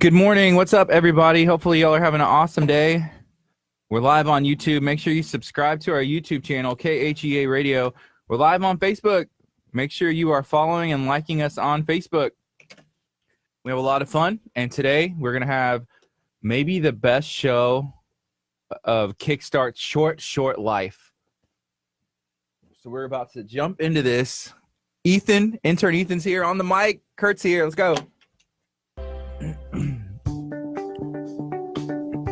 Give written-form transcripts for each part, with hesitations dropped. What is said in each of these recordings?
Good morning. What's up, everybody? Hopefully y'all are having an awesome day. We're live on YouTube. Make sure you subscribe to our YouTube channel, KHEA Radio. We're live on Facebook. Make sure you are following and liking us on Facebook. We have a lot of fun, and today we're going to have maybe the best show of Kickstart's short life. So we're about to jump into this. Intern Ethan's here on the mic. Kurt's here. Let's go.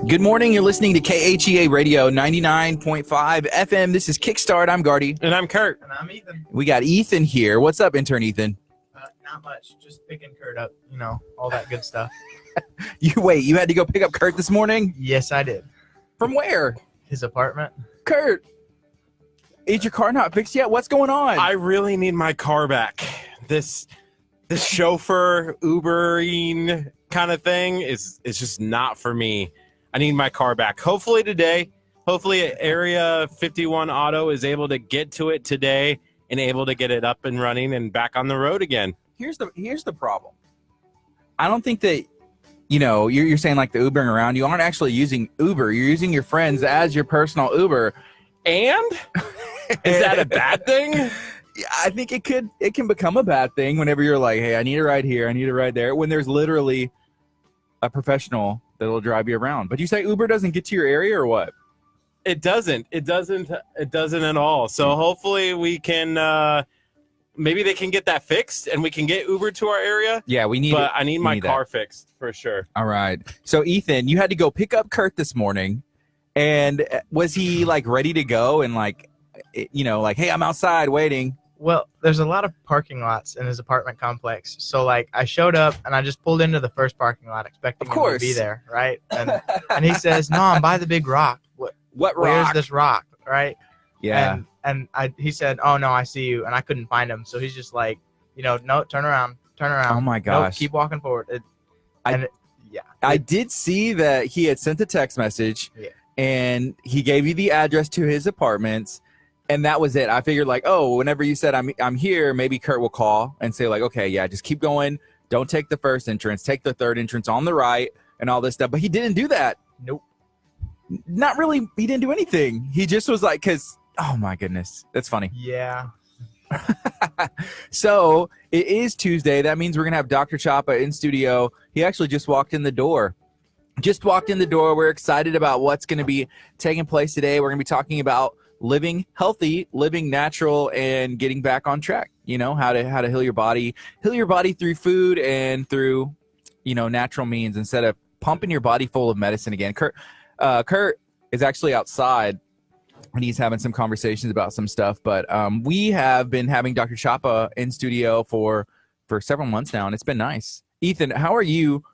Good morning. You're listening to KHEA Radio 99.5 FM. This is Kickstart. I'm Gardy. And I'm Curt. And I'm Ethan. We got Ethan here. What's up, intern Ethan? Not much. Just picking Curt up, all that good stuff. You had to go pick up Curt this morning? Yes, I did. From where? His apartment. Curt, is your car not fixed yet? What's going on? I really need my car back. This chauffeur Ubering kind of thing is just not for me. I need my car back. Hopefully today. Hopefully Area 51 Auto is able to get to it today and able to get it up and running and back on the road again. Here's the problem. I don't think that, you're saying like the Ubering around. You aren't actually using Uber. You're using your friends as your personal Uber. And is that a bad thing? I think it can become a bad thing whenever you're like, hey, I need a ride here, I need a ride there, when there's literally a professional that'll drive you around. But you say Uber doesn't get to your area or what? It doesn't at all. So hopefully we can maybe they can get that fixed and we can get Uber to our area. Yeah, I need my car fixed for sure. All right. So Ethan, you had to go pick up Curt this morning, and was he like ready to go and like hey, I'm outside waiting? Well, there's a lot of parking lots in his apartment complex. So like I showed up and I just pulled into the first parking lot expecting him to be there, right? And he says, "No, I'm by the big rock." What rock? Where's this rock, right? Yeah. He said, "Oh no, I see you," and I couldn't find him. So he's just like, no, turn around. Oh my gosh. No, keep walking forward. I did see that he had sent a text message, and he gave you the address to his apartments, and that was it. I figured like, oh, whenever you said I'm here, maybe Curt will call and say like, okay, yeah, just keep going. Don't take the first entrance. Take the third entrance on the right and all this stuff. But he didn't do that. Nope. Not really. He didn't do anything. He just was like, oh my goodness, that's funny. Yeah. So it is Tuesday. That means we're going to have Dr. Chapa in studio. He actually just walked in the door. We're excited about what's going to be taking place today. We're going to be talking about living healthy, living natural, and getting back on track. How to heal your body through food and through, natural means instead of pumping your body full of medicine again. Curt is actually outside and he's having some conversations about some stuff, but we have been having Dr. Chapa in studio for several months now, and it's been nice. Ethan, how are you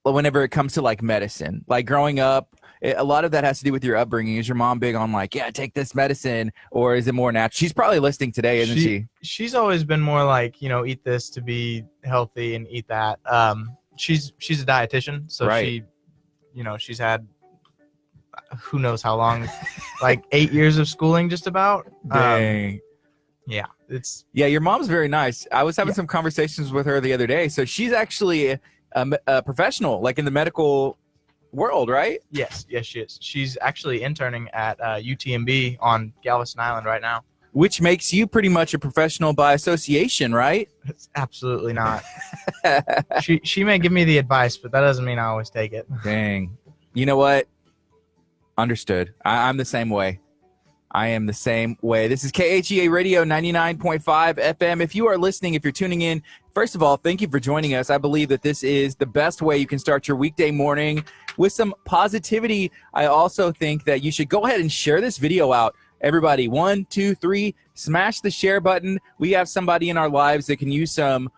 whenever it comes to like medicine? Like growing up, a lot of that has to do with your upbringing. Is your mom big on like, yeah, take this medicine, or is it more natural? She's probably listening today, isn't she? She's always been more like, eat this to be healthy and eat that. She's a dietitian, so right. She's had who knows how long, like 8 years of schooling, just about. Dang. Yeah, your mom's very nice. I was having some conversations with her the other day. So she's actually a professional, like in the medical world, right? Yes, she is. She's actually interning at UTMB on Galveston Island right now. Which makes you pretty much a professional by association, right? It's absolutely not. She may give me the advice, but that doesn't mean I always take it. Dang. You know what? Understood. I'm the same way. I am the same way. This is KHEA Radio 99.5 FM. If you are listening, if you're tuning in, first of all, thank you for joining us. I believe that this is the best way you can start your weekday morning with some positivity. I also think that you should go ahead and share this video out. Everybody, 1, 2, 3, smash the share button. We have somebody in our lives that can use some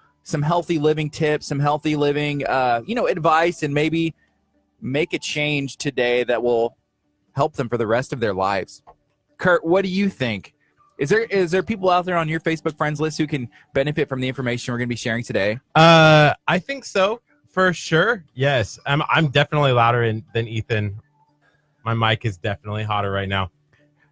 healthy living tips, some healthy living, advice, and maybe make a change today that will help them for the rest of their lives. Curt, what do you think? Is there people out there on your Facebook friends list who can benefit from the information we're going to be sharing today? I think so, for sure. Yes, I'm definitely louder than Ethan. My mic is definitely hotter right now.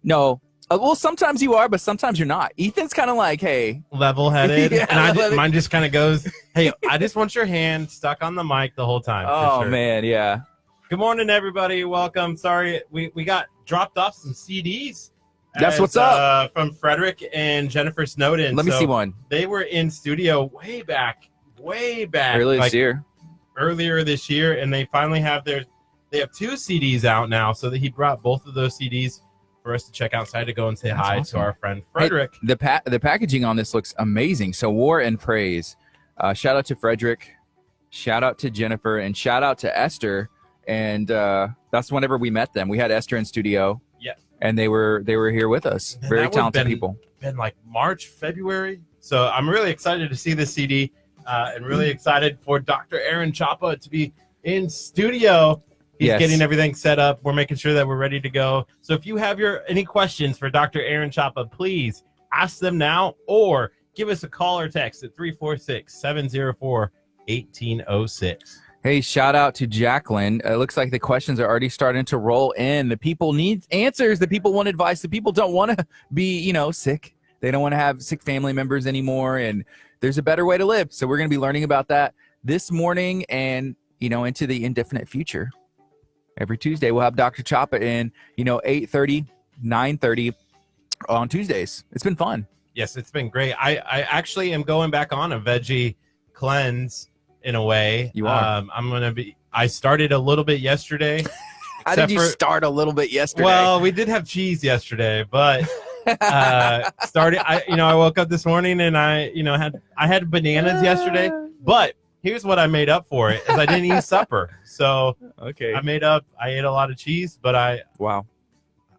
No, Well, sometimes you are, but sometimes you're not. Ethan's kind of like, hey, level-headed, Yeah, and mine just kind of goes, hey, I just want your hand stuck on the mic the whole time. oh for sure. man, yeah. Good morning, everybody. Welcome. Sorry, we got dropped off some CDs. That's what's up. From Frederick and Jennifer Snowden. Let me see one. They were in studio way back, Earlier this year, and they finally have they have 2 CDs out now, so that he brought both of those CDs for us to check outside to go and say That's hi awesome. to our friend Frederick. Hey, the packaging on this looks amazing. So War and Praise. Shout out to Frederick. Shout out to Jennifer, and shout out to Esther. And that's whenever we met them. We had Esther in studio. Yeah. And they were here with us. And Very that would've talented people. Been like March, February. So I'm really excited to see this CD, and really excited for Dr. Aaron Chapa to be in studio. He's Yes. getting everything set up. We're making sure that we're ready to go. So if you have any questions for Dr. Aaron Chapa, please ask them now, or give us a call or text at 346-704-1806. Hey, shout out to Jacqueline. It looks like the questions are already starting to roll in. The people need answers. The people want advice. The people don't want to be, sick. They don't want to have sick family members anymore. And there's a better way to live. So we're going to be learning about that this morning and, into the indefinite future. Every Tuesday, we'll have Dr. Chapa in, 8:30, 9:30 on Tuesdays. It's been fun. Yes, it's been great. I actually am going back on a veggie cleanse in a way. You are. I started a little bit yesterday. How did you start a little bit yesterday? Well, we did have cheese yesterday, but I woke up this morning and I had bananas yesterday, but here's what I made up for it is I didn't eat supper. So okay. I ate a lot of cheese, but I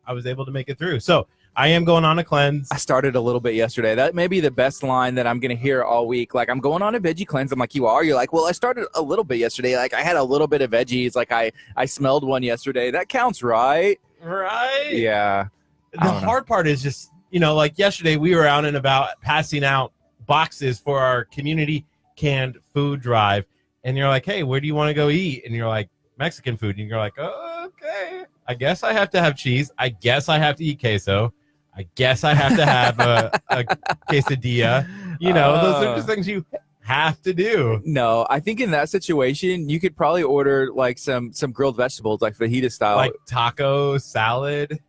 was able to make it through. So I am going on a cleanse. I started a little bit yesterday. That may be the best line that I'm going to hear all week. Like, I'm going on a veggie cleanse. I'm like, you are? You're like, well, I started a little bit yesterday. Like, I had a little bit of veggies. Like, I smelled one yesterday. That counts, right? Right. Yeah. The hard part is just, like yesterday we were out and about passing out boxes for our community canned food drive. And you're like, hey, where do you want to go eat? And you're like, Mexican food. And you're like, oh, okay. I guess I have to have cheese. I guess I have to eat queso. I guess I have to have a quesadilla. Those are just things you have to do. No, I think in that situation, you could probably order like some grilled vegetables, like fajita style. Like taco salad.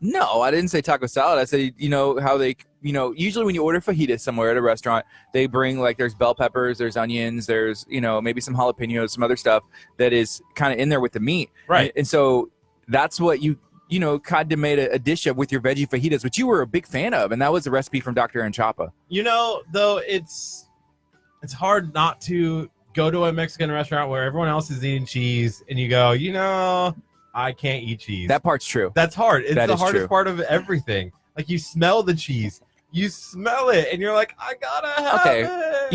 No, I didn't say taco salad. I said, how they, usually when you order fajitas somewhere at a restaurant, they bring like there's bell peppers, there's onions, there's, maybe some jalapenos, some other stuff that is kind of in there with the meat. Right. And so that's what you kind of made a dish of with your veggie fajitas, which you were a big fan of. And that was the recipe from Dr. Aaron Chapa. Though it's hard not to go to a Mexican restaurant where everyone else is eating cheese and you go, I can't eat cheese. That part's true. That's hard. It's the hardest true. part of everything. Like you smell the cheese. You smell it and you're like, I gotta have it.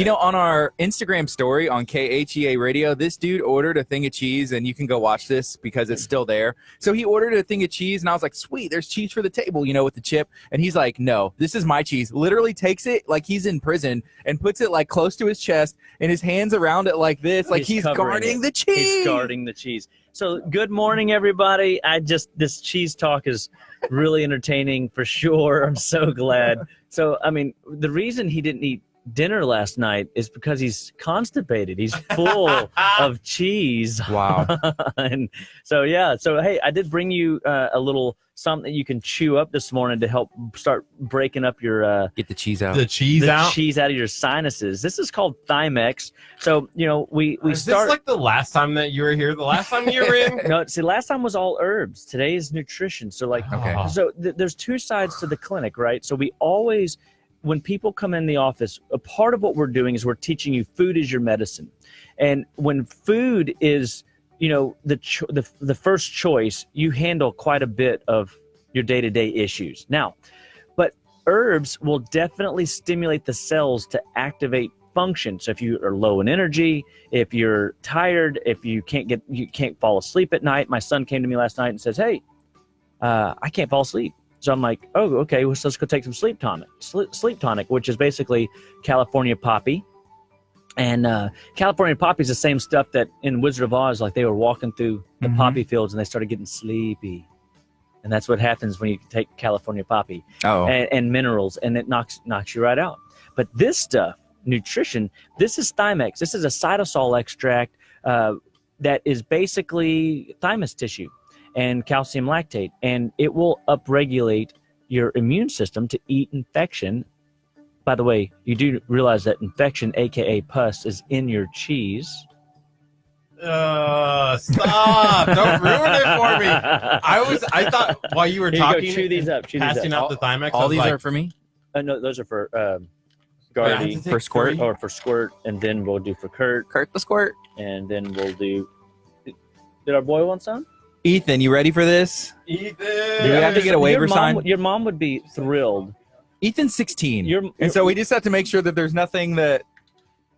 On our Instagram story on KHEA radio, this dude ordered a thing of cheese, and you can go watch this because it's still there. So he ordered a thing of cheese, and I was like, sweet, there's cheese for the table, with the chip. And he's like, no, this is my cheese. Literally takes it like he's in prison and puts it like close to his chest and his hands around it like this, like he's guarding the cheese. He's guarding the cheese. So good morning, everybody. This cheese talk is really entertaining for sure. I'm so glad. So, the reason he didn't eat dinner last night is because he's constipated. He's full of cheese. Wow. And so, yeah. So, hey, I did bring you a little something that you can chew up this morning to help start breaking up your get the cheese out. The cheese out of your sinuses. This is called Thymex. So, we is start this like the last time that you were here? The last time you were in? No, see, last time was all herbs. Today is nutrition. So, Okay. So there's two sides to the clinic, right? So we always, when people come in the office, a part of what we're doing is we're teaching you food is your medicine. And when food is, the first choice, you handle quite a bit of your day-to-day issues. Now, but herbs will definitely stimulate the cells to activate function. So if you are low in energy, if you're tired, if you can't fall asleep at night. My son came to me last night and says, hey, I can't fall asleep. So I'm like, oh, okay, well, so let's go take some sleep tonic, which is basically California poppy. And California poppy is the same stuff that in Wizard of Oz, like they were walking through the poppy fields and they started getting sleepy. And that's what happens when you take California poppy Oh, and minerals, and it knocks you right out. But this stuff, nutrition, this is Thymex. This is a cytosol extract that is basically thymus tissue and calcium lactate, and it will upregulate your immune system to eat infection. By the way, you do realize that infection, aka pus, is in your cheese. Stop! Don't ruin it for me. I thought while you were Here talking, you go, chew these up. passing out the Thymex. all these like, are for me. No, those are for I Gardy have to take For Squirt? 3. or for Squirt, and then we'll do for Curt, Curt the squirt. and then we'll do. Did our boy want some? Ethan, you ready for this? Ethan. Do we have to get a waiver sign? Your mom would be thrilled. Ethan's 16, Your- and so we just have to make sure that there's nothing that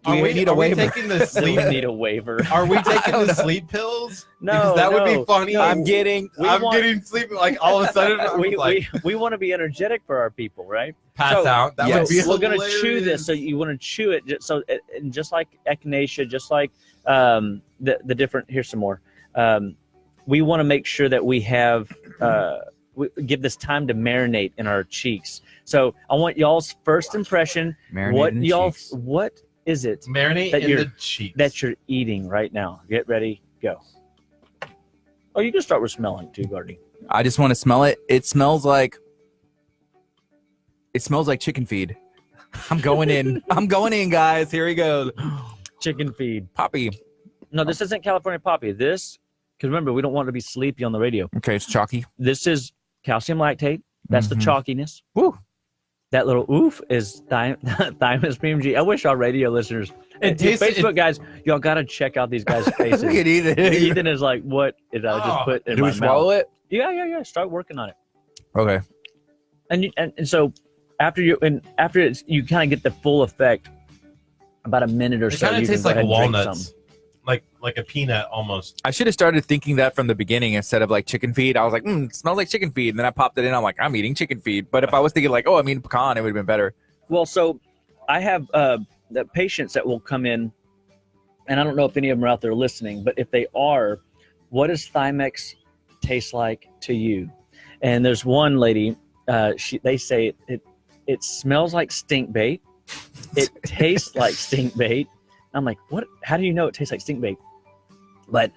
we need a waiver. taking the We sleep? need a waiver. Are we taking the sleep pills? No, Because that would no, be funny. no. I'm getting. I'm getting sleep. Like all of a sudden, I'm like we want to be energetic for our people, right? pass so- out. That Yes. would be We're going to hilarious. chew this, so you want to chew it. And just like echinacea, just like the different. Here's some more. We want to make sure that we have we give this time to marinate in our cheeks. So I want y'all's first impression. Marinate in the cheeks. What is it Marinate that in you're- the cheeks. that you're eating right now? Get ready, go. Oh, you can start with smelling too, Gardy. I just want to smell it. It smells like chicken feed. I'm going in. I'm going in, guys. Here we go. Chicken feed. Poppy. No, this isn't California poppy. This, because remember, we don't want to be sleepy on the radio. Okay, it's chalky. This is calcium lactate. That's the Mhm. chalkiness. Woo. That little oof is thymus premium G. I wish our radio listeners and tastes- Facebook guys, y'all got to check out these guys' faces. Look at Ethan. Ethan is like, what did I just put in Do my we swallow mouth? it? Yeah. Start working on it. Okay. And so after you kind of get the full effect, about a minute or It so. kind you of can tastes go like ahead and drink walnuts, some. like a peanut almost. I should have started thinking that from the beginning instead of like chicken feed. I was like, it smells like chicken feed. And then I popped it in. I'm like, I'm eating chicken feed. But if I was thinking like, I'm eating pecan, it would have been better. Well, so I have the patients that will come in, and I don't know if any of them are out there listening, but if they are, what does Thymex taste like to you? And there's one lady, they say it smells like stink bait. It tastes like stink bait. I'm like, what? How do you know it tastes like stink bait? But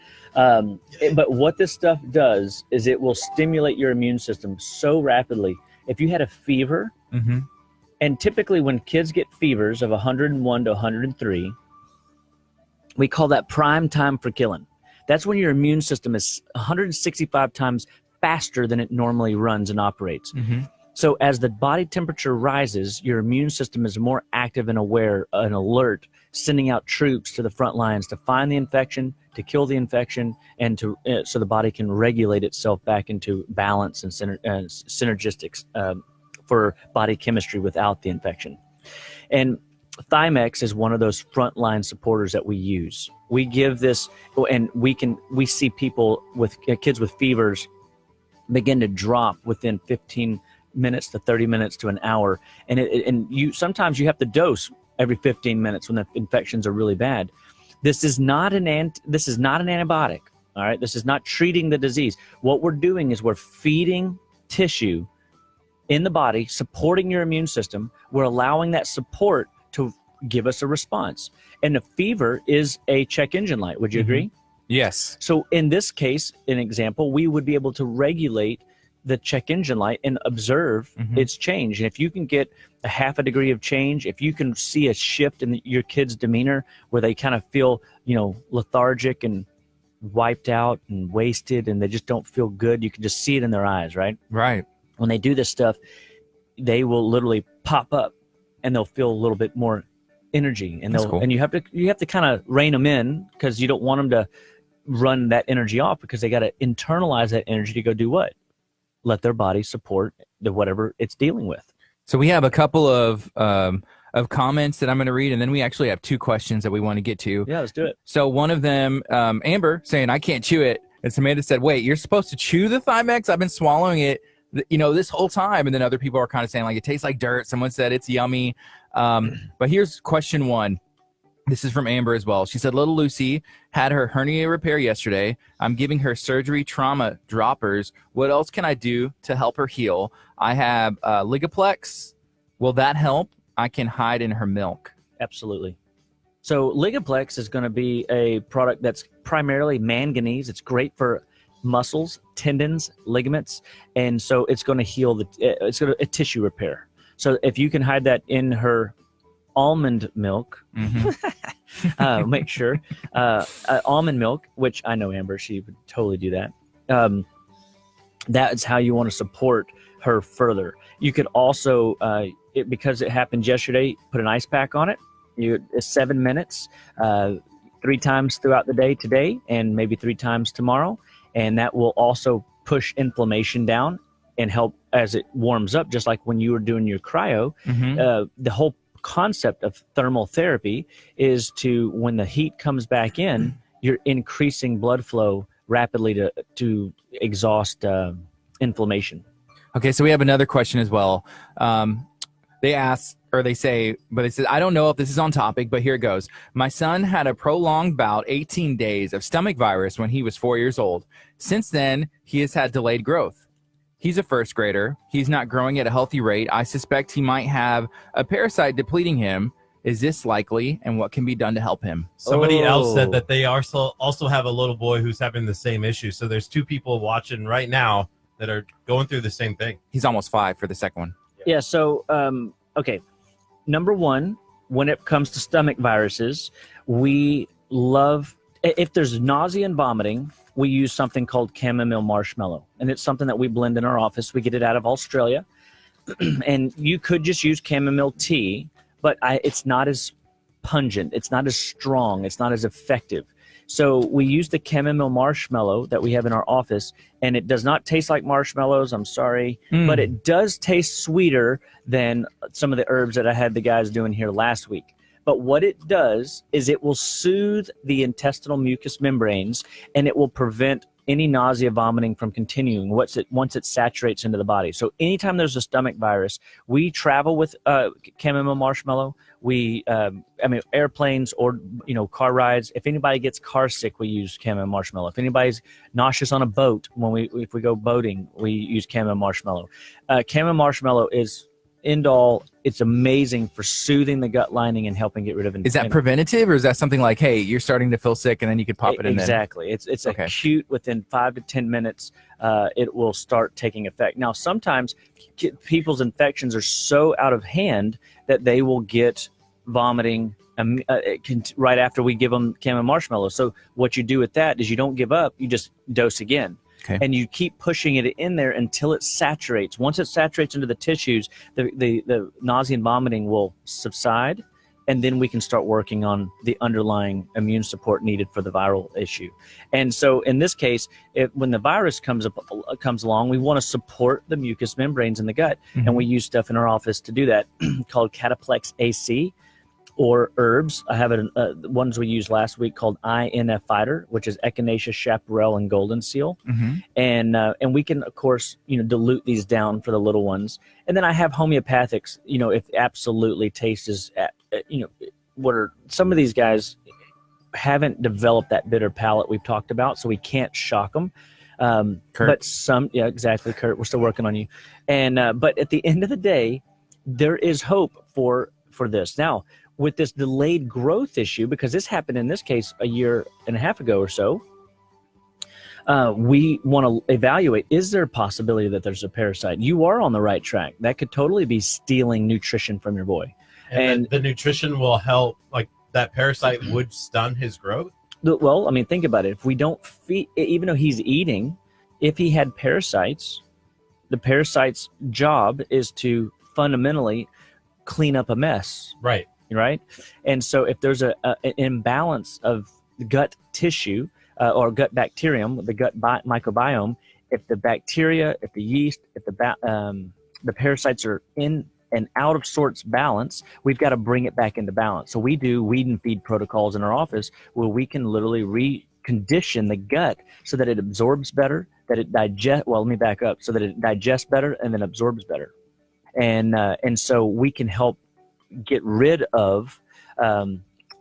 what this stuff does is it will stimulate your immune system so rapidly. If you had a fever, Mm-hmm. and typically when kids get fevers of 101 to 103, we call that prime time for killing. That's when your immune system is 165 times faster than it normally runs and operates. Mm-hmm. So as the body temperature rises, your immune system is more active and aware and alert, sending out troops to the front lines to find the infection, to kill the infection, and to so the body can regulate itself back into balance and synergistics for body chemistry without the infection. And Thymex is one of those frontline supporters that we use. We give this, and we see people with kids with fevers begin to drop within 15 minutes to 30 minutes to an hour, and you sometimes you have to dose every 15 minutes when the infections are really bad. This is not an antibiotic. All right, this is not treating the disease. What we're doing is we're feeding tissue in the body, supporting your immune system. We're allowing that support to give us a response. And the fever is a check engine light. Would you agree? Yes. So in this case, an example, we would be able to regulate the check engine light and observe its change. And if you can get a half a degree of change, if you can see a shift in your kid's demeanor where they kind of feel, lethargic and wiped out and wasted and they just don't feel good, you can just see it in their eyes, right? Right. When they do this stuff, they will literally pop up and they'll feel a little bit more energy, and That's cool. and you have to kind of rein them in, because you don't want them to run that energy off, because they got to internalize that energy to go do what? Let their body support the whatever it's dealing with. So we have a couple of comments that I'm going to read, and then we actually have two questions that we want to get to. Yeah, let's do it. So one of them, Amber, saying, I can't chew it. And Samantha said, wait, you're supposed to chew the Thymex? I've been swallowing it, this whole time. And then other people are kind of saying, like, it tastes like dirt. Someone said it's yummy. But here's question one. This is from Amber as well. She said, little Lucy had her hernia repair yesterday. I'm giving her surgery trauma droppers. What else can I do to help her heal? I have Ligaplex. Will that help? I can hide in her milk. Absolutely. So Ligaplex is going to be a product that's primarily manganese. It's great for muscles, tendons, ligaments, and so it's going to heal it's going to a tissue repair. So if you can hide that in her almond milk, make sure almond milk, which I know Amber, she would totally do that. That is how you want to support her further. You could also, because it happened yesterday, put an ice pack on it. It's 7 minutes, 3 times throughout the day today, and maybe 3 times tomorrow. And that will also push inflammation down and help as it warms up, just like when you were doing your cryo. The whole concept of thermal therapy is to, when the heat comes back in, you're increasing blood flow rapidly to exhaust inflammation. Okay, so we have another question as well. They ask, or they say, but they said, I don't know if this is on topic, but here it goes. My son had a prolonged bout, 18 days of stomach virus when he was 4 years old. Since then, he has had delayed growth. He's a first grader. He's not growing at a healthy rate. I suspect he might have a parasite depleting him. Is this likely, and what can be done to help him? Somebody else said that they also have a little boy who's having the same issue. So there's 2 people watching right now that are going through the same thing. He's almost 5 for the second one. Yeah, so, okay. Number one, when it comes to stomach viruses, we love, if there's nausea and vomiting, we use something called chamomile marshmallow. And it's something that we blend in our office. We get it out of Australia. And you could just use chamomile tea, but it's not as pungent. It's not as strong. It's not as effective. So we use the chamomile marshmallow that we have in our office, and it does not taste like marshmallows. I'm sorry, but it does taste sweeter than some of the herbs that I had the guys doing here last week. But what it does is it will soothe the intestinal mucous membranes, and it will prevent any nausea, vomiting from continuing once it saturates into the body. So anytime there's a stomach virus, we travel with chamomile marshmallow. We, airplanes or, car rides. If anybody gets car sick, we use chamomile marshmallow. If anybody's nauseous on a boat, if we go boating, we use chamomile marshmallow. Chamomile marshmallow is end all. It's amazing for soothing the gut lining and helping get rid of. Is that preventative, or is that something like, hey, you're starting to feel sick, and then you could pop it in? Exactly. It's Okay. acute. Within 5 to 10 minutes, it will start taking effect. Now, sometimes people's infections are so out of hand that they will get vomiting right after we give them chamomile marshmallow. So what you do with that is you don't give up. You just dose again. Okay. And you keep pushing it in there until it saturates. Once it saturates into the tissues, the nausea and vomiting will subside, and then we can start working on the underlying immune support needed for the viral issue. And so in this case, when the virus comes along, we want to support the mucous membranes in the gut, and we use stuff in our office to do that called Cataplex AC. Or herbs. I have ones we used last week called INF Fighter, which is Echinacea, chaparral, and golden seal. And we can, of course, dilute these down for the little ones. And then I have homeopathics, if absolutely taste is, what are some of these guys haven't developed that bitter palate we've talked about, so we can't shock them. Kurt. But yeah, exactly, Kurt. We're still working on you. And but at the end of the day, there is hope for this. Now, with this delayed growth issue, because this happened in this case a year and a half ago or so, we want to evaluate, is there a possibility that there's a parasite? You are on the right track. That could totally be stealing nutrition from your boy. And the nutrition will help, like that parasite would stun his growth? Well, I mean, think about it. If we don't feed, even though he's eating, if he had parasites, the parasite's job is to fundamentally clean up a mess. Right. Right. And so if there's an imbalance of gut tissue or gut bacterium, the gut microbiome, if the bacteria, if the yeast, if the parasites are in and out of sorts balance, we've got to bring it back into balance. So we do weed and feed protocols in our office where we can literally recondition the gut so that it absorbs better, that it let me back up, so that it digests better and then absorbs better. And so we can help get rid of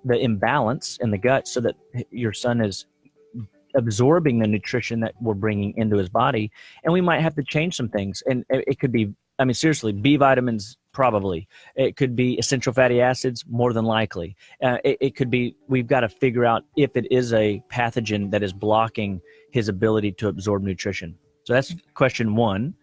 the imbalance in the gut so that your son is absorbing the nutrition that we're bringing into his body. And we might have to change some things. And it could be, I mean, seriously, B vitamins, probably. It could be essential fatty acids, more than likely. It could be, we've got to figure out if it is a pathogen that is blocking his ability to absorb nutrition. So that's question one.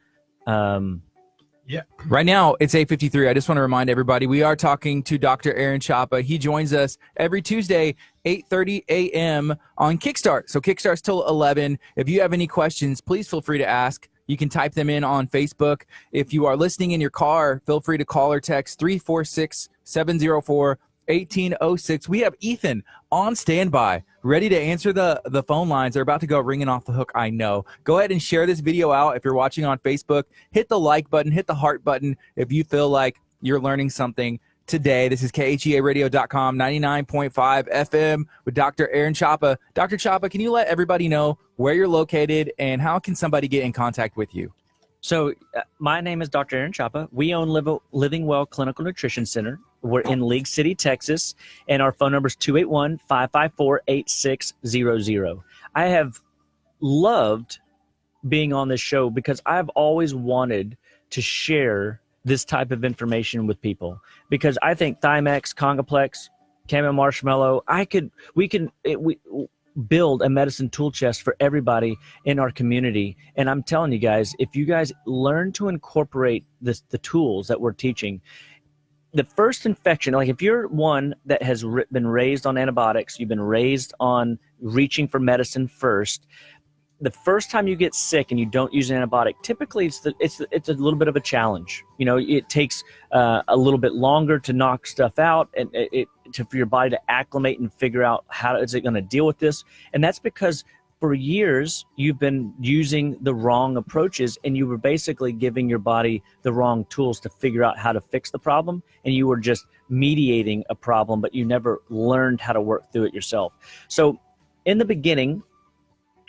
Yeah. Right now, it's 8:53. I just want to remind everybody, we are talking to Dr. Aaron Chapa. He joins us every Tuesday, 8:30 a.m. on Kickstart. So Kickstart's till 11. If you have any questions, please feel free to ask. You can type them in on Facebook. If you are listening in your car, feel free to call or text 346-704-1806. We have Ethan on standby, ready to answer the phone lines. They're about to go ringing off the hook, I know. Go ahead and share this video out if you're watching on Facebook. Hit the like button, hit the heart button if you feel like you're learning something today. This is KHEARadio.com, 99.5 FM with Dr. Aaron Chapa. Dr. Chapa, can you let everybody know where you're located and how can somebody get in contact with you? So my name is Dr. Aaron Chapa. We own Living Well Clinical Nutrition Center. We're in League City, Texas, and our phone number is 281-554-8600. I have loved being on this show because I've always wanted to share this type of information with people, because I think Thymex, Congoplex, Camo Marshmallow, we build a medicine tool chest for everybody in our community. And I'm telling you guys, if you guys learn to incorporate the tools that we're teaching, the first infection, like if you're one that has been raised on antibiotics, you've been raised on reaching for medicine first, the first time you get sick and you don't use an antibiotic, typically it's a little bit of a challenge. You know, it takes a little bit longer to knock stuff out and for your body to acclimate and figure out how is it going to deal with this. And that's because for years you've been using the wrong approaches and you were basically giving your body the wrong tools to figure out how to fix the problem. And you were just mediating a problem, but you never learned how to work through it yourself. So in the beginning,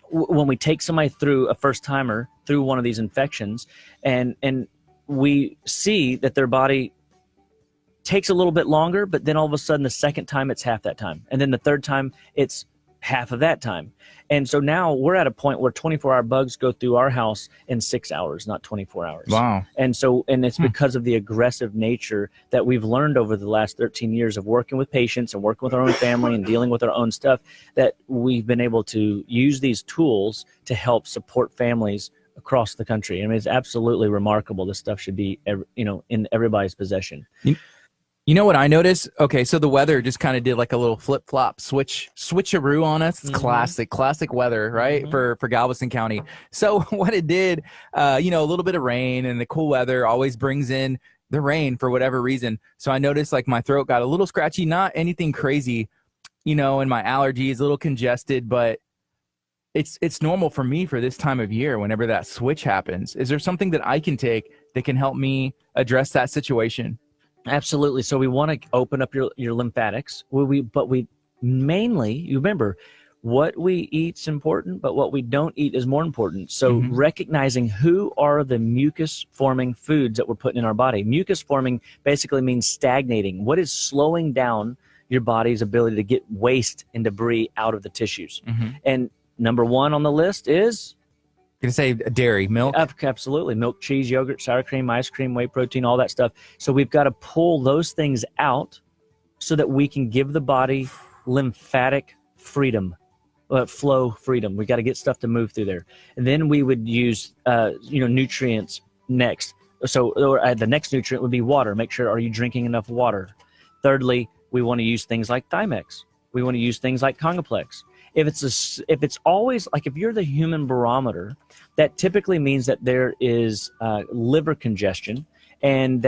when we take somebody through a first timer through one of these infections and we see that their body takes a little bit longer, but then all of a sudden the second time it's half that time. And then the third time it's half of that time. And so now we're at a point where 24-hour bugs go through our house in 6 hours, not 24 hours. Wow. And it's because of the aggressive nature that we've learned over the last 13 years of working with patients and working with our own family and dealing with our own stuff, that we've been able to use these tools to help support families across the country. I mean, it's absolutely remarkable. This stuff should be, in everybody's possession. You know what I noticed? Okay, so the weather just kind of did like a little flip-flop switcheroo on us. It's classic weather, right? For Galveston County. So what it did, a little bit of rain, and the cool weather always brings in the rain for whatever reason. So I noticed like my throat got a little scratchy, not anything crazy, and my allergies a little congested, but it's normal for me for this time of year whenever that switch happens. Is there something that I can take that can help me address that situation? Absolutely. So we want to open up your lymphatics. But we mainly, you remember, what we eat's important, but what we don't eat is more important. So recognizing who are the mucus-forming foods that we're putting in our body. Mucus-forming basically means stagnating. What is slowing down your body's ability to get waste and debris out of the tissues? And number one on the list is... Can I say dairy, milk? Absolutely. Milk, cheese, yogurt, sour cream, ice cream, whey protein, all that stuff. So we've got to pull those things out so that we can give the body lymphatic freedom, flow freedom. We got to get stuff to move through there. And then we would use, nutrients next. So the next nutrient would be water. Make sure, are you drinking enough water? Thirdly, we want to use things like Thymex. We want to use things like Congoplex. If it's always like, if you're the human barometer, that typically means that there is liver congestion and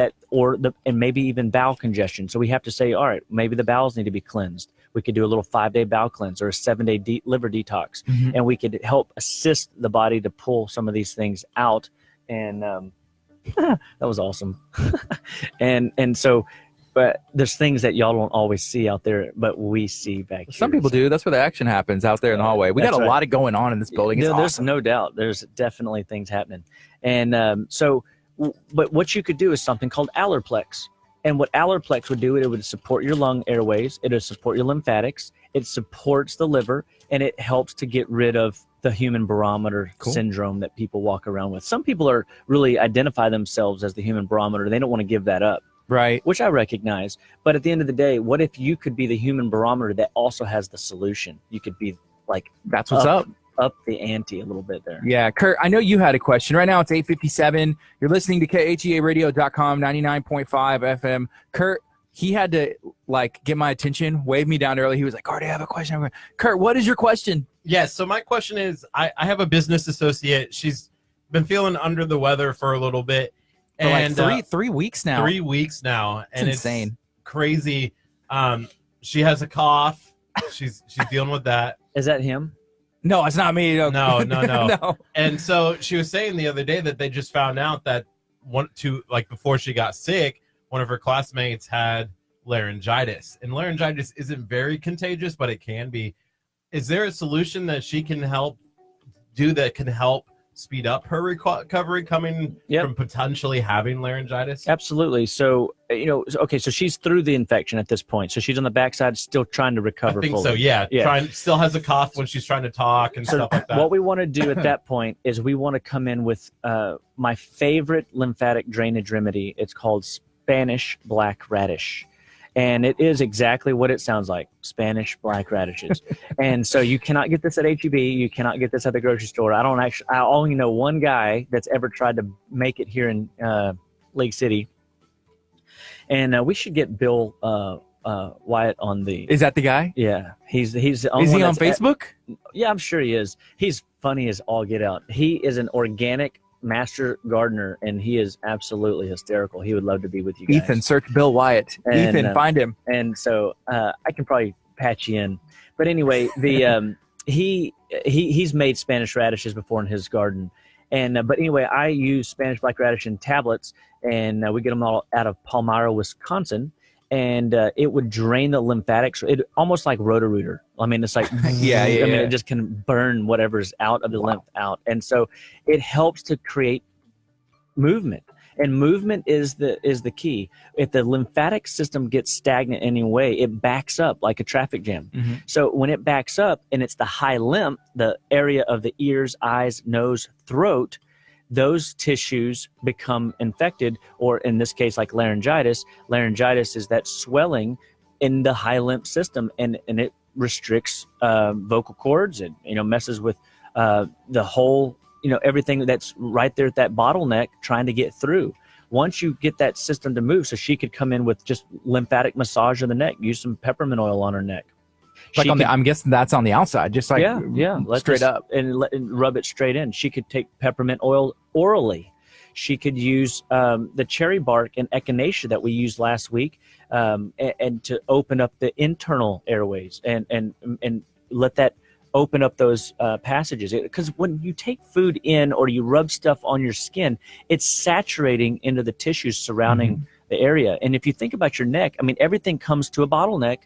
maybe even bowel congestion. So we have to say, all right, maybe the bowels need to be cleansed. We could do a little 5-day bowel cleanse or a 7-day liver detox, and we could help assist the body to pull some of these things out. And that was awesome. and so. But there's things that y'all don't always see out there, but we see back here. Some people do. That's where the action happens, out there in the hallway. We got a lot of going on in this building. It's There's awesome. no doubt. There's definitely things happening. And but what you could do is something called Allerplex. And what Allerplex would do, it would support your lung airways, it would support your lymphatics, it supports the liver, and it helps to get rid of the human barometer syndrome that people walk around with. Some people are really identify themselves as the human barometer. They don't want to give that up. Right. Which I recognize. But at the end of the day, what if you could be the human barometer that also has the solution? You could be like, that's what's up the ante a little bit there. Yeah. Curt, I know you had a question. Right now it's 8:57. You're listening to KHEAradio.com, 99.5 FM. Curt, he had to like get my attention, wave me down early. He was like, Gardy, I have a question. Curt, what is your question? Yes. So my question is, I have a business associate. She's been feeling under the weather for a little bit. For like 3 weeks now. 3 weeks now. It's insane. Crazy. She has a cough. She's dealing with that. Is that him? No, it's not me. No. No. And so she was saying the other day that they just found out that before she got sick, one of her classmates had laryngitis. And laryngitis isn't very contagious, but it can be. Is there a solution that she can help do that can help speed up her recovery coming from potentially having laryngitis? Absolutely. So, so she's through the infection at this point. So she's on the backside still trying to recover I think fully. so, yeah. Still has a cough when she's trying to talk and stuff like that. What we want to do at that point is we want to come in with my favorite lymphatic drainage remedy. It's called Spanish black radish. And it is exactly what it sounds like, Spanish black radishes. And so you cannot get this at HEB. You cannot get this at the grocery store. I only know one guy that's ever tried to make it here in Lake City. And we should get Bill Wyatt on the... Is that the guy? Yeah. He's the only Is one he on Facebook? Yeah, I'm sure he is. He's funny as all get out. He is an organic master gardener, and he is absolutely hysterical. He would love to be with you guys. Ethan, search Bill Wyatt. And, Ethan, find him. And so I can probably patch you in. But anyway, the he's made Spanish radishes before in his garden. And but anyway, I use Spanish black radish in tablets, and we get them all out of Palmyra, Wisconsin. And it would drain the lymphatics. It almost like Roto-Rooter. I mean, it's like yeah. I mean, it just can burn whatever's out of the lymph out, and so it helps to create movement. And movement is the key. If the lymphatic system gets stagnant anyway, it backs up like a traffic jam. Mm-hmm. So when it backs up and it's the high lymph, the area of the ears, eyes, nose, throat, those tissues become infected, or in this case, like laryngitis. Laryngitis is that swelling in the high lymph system, and it restricts vocal cords, and messes with the whole, everything that's right there at that bottleneck trying to get through. Once you get that system to move, so she could come in with just lymphatic massage of the neck, use some peppermint oil on her neck. Like I'm guessing that's on the outside, just like straight up, and rub it straight in. She could take peppermint oil orally. She could use the cherry bark and echinacea that we used last week, and to open up the internal airways and let that open up those passages. Because when you take food in or you rub stuff on your skin, it's saturating into the tissues surrounding the area. And if you think about your neck, I mean, everything comes to a bottleneck.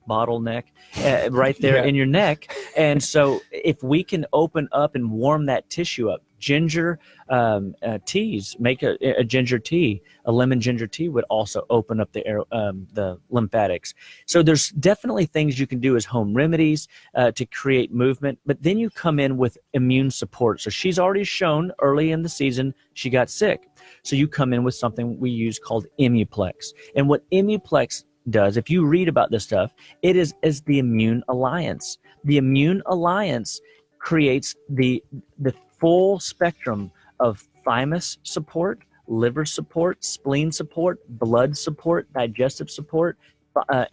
Right there in your neck. And so if we can open up and warm that tissue up, ginger teas, make a ginger tea, a lemon ginger tea would also open up the lymphatics. So there's definitely things you can do as home remedies to create movement, but then you come in with immune support. So she's already shown early in the season she got sick. So you come in with something we use called Immuplex. And what Immuplex does, if you read about this stuff, it is the immune alliance. The immune alliance creates the full spectrum of thymus support, liver support, spleen support, blood support, digestive support,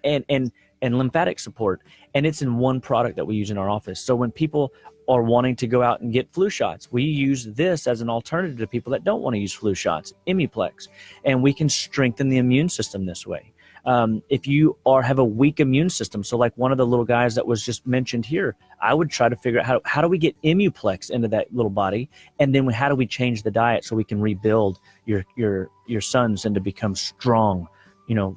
and lymphatic support. And it's in one product that we use in our office. So when people are wanting to go out and get flu shots, we use this as an alternative to people that don't want to use flu shots, Immuplex. And we can strengthen the immune system this way. If you have a weak immune system, so like one of the little guys that was just mentioned here, I would try to figure out how do we get Immuplex into that little body, and then how do we change the diet so we can rebuild your sons and to become strong,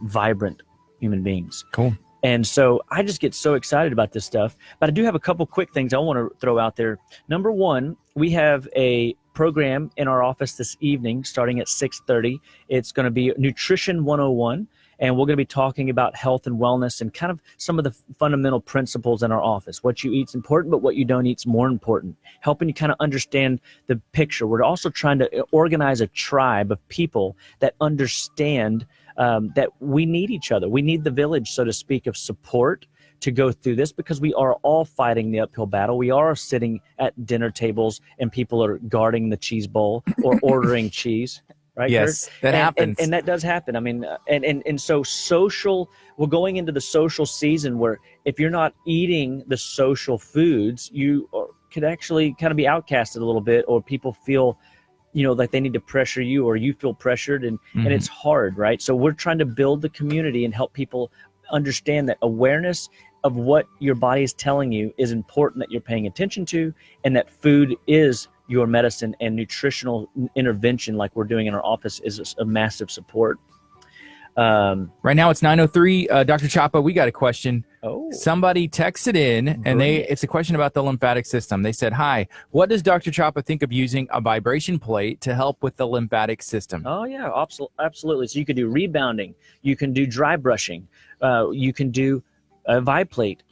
vibrant human beings. Cool. And so I just get so excited about this stuff. But I do have a couple quick things I want to throw out there. Number one, we have a program in our office this evening, starting at 6:30. It's going to be Nutrition 101. And we're going to be talking about health and wellness and kind of some of the fundamental principles in our office. What you eat is important, but what you don't eat is more important. Helping you kind of understand the picture. We're also trying to organize a tribe of people that understand that we need each other. We need the village, so to speak, of support to go through this, because we are all fighting the uphill battle. We are sitting at dinner tables and people are guarding the cheese bowl or ordering cheese. Right, yes, Curt? that happens. And that does happen. I mean, and so we're going into the social season where if you're not eating the social foods, you could actually kind of be outcasted a little bit, or people feel, like they need to pressure you, or you feel pressured, and it's hard, right? So we're trying to build the community and help people understand that awareness of what your body is telling you is important, that you're paying attention to, and that food is your medicine, and nutritional intervention like we're doing in our office is a massive support. Right now it's 9:03. Dr. Chapa, we got a question. Oh, Somebody texted in, and it's a question about the lymphatic system. They said, "Hi, what does Dr. Chapa think of using a vibration plate to help with the lymphatic system?" Oh yeah, absolutely. So you can do rebounding, you can do dry brushing, you can do a viplate.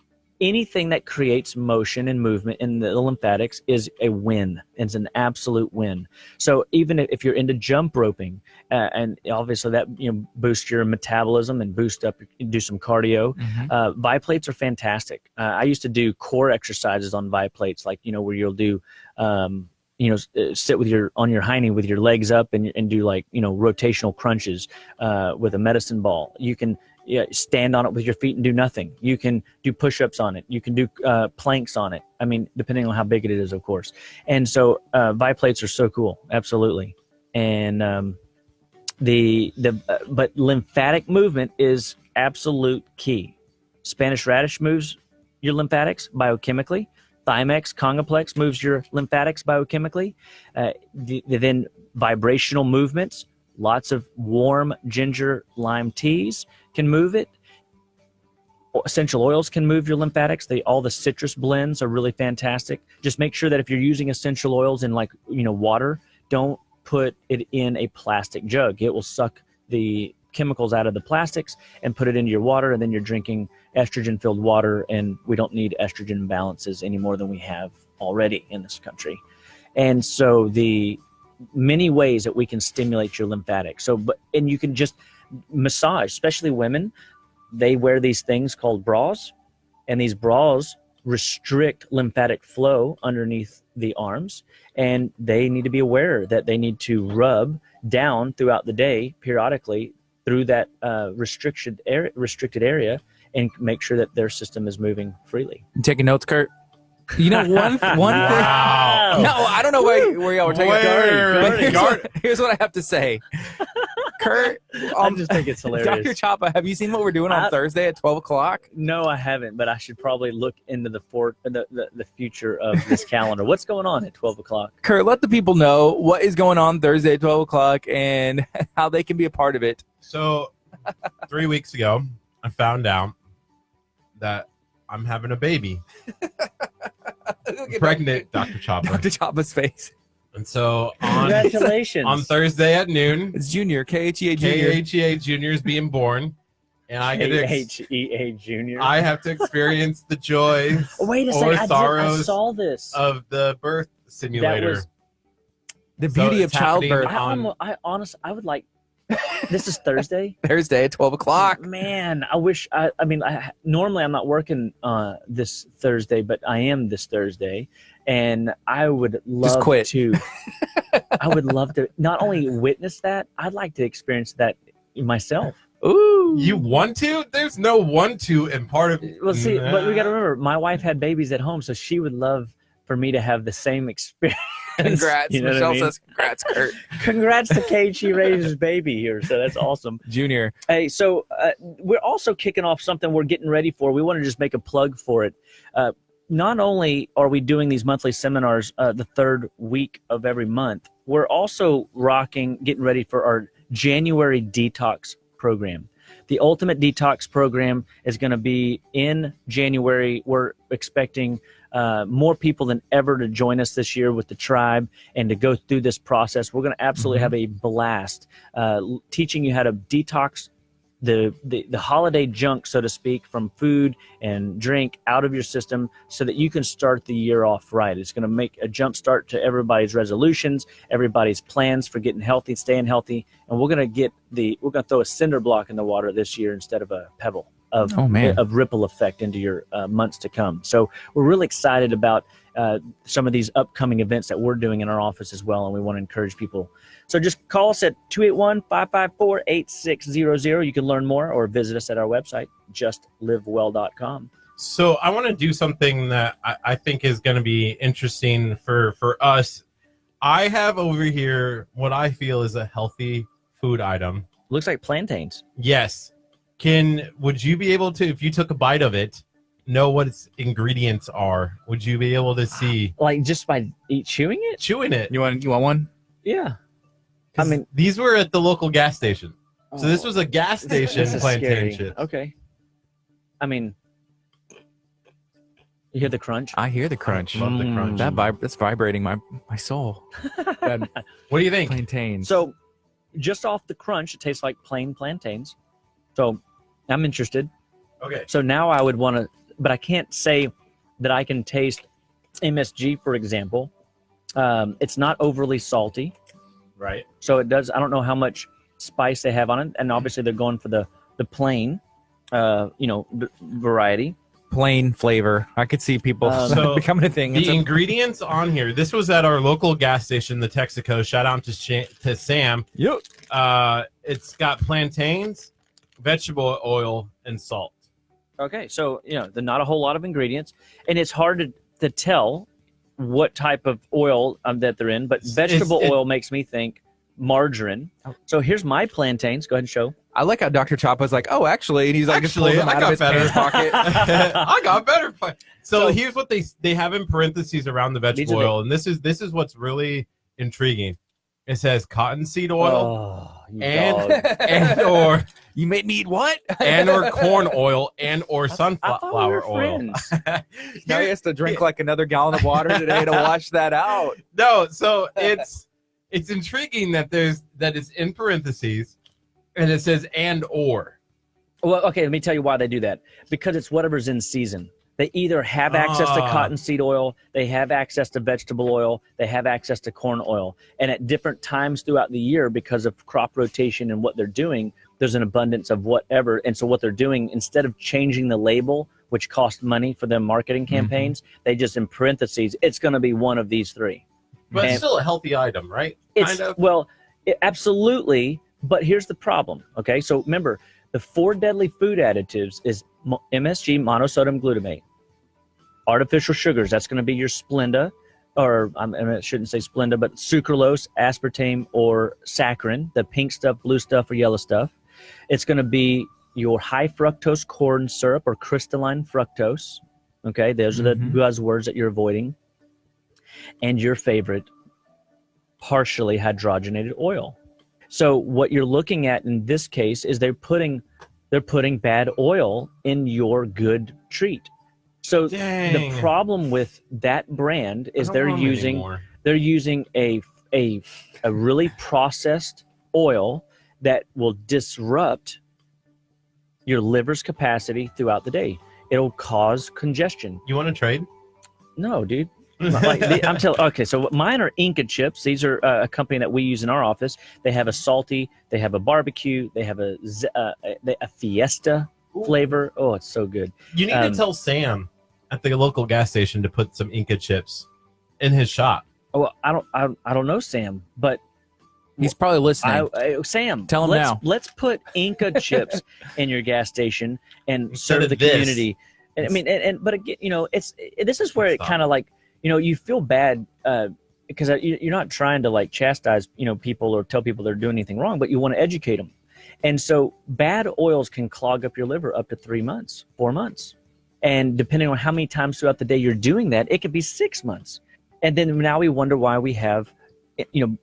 Anything that creates motion and movement in the lymphatics is a win. It's an absolute win. So even if you're into jump roping, and obviously that boosts your metabolism and do some cardio. Biplates are fantastic. I used to do core exercises on biplates, like where you'll do sit on your hiney with your legs up and do like rotational crunches with a medicine ball. You can stand on it with your feet and do nothing. You can do push-ups on it. You can do planks on it. I mean, depending on how big it is, of course. And so biplates are so cool, absolutely. And but lymphatic movement is absolute key. Spanish radish moves your lymphatics biochemically. Thymex, Congoplex moves your lymphatics biochemically. Then vibrational movements. Lots of warm ginger lime teas can move it. Essential oils can move your lymphatics. All the citrus blends are really fantastic. Just make sure that if you're using essential oils in water, don't put it in a plastic jug. It will suck the chemicals out of the plastics and put it into your water, and then you're drinking estrogen-filled water, and we don't need estrogen imbalances any more than we have already in this country. And so the many ways that we can stimulate your lymphatics. And you can just massage, especially women. They wear these things called bras, and these bras restrict lymphatic flow underneath the arms, and they need to be aware that they need to rub down throughout the day periodically through that restricted area and make sure that their system is moving freely. You taking notes, Curt? One thing. Wow. No, I don't know where y'all were taking it. But here's what I have to say. Curt, I just think it's hilarious. Dr. Chapa, have you seen what we're doing on Thursday at 12 o'clock? No, I haven't, but I should probably look into the future of this calendar. What's going on at 12 o'clock? Curt, let the people know what is going on Thursday at 12 o'clock and how they can be a part of it. So 3 weeks ago, I found out that I'm having a baby. Pregnant, Dr. Chapa. Dr. Chapa's face. And so Congratulations. on Thursday at noon, It's Junior, KHEA Junior. KHEA Junior is being born. And I get to KHEA Junior. I have to experience the joys Wait a or second, I sorrows saw this. of the birth simulator. The beauty of it's happening childbirth. I honestly, I would like. This is Thursday. Thursday at 12 o'clock. Man, I wish. Normally I'm not working this Thursday, but I am this Thursday, and I would love Just quit. to. I would love to not only witness that, I'd like to experience that myself. Ooh. You want to? There's no want to in part of. Well, see, but we got to remember, my wife had babies at home, so she would love for me to have the same experience. Congrats. You know Michelle what I mean? says congrats, Curt. Congrats to Kate. She raised his baby here, so that's awesome. Junior. Hey, so we're also kicking off something we're getting ready for. We want to just make a plug for it. Not only are we doing these monthly seminars the third week of every month, we're also getting ready for our January detox program. The Ultimate Detox program is going to be in January. We're expecting more people than ever to join us this year with the tribe and to go through this process. We're going to absolutely have a blast teaching you how to detox the holiday junk, so to speak, from food and drink out of your system so that you can start the year off right. It's going to make a jump start to everybody's resolutions, everybody's plans for getting healthy, staying healthy. And we're going to throw a cinder block in the water this year instead of a pebble of ripple effect into your months to come. So we're really excited about some of these upcoming events that we're doing in our office as well. And we want to encourage people. So just call us at 281-554-8600. You can learn more or visit us at our website, justlivewell.com. So I want to do something that I think is going to be interesting for us. I have over here what I feel is a healthy food item. Looks like plantains. Yes. Would you be able to, if you took a bite of it, know what its ingredients are? Would you be able to see? Like just by chewing it? Chewing it. You want one? Yeah. I mean, these were at the local gas station. So this was a gas station This is plantain scary. chips. Okay. I mean, you hear the crunch? I hear the crunch. Love the crunch. That's vibrating my soul. What do you think? Plantains. So just off the crunch, it tastes like plain plantains. So I'm interested. Okay. So now I would want to, but I can't say that I can taste MSG, for example. It's not overly salty. Right. So it does, I don't know how much spice they have on it. And obviously they're going for the plain, variety. Plain flavor. I could see people So becoming a thing. The ingredients on here, this was at our local gas station, the Texaco. Shout out to Sam. Yep. It's got plantains, vegetable oil, and salt. Okay. So, there's not a whole lot of ingredients. And it's hard to tell what type of oil that they're in, but vegetable oil makes me think margarine. So here's my plantains. Go ahead and show. I like how Dr. Chapa's like, oh, actually, and he's like, just pulls them out of his pants pocket. I got better. So here's what they have in parentheses around the vegetable oil, and this is what's really intriguing. It says cottonseed oil or you made me eat what? and or corn oil and or sunflower oil. Now he has to drink like another gallon of water today to wash that out. No, so it's intriguing that it's in parentheses and it says and or. Well, okay, let me tell you why they do that. Because it's whatever's in season. They either have access to cottonseed oil, they have access to vegetable oil, they have access to corn oil. And at different times throughout the year, because of crop rotation and what they're doing, there's an abundance of whatever. And so what they're doing, instead of changing the label, which costs money for their marketing campaigns, they just in parentheses, it's going to be one of these three. But it's still a healthy item, right? Well, absolutely. But here's the problem. Okay, so remember, the 4 deadly food additives is MSG, monosodium glutamate. Artificial sugars, that's going to be your Splenda, or I shouldn't say Splenda, but sucralose, aspartame, or saccharin, the pink stuff, blue stuff, or yellow stuff. It's going to be your high fructose corn syrup or crystalline fructose. Okay, those are the buzzwords that you're avoiding. And your favorite, partially hydrogenated oil. So what you're looking at in this case is they're putting bad oil in your good treat. So the problem with that brand is they're using a really processed oil that will disrupt your liver's capacity throughout the day. It'll cause congestion. You want to trade? No, dude. I'm telling. Okay, so mine are Inca chips. These are a company that we use in our office. They have a salty, they have a barbecue, they have a fiesta flavor. Oh, it's so good. You need to tell Sam at the local gas station to put some Inca chips in his shop. Well, I don't know Sam, but he's probably listening. Sam, tell him now. Let's put Inca chips in your gas station and serve the community. And, I mean, but again, this is where it kind of like, you feel bad because you're not trying to like chastise, people or tell people they're doing anything wrong, but you want to educate them. And so bad oils can clog up your liver up to 3 months, 4 months. And depending on how many times throughout the day you're doing that, it could be 6 months. And then now we wonder why we have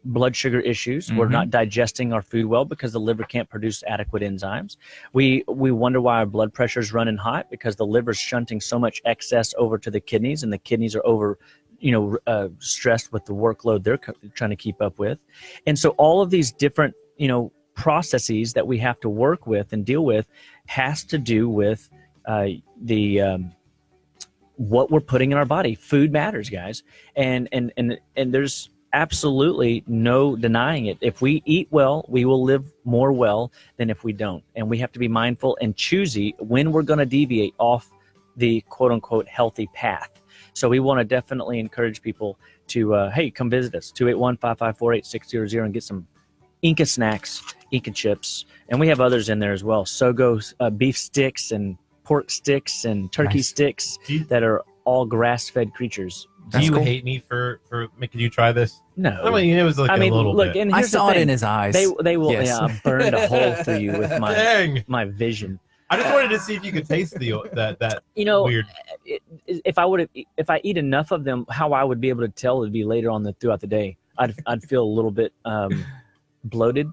blood sugar issues. We're not digesting our food well because the liver can't produce adequate enzymes. We wonder why our blood pressure is running hot because the liver's shunting so much excess over to the kidneys, and the kidneys are over stressed with the workload they're trying to keep up with. And so all of these different processes that we have to work with and deal with has to do with what we're putting in our body. Food matters, guys, and there's absolutely no denying it. If we eat well, we will live more well than if we don't. And we have to be mindful and choosy when we're going to deviate off the quote unquote healthy path. So we want to definitely encourage people to, hey, come visit us, 281-554-8600, and get some Inca snacks, Inca chips. And we have others in there as well. Sogo beef sticks and pork sticks and turkey sticks that are all grass-fed creatures. Do you hate me for making you try this? No. I mean, it was like a little bit. And I saw it in his eyes. They will burn a hole through you with my vision. I just wanted to see if you could taste that weird. If I eat enough of them, how I would be able to tell would be later on throughout the day. I'd feel a little bit bloated,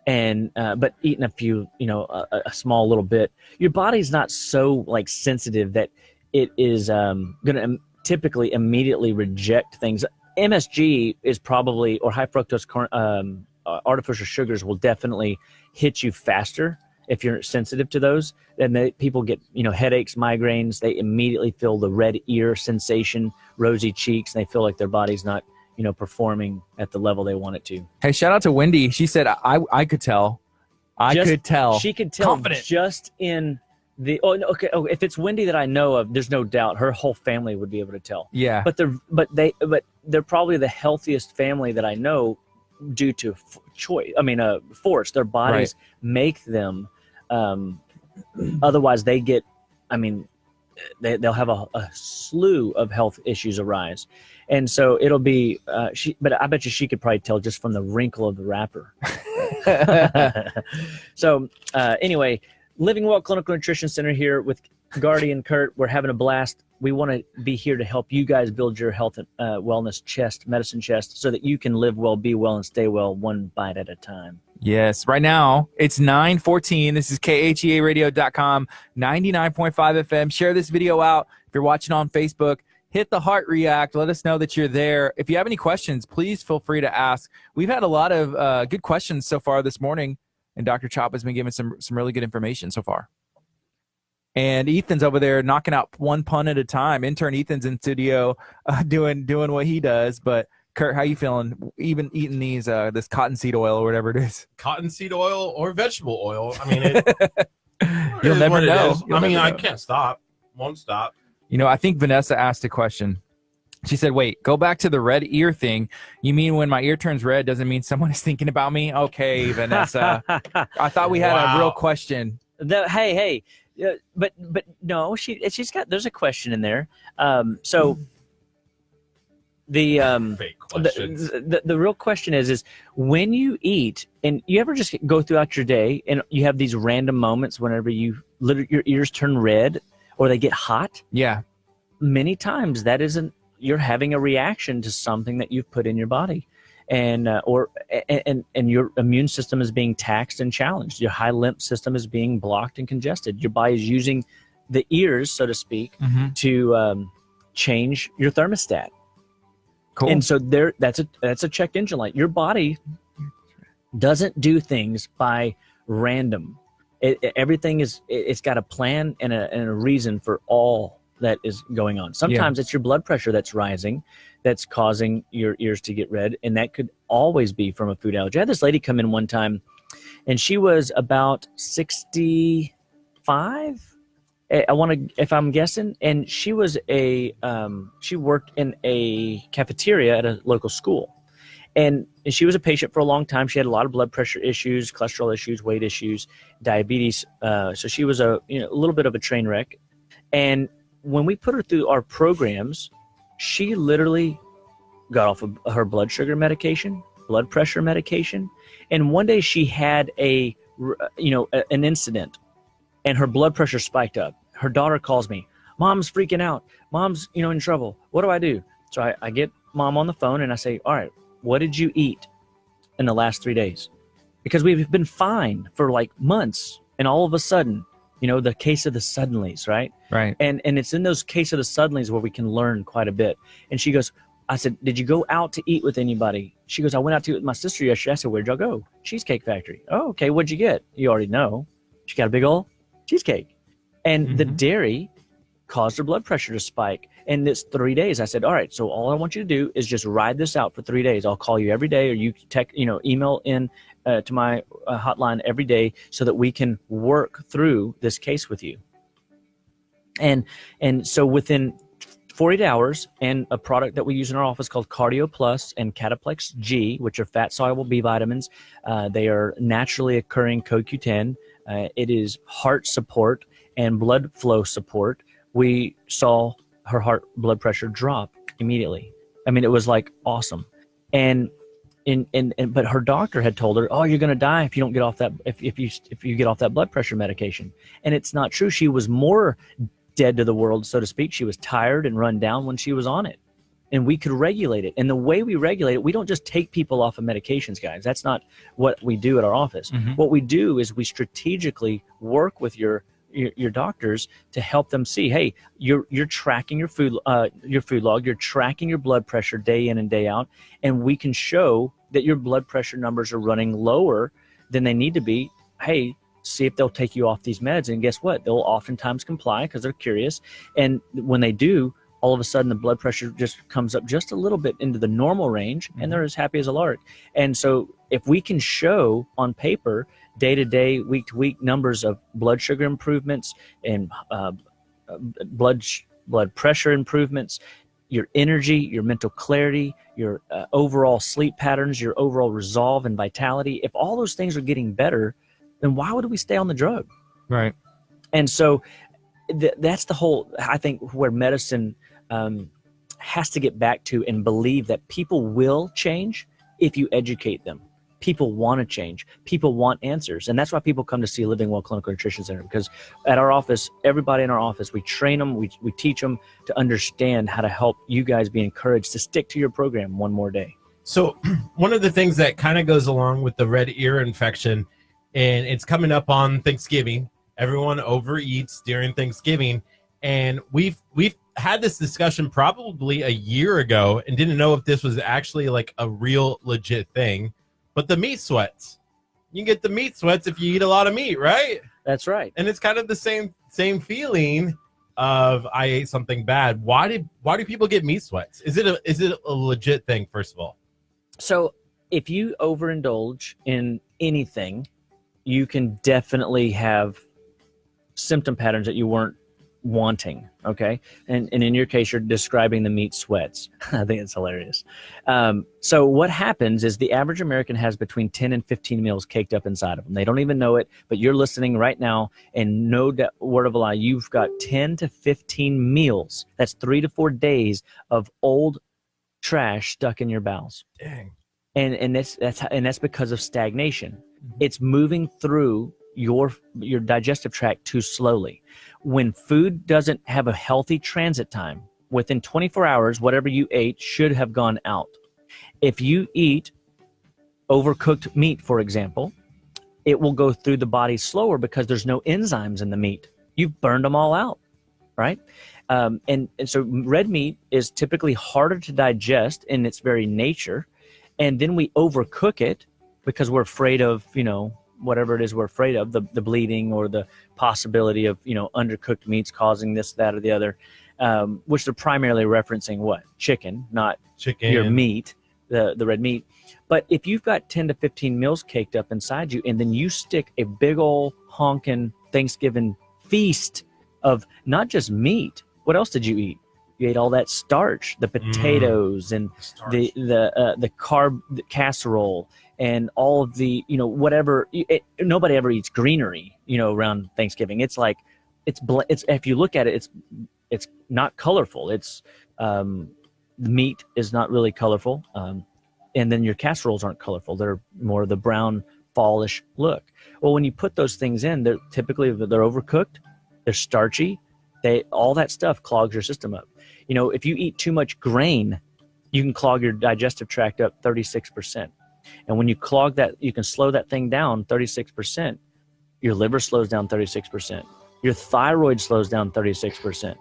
and but eating a few, a small little bit, your body's not so sensitive that it is going to typically immediately reject things. MSG is probably, or high fructose artificial sugars will definitely hit you faster if you're sensitive to those. Then people get headaches, migraines. They immediately feel the red ear sensation, rosy cheeks, and they feel like their body's not performing at the level they want it to. Hey, shout out to Wendy. She said I could tell. Could tell. She could tell. Confident. Just in the if it's Wendy that I know of, there's no doubt her whole family would be able to tell. Yeah. But they're probably the healthiest family that I know due to force. Their bodies make them. Otherwise, they get. They'll have a slew of health issues arise, and so it'll be. But I bet you she could probably tell just from the wrinkle of the wrapper. So anyway, Living Well Clinical Nutrition Center here with Gardy and Curt. We're having a blast. We want to be here to help you guys build your health and wellness medicine chest, so that you can live well, be well, and stay well, one bite at a time. Yes. Right now, it's 9:14. This is KHEAradio.com, 99.5 FM. Share this video out. If you're watching on Facebook, hit the heart react. Let us know that you're there. If you have any questions, please feel free to ask. We've had a lot of good questions so far this morning, and Dr. Chop has been giving some really good information so far. And Ethan's over there knocking out one pun at a time. Intern Ethan's in studio doing what he does. But Curt, how you feeling? Even eating these this cottonseed oil or whatever it is. Cottonseed oil or vegetable oil. I mean, you'll never know. I can't stop. Won't stop. I think Vanessa asked a question. She said, wait, go back to the red ear thing. You mean when my ear turns red doesn't mean someone is thinking about me? Okay, Vanessa. I thought we had a real question. Hey. But no, there's a question in there. Fake questions. The real question is when you eat, and you ever just go throughout your day and you have these random moments whenever your ears turn red or they get hot. Yeah. Many times you're having a reaction to something that you've put in your body, and your immune system is being taxed and challenged. Your high lymph system is being blocked and congested. Your body is using the ears, so to speak, to change your thermostat. Cool. And so that's a check engine light. Your body doesn't do things by random. Everything it's got a plan and a reason for all that is going on. Sometimes it's your blood pressure that's rising, that's causing your ears to get red, and that could always be from a food allergy. I had this lady come in one time, and she was about 65. If I'm guessing, and she was she worked in a cafeteria at a local school, and she was a patient for a long time. She had a lot of blood pressure issues, cholesterol issues, weight issues, diabetes. So she was a little bit of a train wreck. And when we put her through our programs, she literally got off of her blood sugar medication, blood pressure medication, and one day she had an incident, and her blood pressure spiked up. Her daughter calls me, "Mom's freaking out. Mom's, in trouble. What do I do?" So I get mom on the phone and I say, "All right, what did you eat in the last 3 days? Because we've been fine for like months, and all of a sudden, the case of the suddenlies, right? Right. And it's in those case of the suddenlies where we can learn quite a bit. And she goes, I said, did you go out to eat with anybody? She goes, I went out to eat with my sister yesterday. I said, where'd y'all go? Cheesecake Factory. Oh, okay. What'd you get? You already know. She got a big old cheesecake. And the dairy caused her blood pressure to spike. And it's 3 days. I said, all right, so all I want you to do is just ride this out for 3 days. I'll call you every day, or you email in to my hotline every day so that we can work through this case with you. And so within 48 hours, and a product that we use in our office called Cardio Plus and Cataplex G, which are fat-soluble B vitamins. They are naturally occurring CoQ10. It is heart support and blood flow support. We saw her heart blood pressure drop immediately. I mean, it was like awesome. But her doctor had told her, "Oh, you're going to die if you don't get off that if you get off that blood pressure medication." And it's not true. She was more dead to the world, so to speak. She was tired and run down when she was on it, and we could regulate it. And the way we regulate it, we don't just take people off of medications, guys. That's not what we do at our office. What we do is we strategically work with your doctors to help them see, hey, you're tracking your food log, you're tracking your blood pressure day in and day out, and we can show that your blood pressure numbers are running lower than they need to be. Hey, see if they'll take you off these meds. And guess what? They'll oftentimes comply because they're curious. And when they do, all of a sudden the blood pressure just comes up just a little bit into the normal range, and they're as happy as a lark. And so if we can show on paper day-to-day, week-to-week numbers of blood sugar improvements and blood pressure improvements, your energy, your mental clarity, your overall sleep patterns, your overall resolve and vitality, if all those things are getting better, then why would we stay on the drug? Right. And so that's the whole, I think, where medicine has to get back to and believe that people will change if you educate them. People want to change. People want answers. And that's why people come to see Living Well Clinical Nutrition Center, because at our office, everybody in our office, we train them, we teach them to understand how to help you guys be encouraged to stick to your program one more day. So one of the things that kind of goes along with the red ear infection, and it's coming up on Thanksgiving, everyone overeats during Thanksgiving. And we've had this discussion probably a year ago and didn't know if this was actually like a real legit thing. But the meat sweats, you can get the meat sweats if you eat a lot of meat, right? That's right. And it's kind of the same feeling of I ate something bad. Why do people get meat sweats? Is it a legit thing, first of all? So if you overindulge in anything, you can definitely have symptom patterns that you weren't wanting. Okay. And in your case, you're describing the meat sweats. I think it's hilarious. So what happens is the average American has between 10 and 15 meals caked up inside of them. They don't even know it, but you're listening right now, and no word of a lie, you've got 10 to 15 meals. That's 3 to 4 days of old trash stuck in your bowels. Dang. And that's because of stagnation. It's moving through your digestive tract too slowly. When food doesn't have a healthy transit time, within 24 hours, whatever you ate should have gone out. If you eat overcooked meat, for example, it will go through the body slower because there's no enzymes in the meat. You've burned them all out, right? And so red meat is typically harder to digest in its very nature. And then we overcook it because we're afraid of, whatever it is we're afraid of, the bleeding or the possibility of, undercooked meats causing this, that, or the other, which they're primarily referencing what? Chicken, not your meat, the red meat. But if you've got 10 to 15 meals caked up inside you, and then you stick a big old honking Thanksgiving feast of not just meat, what else did you eat? You ate all that starch, the potatoes and the carb the and all of the, whatever. Nobody ever eats greenery, around Thanksgiving. It's like, it's if you look at it, it's not colorful. It's the meat is not really colorful, and then your casseroles aren't colorful. They're more the brown fallish look. Well, when you put those things in, they're overcooked, they're starchy. All that stuff clogs your system up. If you eat too much grain you can clog your digestive tract up 36%. And when you clog that, you can slow that thing down 36%. Your liver slows down 36%. Your thyroid slows down 36%.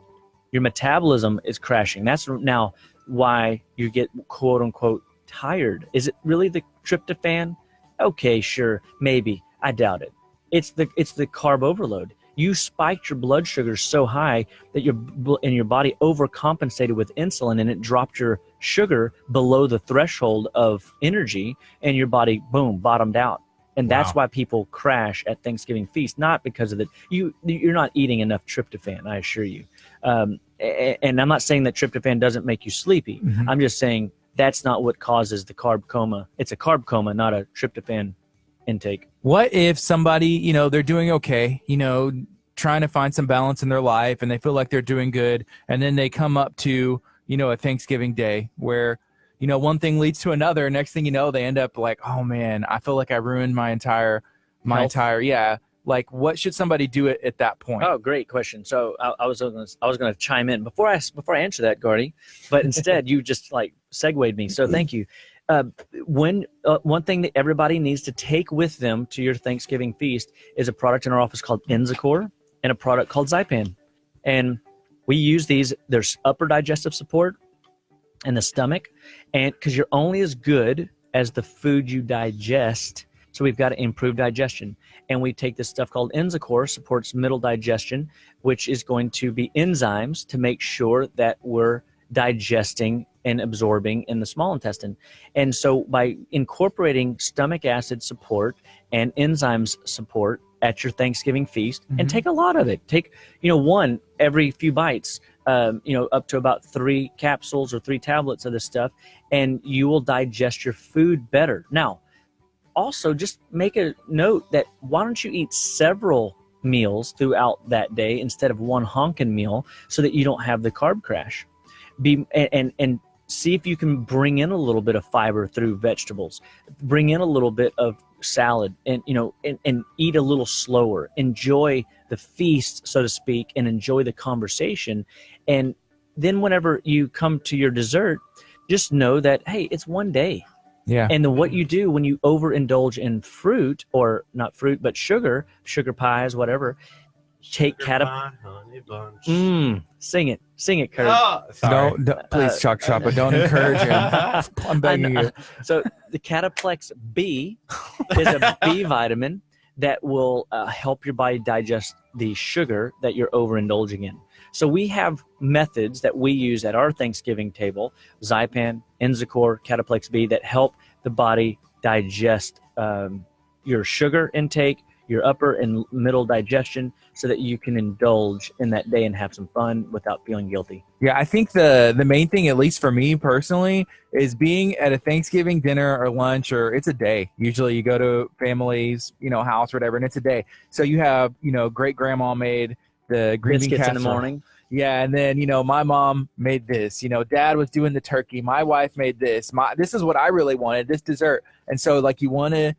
Your metabolism is crashing. That's now why you get quote unquote tired. Is it really the tryptophan? Okay, sure, maybe. I doubt it. It's the carb overload. You spiked your blood sugar so high that your body overcompensated with insulin, and it dropped your sugar below the threshold of energy, and your body, boom, bottomed out. And that's why people crash at Thanksgiving feast, not because of it. You're not eating enough tryptophan, I assure you. And I'm not saying that tryptophan doesn't make you sleepy. Mm-hmm. I'm just saying that's not what causes the carb coma. It's a carb coma, not a tryptophan intake. What if somebody, they're doing okay, trying to find some balance in their life, and they feel like they're doing good, and then they come up to, a Thanksgiving day where, one thing leads to another. Next thing you know, they end up like, oh man, I feel like I ruined my entire, yeah. Like, what should somebody do at that point? Oh, great question. So I was going to chime in before I answer that, Gardy, but instead you just like segued me. So thank you. One thing that everybody needs to take with them to your Thanksgiving feast is a product in our office called Enzicor and a product called Zypan. And we use these. There's upper digestive support in the stomach, and because you're only as good as the food you digest. So we've got to improve digestion. And we take this stuff called Enzicor, supports middle digestion, which is going to be enzymes to make sure that we're digesting and absorbing in the small intestine. And so by incorporating stomach acid support and enzymes support at your Thanksgiving feast, and take a lot of it. Take, one every few bites, up to about 3 capsules or 3 tablets of this stuff, and you will digest your food better. Now, also just make a note that why don't you eat several meals throughout that day instead of one honking meal so that you don't have the carb crash. And see if you can bring in a little bit of fiber through vegetables, bring in a little bit of salad, and and eat a little slower, enjoy the feast, so to speak, and enjoy the conversation. And then whenever you come to your dessert, just know that, hey, it's one day. Yeah. And then what you do when you overindulge in fruit, or not fruit, but sugar pies, whatever, take sing it, Curt. Oh, sorry. Don't please, Chalk Shop, but don't encourage him. I'm begging you. So the Cataplex B is a B vitamin that will help your body digest the sugar that you're overindulging in. So we have methods that we use at our Thanksgiving table, Zypan, Enzicor, Cataplex B, that help the body digest your sugar intake, your upper and middle digestion, so that you can indulge in that day and have some fun without feeling guilty. Yeah, I think the main thing, at least for me personally, is being at a Thanksgiving dinner or lunch, or it's a day. Usually you go to family's, house or whatever, and it's a day. So you have, great grandma made the green bean biscuits casserole in the morning. Yeah, and then, my mom made this. Dad was doing the turkey. My wife made this. This is what I really wanted, this dessert. And so, like, you want to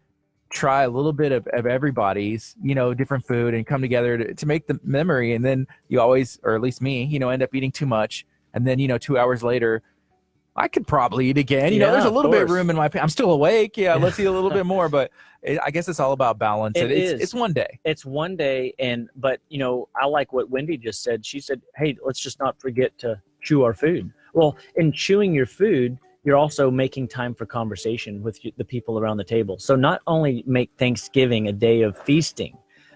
try a little bit of everybody's, different food, and come together to make the memory. And then you always, or at least me, end up eating too much. And then, 2 hours later, I could probably eat again. There's a little bit of room in my I'm still awake. Yeah, let's eat a little bit more. But I guess it's all about balance. It's one day. It's one day. But I like what Wendy just said. She said, hey, let's just not forget to chew our food. Well, in chewing your food, you're also making time for conversation with the people around the table. So not only make Thanksgiving a day of feasting,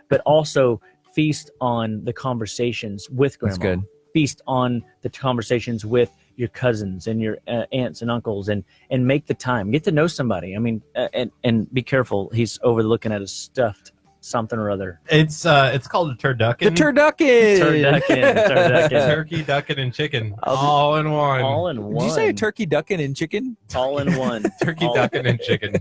but also feast on the conversations with grandma. That's good. Feast on the conversations with your cousins and your aunts and uncles, and make the time. Get to know somebody. I mean, and be careful. He's overlooking at a stuffed something or other. It's called a turducken. The turducken. Turducken. Turkey, ducken, and chicken. All in one. All in one. Did you say a turkey, ducken, and chicken? All in one. Turkey, ducken, and chicken.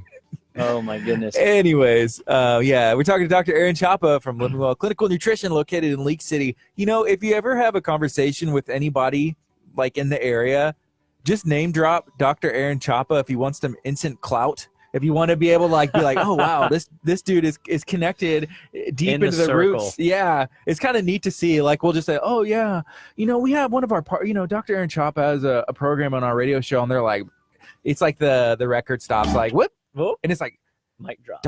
Oh my goodness. Anyways, we're talking to Dr. Aaron Chapa from Living Well Clinical Nutrition, located in Leak City. If you ever have a conversation with anybody like in the area, just name drop Dr. Aaron Chapa if he wants some instant clout. if you want to be able to like be like, oh wow, this dude is connected deep In the into the circle. roots. Yeah, it's kind of neat to see. Like we'll just say, oh yeah, we have one of our Dr. Aaron Chop has a program on our radio show, and they're like, it's like the record stops like whoop, Whoop. and it's like Mic drop.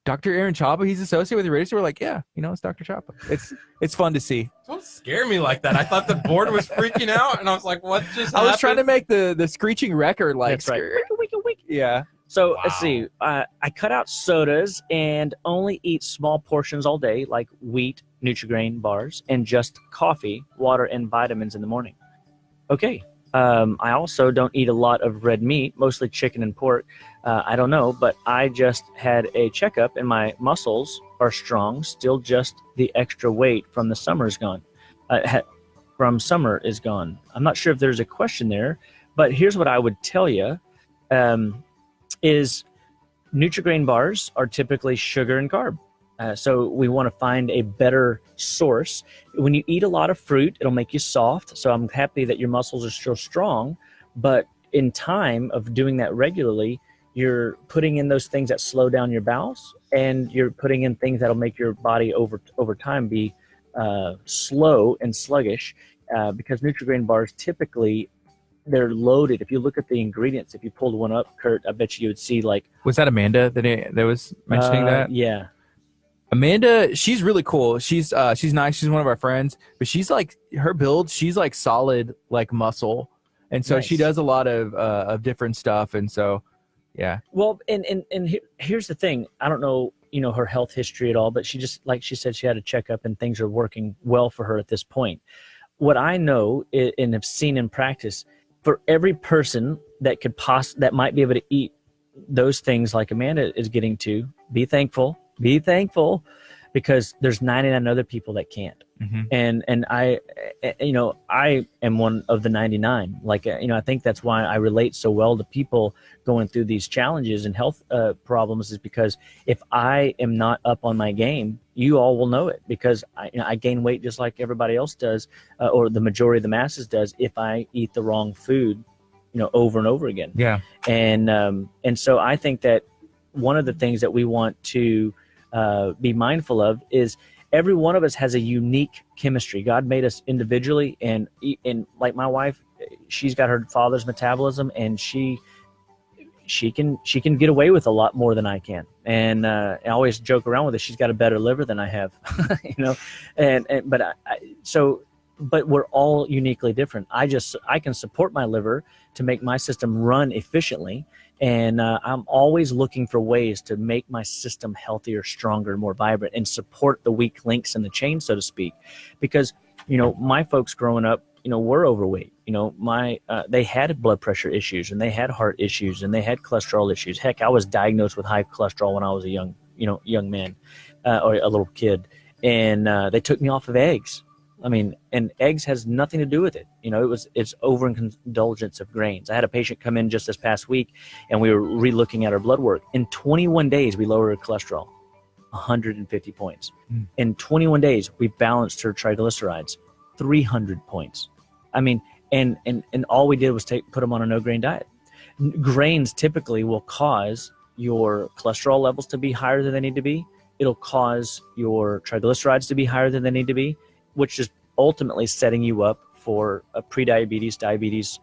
Dr. Aaron Chapa, he's associated with the radio show. We're like, yeah, it's Dr. Chapa. It's fun to see. Don't scare me like that. I thought the board was freaking out, and I was like, what just happened? I was trying to make the screeching record like That's right. Yeah. So Wow. let's see. I cut out sodas and only eat small portions all day, like wheat, Nutri-Grain bars, and just coffee, water, and vitamins in the morning. Okay. I also don't eat a lot of red meat, mostly chicken and pork. I don't know, but I just had a checkup and my muscles are strong. Still, just the extra weight from the summer is gone. From summer is gone. I'm not sure if there's a question there, but here's what I would tell you: is Nutri-Grain bars are typically sugar and carb. So we want to find a better source. When you eat a lot of fruit, it'll make you soft. So I'm happy that your muscles are still strong, but in time of doing that regularly, you're putting in those things that slow down your bowels, and you're putting in things that'll make your body over time be slow and sluggish, because Nutri-Grain bars typically, they're loaded. If you look at the ingredients, if you pulled one up, Kurt, I bet you would see like. Was that Amanda that was mentioning that? Yeah. Amanda, she's really cool. She's nice. She's one of our friends, but she's like her build. She's like solid, like muscle, and so she Nice. does a lot of different stuff. And so, yeah. Well, and here's the thing. I don't know, her health history at all, but she just, like she said, she had a checkup and things are working well for her at this point. What I know and have seen in practice, for every person that that might be able to eat those things like Amanda is getting to, be thankful, because there's 99 other people that can't. Mm-hmm. And I am one of the 99. I think that's why I relate so well to people going through these challenges and health problems, is because if I am not up on my game, you all will know it, because I gain weight just like everybody else does, or the majority of the masses does, if I eat the wrong food, over and over again. Yeah. And so I think that one of the things that we want to be mindful of is every one of us has a unique chemistry. God made us individually, and like my wife, she's got her father's metabolism, and she can get away with a lot more than I can. And I always joke around with her. She's got a better liver than I have, but we're all uniquely different. I can support my liver to make my system run efficiently. And I'm always looking for ways to make my system healthier, stronger, more vibrant, and support the weak links in the chain, so to speak. Because, my folks growing up, were overweight. They had blood pressure issues, and they had heart issues, and they had cholesterol issues. Heck, I was diagnosed with high cholesterol when I was a young man, or a little kid. And they took me off of eggs. And eggs has nothing to do with it. It's overindulgence of grains. I had a patient come in just this past week, and we were re-looking at her blood work. In 21 days, we lowered her cholesterol 150 points. In 21 days, we balanced her triglycerides 300 points. And all we did was put them on a no-grain diet. Grains typically will cause your cholesterol levels to be higher than they need to be. It'll cause your triglycerides to be higher than they need to be, which is ultimately setting you up for prediabetes, diabetes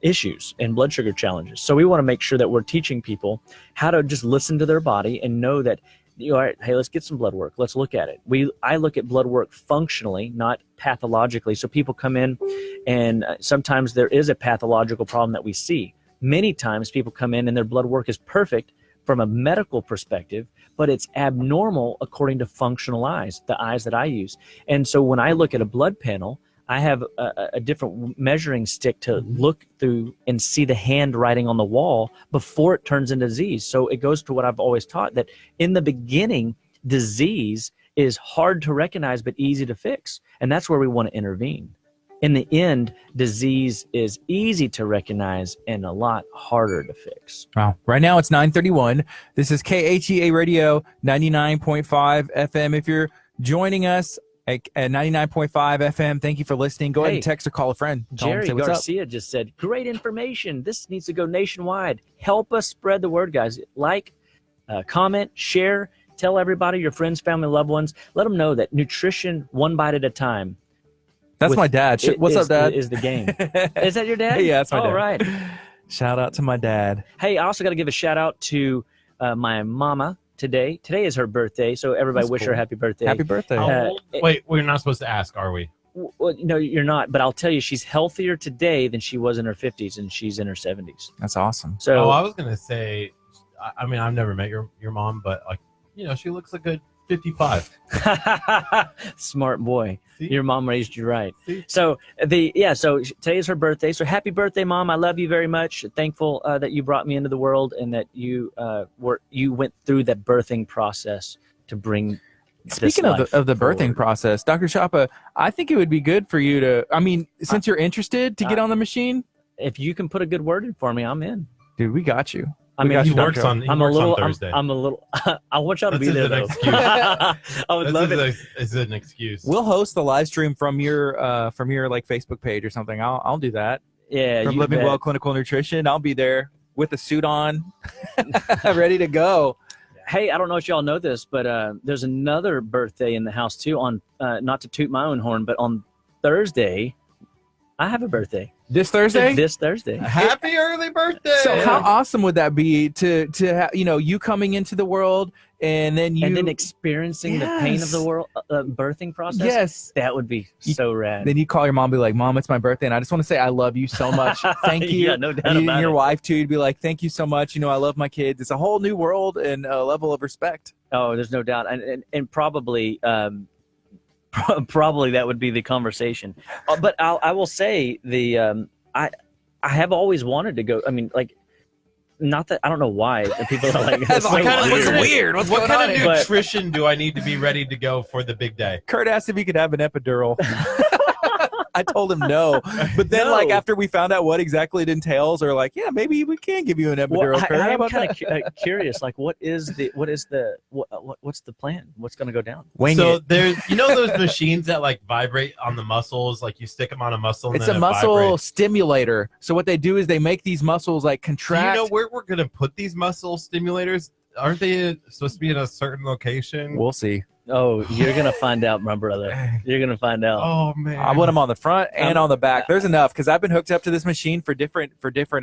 issues, and blood sugar challenges. So we want to make sure that we're teaching people how to just listen to their body and know that, all right, hey, let's get some blood work. Let's look at it. I look at blood work functionally, not pathologically. So people come in, and sometimes there is a pathological problem that we see. Many times people come in and their blood work is perfect from a medical perspective, but it's abnormal according to functional eyes, the eyes that I use. And so when I look at a blood panel, I have a different measuring stick to look through and see the handwriting on the wall before it turns into disease. So it goes to what I've always taught, that in the beginning, disease is hard to recognize but easy to fix. And that's where we want to intervene. In the end, disease is easy to recognize and a lot harder to fix. Wow. Right now it's 9:31. This is KHEA Radio 99.5 FM. If you're joining us At 99.5 FM. Thank you for listening. Go ahead and text or call a friend. Tell them, Jerry say what's up. Garcia just said, great information. This needs to go nationwide. Help us spread the word, guys. Like, comment, share, tell everybody, your friends, family, loved ones. Let them know that nutrition one bite at a time. That's my dad. What's up, Dad? Is the game. Is that your dad? Yeah, that's my dad. All right. Shout out to my dad. Hey, I also got to give a shout out to my mama today. Today is her birthday, so everybody That's wish her cool. a happy birthday. Happy birthday. Wait, we're not supposed to ask, are we? Well, no, you're not. But I'll tell you, she's healthier today than she was in her 50s, and she's in her 70s. That's awesome. So I was gonna say, I mean, I've never met your mom, but like, she looks a good 55. smart boy. See? Your mom raised you right. See? So so today is her birthday. So happy birthday, Mom. I love you very much. Thankful that you brought me into the world and that you went through that birthing process to bring. Speaking of the birthing process, Dr. Chapa, I think it would be good for you to, since you're interested, to get on the machine. If you can put a good word in for me, I'm in. Dude, we got you. He works on Thursday. I'm a little. I want y'all to be there. An Though. excuse. I would love it. It's an excuse. We'll host the live stream from your like Facebook page or something. I'll do that. Yeah, from Living Well Clinical Nutrition. I'll be there with a suit on, ready to go. Hey, I don't know if y'all know this, but there's another birthday in the house too. On not to toot my own horn, but on Thursday, I have a birthday. This Thursday? This Thursday. Happy early birthday! So how awesome would that be to have, you coming into the world and then experiencing the pain of the world birthing process? Yes. That would be so rad. Then you call your mom and be like, Mom, it's my birthday, and I just want to say I love you so much. Thank you. Yeah, no doubt about your it. wife, too, you'd be like, thank you so much. I love my kids. It's a whole new world and a level of respect. Oh, there's no doubt. And probably probably that would be the conversation. But I will say I have always wanted to go. I mean, like, not that I don't know why people are like, That's so weird. What kind of on? nutrition do I need to be ready to go for the big day? Kurt asked if he could have an epidural. I told him no, but then No. after we found out what exactly it entails, or maybe we can give you an epidural. Well, Kurt. I How am about kind that? of curious. Like, what's the plan? What's going to go down? Wing So it. there's, those machines that like vibrate on the muscles, like you stick them on a muscle. And It's then a it muscle vibrates. stimulator. So what they do is they make these muscles like Do contract. you know where we're gonna put these muscle stimulators? Aren't they supposed to be in a certain location? We'll see. Oh, you're going to find out, my brother. You're going to find out. Oh man! I want them on the front and on the back. There's enough because I've been hooked up to this machine for different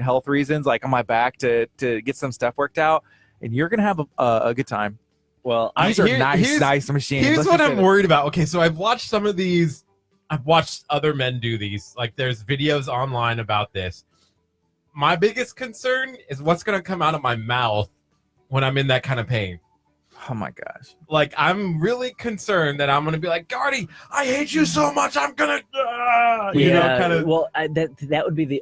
health reasons, like on my back to get some stuff worked out. And you're gonna have a good time. Well, These are here's- nice machines. Here's Let's what just I'm say worried about. Okay, so I've watched some of these. I've watched other men do these. Like, there's videos online about this. My biggest concern is what's gonna come out of my mouth when I'm in that kind of pain. that. Oh my gosh. Like, I'm really concerned that I'm gonna be like, Gardy, I hate you so much. I'm gonna, kind of. Well, that would be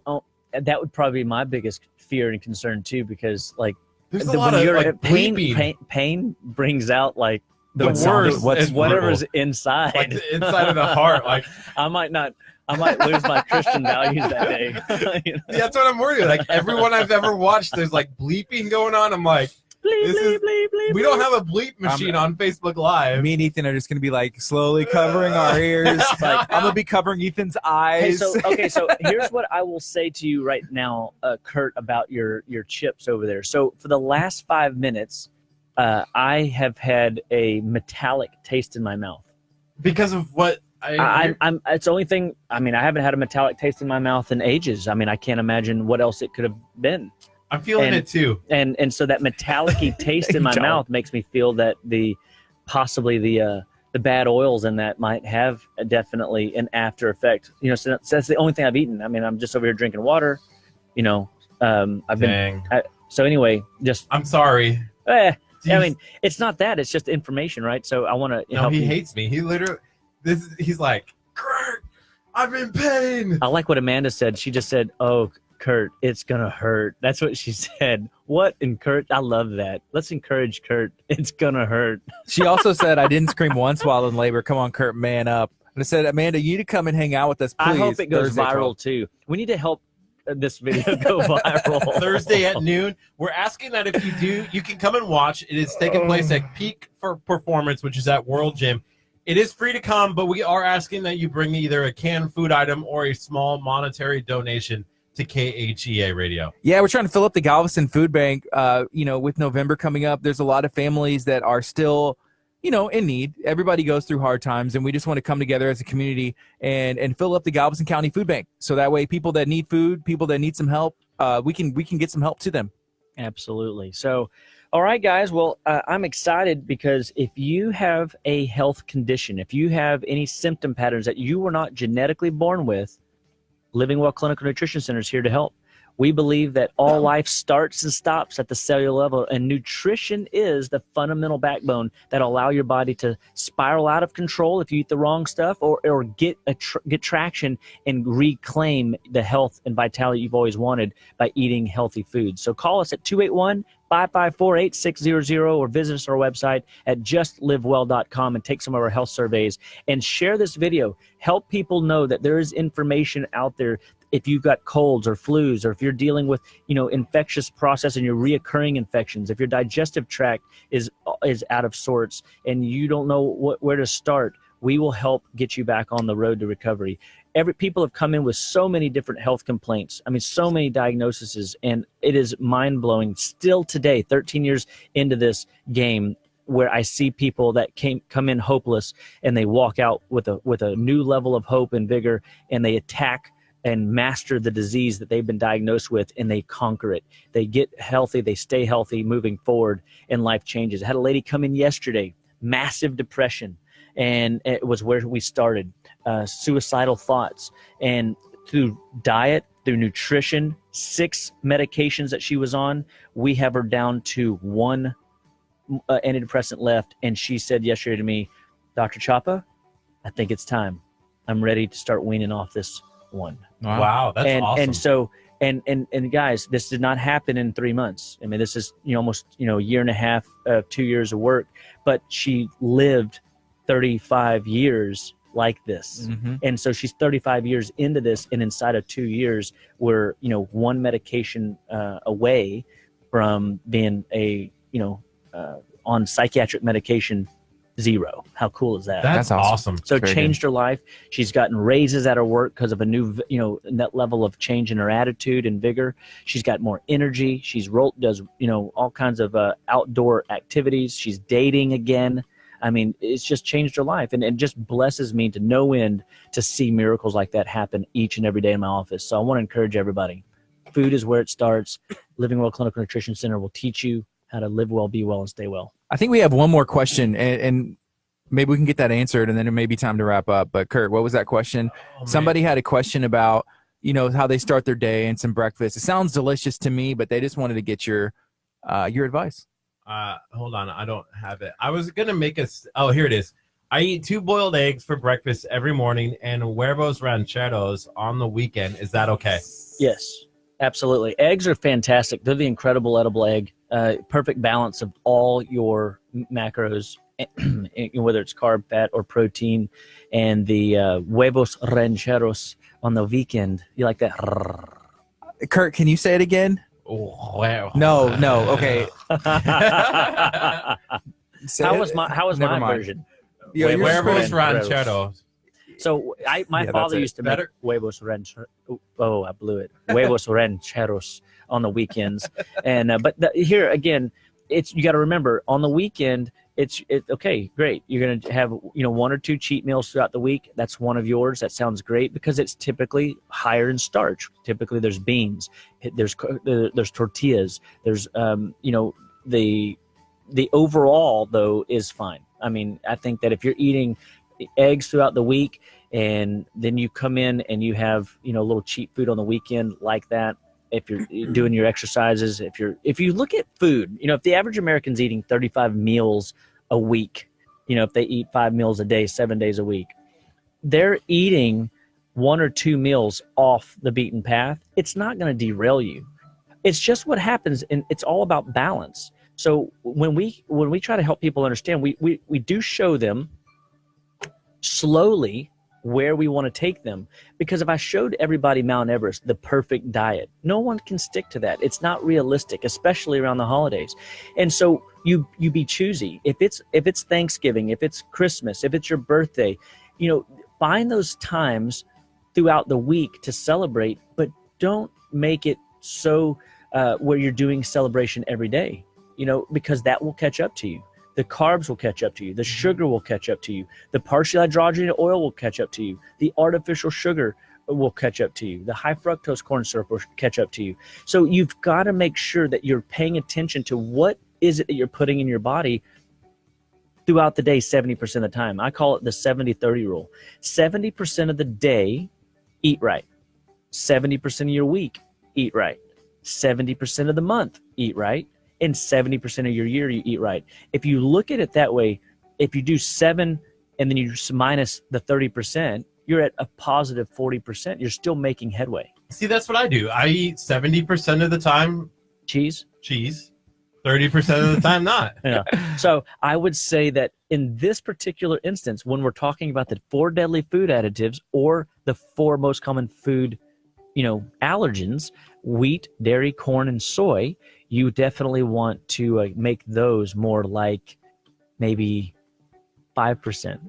that would probably be my biggest fear and concern too, because like There's a lot of like bleeping. pain brings out like The What sounded- worst. what's is whatever's brutal. inside. Like the inside of the heart. Like, I might lose my Christian values that day. You know? that's what I'm worried about. Like, everyone I've ever watched, there's like bleeping going on. I'm like, Bleep, This is- bleep, bleep, bleep, we don't bleep. have a bleep machine on Facebook Live. Me and Ethan are just gonna be like slowly covering our ears. Like I'm gonna be covering Ethan's eyes. Hey, so here's what I will say to you right now, Kurt, about your chips over there. So for the last 5 minutes, I have had a metallic taste in my mouth. Because of what I'm it's the only thing. I mean, I haven't had a metallic taste in my mouth in ages. I mean, I can't imagine what else it could have been. I'm feeling it too. And so that metallic-y taste in my Don't. mouth makes me feel that possibly the bad oils in that might have definitely an after effect. You know, so that's the only thing I've eaten. I mean, I'm just over here drinking water. You know, I've been. Dang. So anyway, just I'm sorry. I Jeez. mean, it's not that. It's just information, right? So I want to No, help he you. hates me. He literally, he's like, Kurt, I'm in pain. I like what Amanda said. She just said, "Oh, Kurt, it's gonna hurt." That's what she said. What? And Kurt, I love that. Let's encourage Kurt. It's gonna hurt. She also said I didn't scream once while in labor. Come on, Kurt, man up. And I said, Amanda, you need to come and hang out with us, please. I hope it goes Thursday, viral 12. too. We need to help this video go viral. Thursday at noon. We're asking that if you do, you can come and watch. It is taking place at Peak for Performance, which is at World Gym. It is free to come, but we are asking that you bring either a canned food item or a small monetary donation to KHEA Radio. Yeah, we're trying to fill up the Galveston Food Bank. With November coming up, there's a lot of families that are still, in need. Everybody goes through hard times, and we just want to come together as a community and fill up the Galveston County Food Bank. So that way, people that need food, people that need some help, we can get some help to them. Absolutely. So, all right, guys. Well, I'm excited because if you have a health condition, if you have any symptom patterns that you were not genetically born with, Living Well Clinical Nutrition Center is here to help. We believe that all life starts and stops at the cellular level, and nutrition is the fundamental backbone that allow your body to spiral out of control if you eat the wrong stuff, or get traction and reclaim the health and vitality you've always wanted by eating healthy foods. So call us at 281-554-8600 or visit us on our website at justlivewell.com and take some of our health surveys and share this video. Help people know that there is information out there. If you've got colds or flus, or if you're dealing with, infectious process and your reoccurring infections, if your digestive tract is out of sorts and you don't know where to start, we will help get you back on the road to recovery. People have come in with so many different health complaints. I mean, so many diagnoses, and it is mind-blowing still today, 13 years into this game, where I see people that come in hopeless and they walk out with a new level of hope and vigor, and they attack and master the disease that they've been diagnosed with, and they conquer it. They get healthy, they stay healthy moving forward, and life changes. I had a lady come in yesterday, massive depression, and it was where we started, suicidal thoughts. And through diet, through nutrition, 6 medications that she was on, we have her down to 1 antidepressant left. And she said yesterday to me, Dr. Chapa, I think it's time. I'm ready to start weaning off this one. Wow, that's awesome. And so, and guys, this did not happen in 3 months. I mean, this is almost a year and a half, 2 years of work. But she lived 35 years like this, and so she's 35 years into this, and inside of 2 years, we're 1 medication away from being on psychiatric medication 0. How cool is that? That's awesome. So it changed her life. She's gotten raises at her work because of a new, that level of change in her attitude and vigor. She's got more energy. She's does all kinds of outdoor activities. She's dating again. I mean, it's just changed her life, and it just blesses me to no end to see miracles like that happen each and every day in my office. So I want to encourage everybody. Food is where it starts. Living Well Clinical Nutrition Center will teach you how to live well, be well, and stay well. I think we have one more question, and maybe we can get that answered, and then it may be time to wrap up. But Curt, what was that question? Somebody had a question about, how they start their day and some breakfast. It sounds delicious to me, but they just wanted to get your advice. Hold on, I don't have it. I was gonna make oh, here it is. I eat 2 boiled eggs for breakfast every morning and huevos rancheros on the weekend. Is that okay? Yes, absolutely. Eggs are fantastic. They're the incredible edible egg. Perfect balance of all your macros, whether it's carb, fat, or protein. And the huevos rancheros on the weekend. You like that? Curt, can you say it again? Oh, wow. No. Okay. How was my version? Yeah, huevos rancheros. So my father used to make huevos rancheros. Oh, I blew it. Huevos rancheros on the weekends, and here again, you got to remember on the weekend. It's okay, great. You're gonna have 1 or 2 cheat meals throughout the week. That's one of yours. That sounds great because it's typically higher in starch. Typically, there's beans, there's tortillas, there's the overall though is fine. I mean, I think that if you're eating eggs throughout the week and then you come in and you have a little cheap food on the weekend like that. If you're doing your exercises, if you look at food, if the average American's eating 35 meals a week, if they eat 5 meals a day, 7 days a week, they're eating 1 or 2 meals off the beaten path. It's not going to derail you. It's just what happens, and it's all about balance. So when we try to help people understand, we do show them slowly where we want to take them. Because if I showed everybody Mount Everest, the perfect diet, no one can stick to that. It's not realistic, especially around the holidays. And so you be choosy. If it's Thanksgiving, if it's Christmas, if it's your birthday, find those times throughout the week to celebrate, but don't make it so where you're doing celebration every day, because that will catch up to you. The carbs will catch up to you. The sugar will catch up to you. The partially hydrogenated oil will catch up to you. The artificial sugar will catch up to you. The high fructose corn syrup will catch up to you. So you've got to make sure that you're paying attention to what is it that you're putting in your body throughout the day 70% of the time. I call it the 70-30 rule. 70% of the day, eat right. 70% of your week, eat right. 70% of the month, eat right. And 70% of your year, you eat right. If you look at it that way, if you do 7 and then you minus the 30%, you're at a positive 40%. You're still making headway. See, that's what I do. I eat 70% of the time cheese, 30% of the time not. Yeah. So I would say that in this particular instance, when we're talking about the 4 deadly food additives or the 4 most common food, allergens, wheat, dairy, corn, and soy, you definitely want to make those more like maybe 5%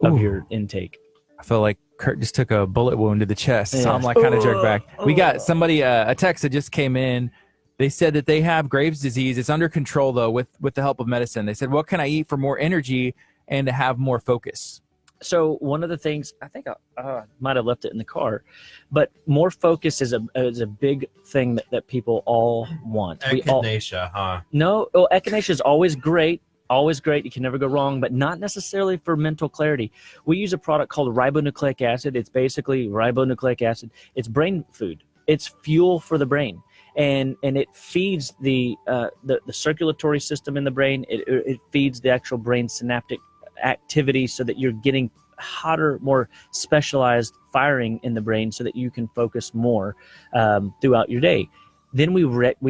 of your intake. I feel like Curt just took a bullet wound to the chest, so I'm like kind of jerked back. We got somebody, a text that just came in. They said that they have Graves' disease. It's under control, though, with the help of medicine. They said, what can I eat for more energy and to have more focus? So one of the things, I think I might have left it in the car, but more focus is a big thing that people all want. Echinacea, huh? No, echinacea is always great. Always great. You can never go wrong, but not necessarily for mental clarity. We use a product called ribonucleic acid. It's basically ribonucleic acid. It's brain food. It's fuel for the brain. And it feeds the circulatory system in the brain. It feeds the actual brain synaptic activity so that you're getting hotter, more specialized firing in the brain so that you can focus more throughout your day. Then we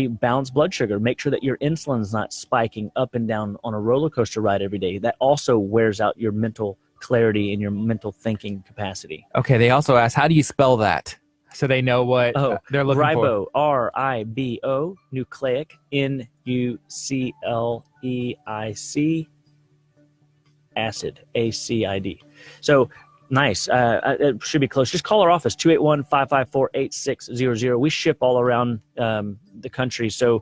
balance blood sugar, make sure that your insulin's not spiking up and down on a roller coaster ride every day. That also wears out your mental clarity and your mental thinking capacity. Okay, they also asked, how do you spell that? So they know what they're looking ribo, for. RIBO, nucleic, NUCLEIC, acid, ACID. So nice. It should be close. Just call our office, 281-554-8600. We ship all around the country, so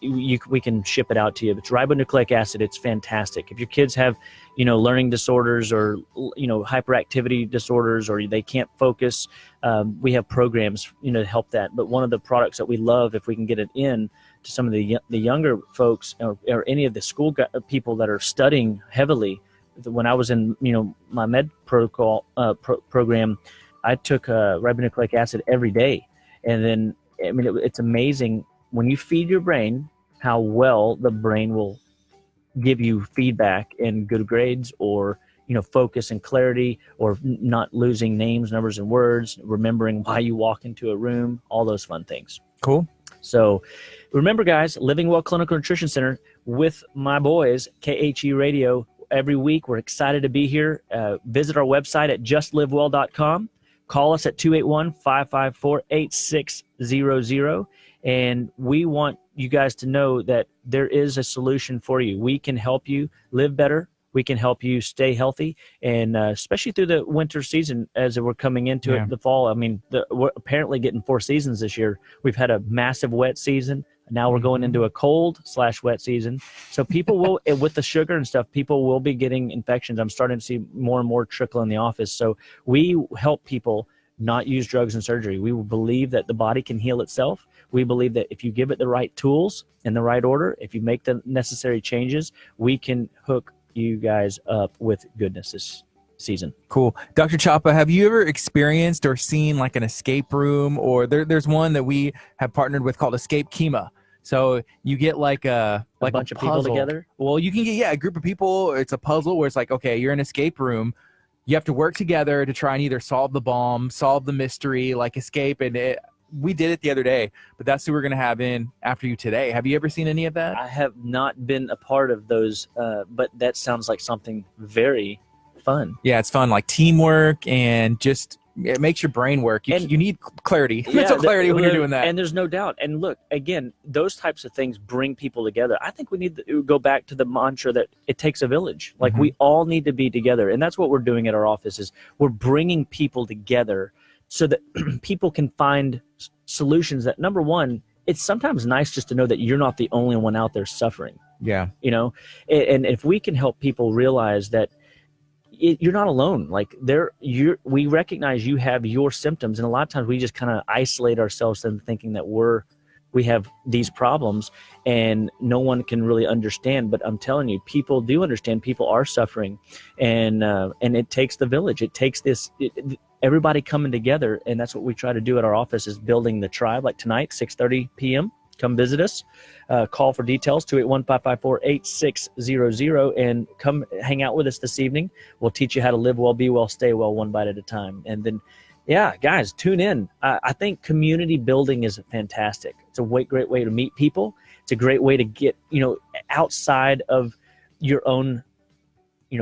we can ship it out to you. It's ribonucleic acid. It's fantastic. If your kids have, learning disorders or, hyperactivity disorders, or they can't focus, we have programs, to help that. But one of the products that we love, if we can get it in to some of the younger folks or any of the school people that are studying heavily. When I was in, my med protocol program, I took ribonucleic acid every day. And then, it's amazing when you feed your brain, how well the brain will give you feedback in good grades or, focus and clarity, or not losing names, numbers, and words, remembering why you walk into a room, all those fun things. Cool. So remember, guys, Living Well Clinical Nutrition Center with my boys, KHE Radio, every week. We're excited to be here. Visit our website at justlivewell.com. Call us at 281-554-8600. And we want you guys to know that there is a solution for you. We can help you live better. We can help you stay healthy, and especially through the winter season as we're coming into it, the fall. We're apparently getting 4 seasons this year. We've had a massive wet season. Now we're going into a cold/wet season. So people will, with the sugar and stuff, people will be getting infections. I'm starting to see more and more trickle in the office. So we help people not use drugs and surgery. We believe that the body can heal itself. We believe that if you give it the right tools in the right order, if you make the necessary changes, we can hook you guys up with goodness this season. Cool. Dr. Chapa, have you ever experienced or seen like an escape room, or there's one that we have partnered with called Escape KHEA? So you get like a bunch of people together? Well, you can get a group of people. It's a puzzle where it's like, okay, you're in an escape room. You have to work together to try and either solve the bomb, solve the mystery, like escape. And we did it the other day, but that's who we're going to have in after you today. Have you ever seen any of that? I have not been a part of those, but that sounds like something very fun. Yeah, it's fun, like teamwork, and just it makes your brain work. You need clarity, mental clarity when you're doing that. And there's no doubt. And look, again, those types of things bring people together. I think we need to go back to the mantra that it takes a village. Like we all need to be together. And that's what we're doing at our office is we're bringing people together so that people can find solutions that, number one, it's sometimes nice just to know that you're not the only one out there suffering. Yeah. You know, and if we can help people realize that you're not alone, like we recognize you have your symptoms, and a lot of times we just kind of isolate ourselves in thinking that we have these problems and no one can really understand. But I'm telling you, people do understand. People are suffering, and it takes the village. It takes everybody coming together, and that's what we try to do at our office is building the tribe. Like tonight, 6:30 p.m. Come visit us. Call for details, 281-554-8600, and come hang out with us this evening. We'll teach you how to live well, be well, stay well, one bite at a time. And then, yeah, guys, tune in. I think community building is fantastic. It's a great way to meet people. It's a great way to get, outside of your own,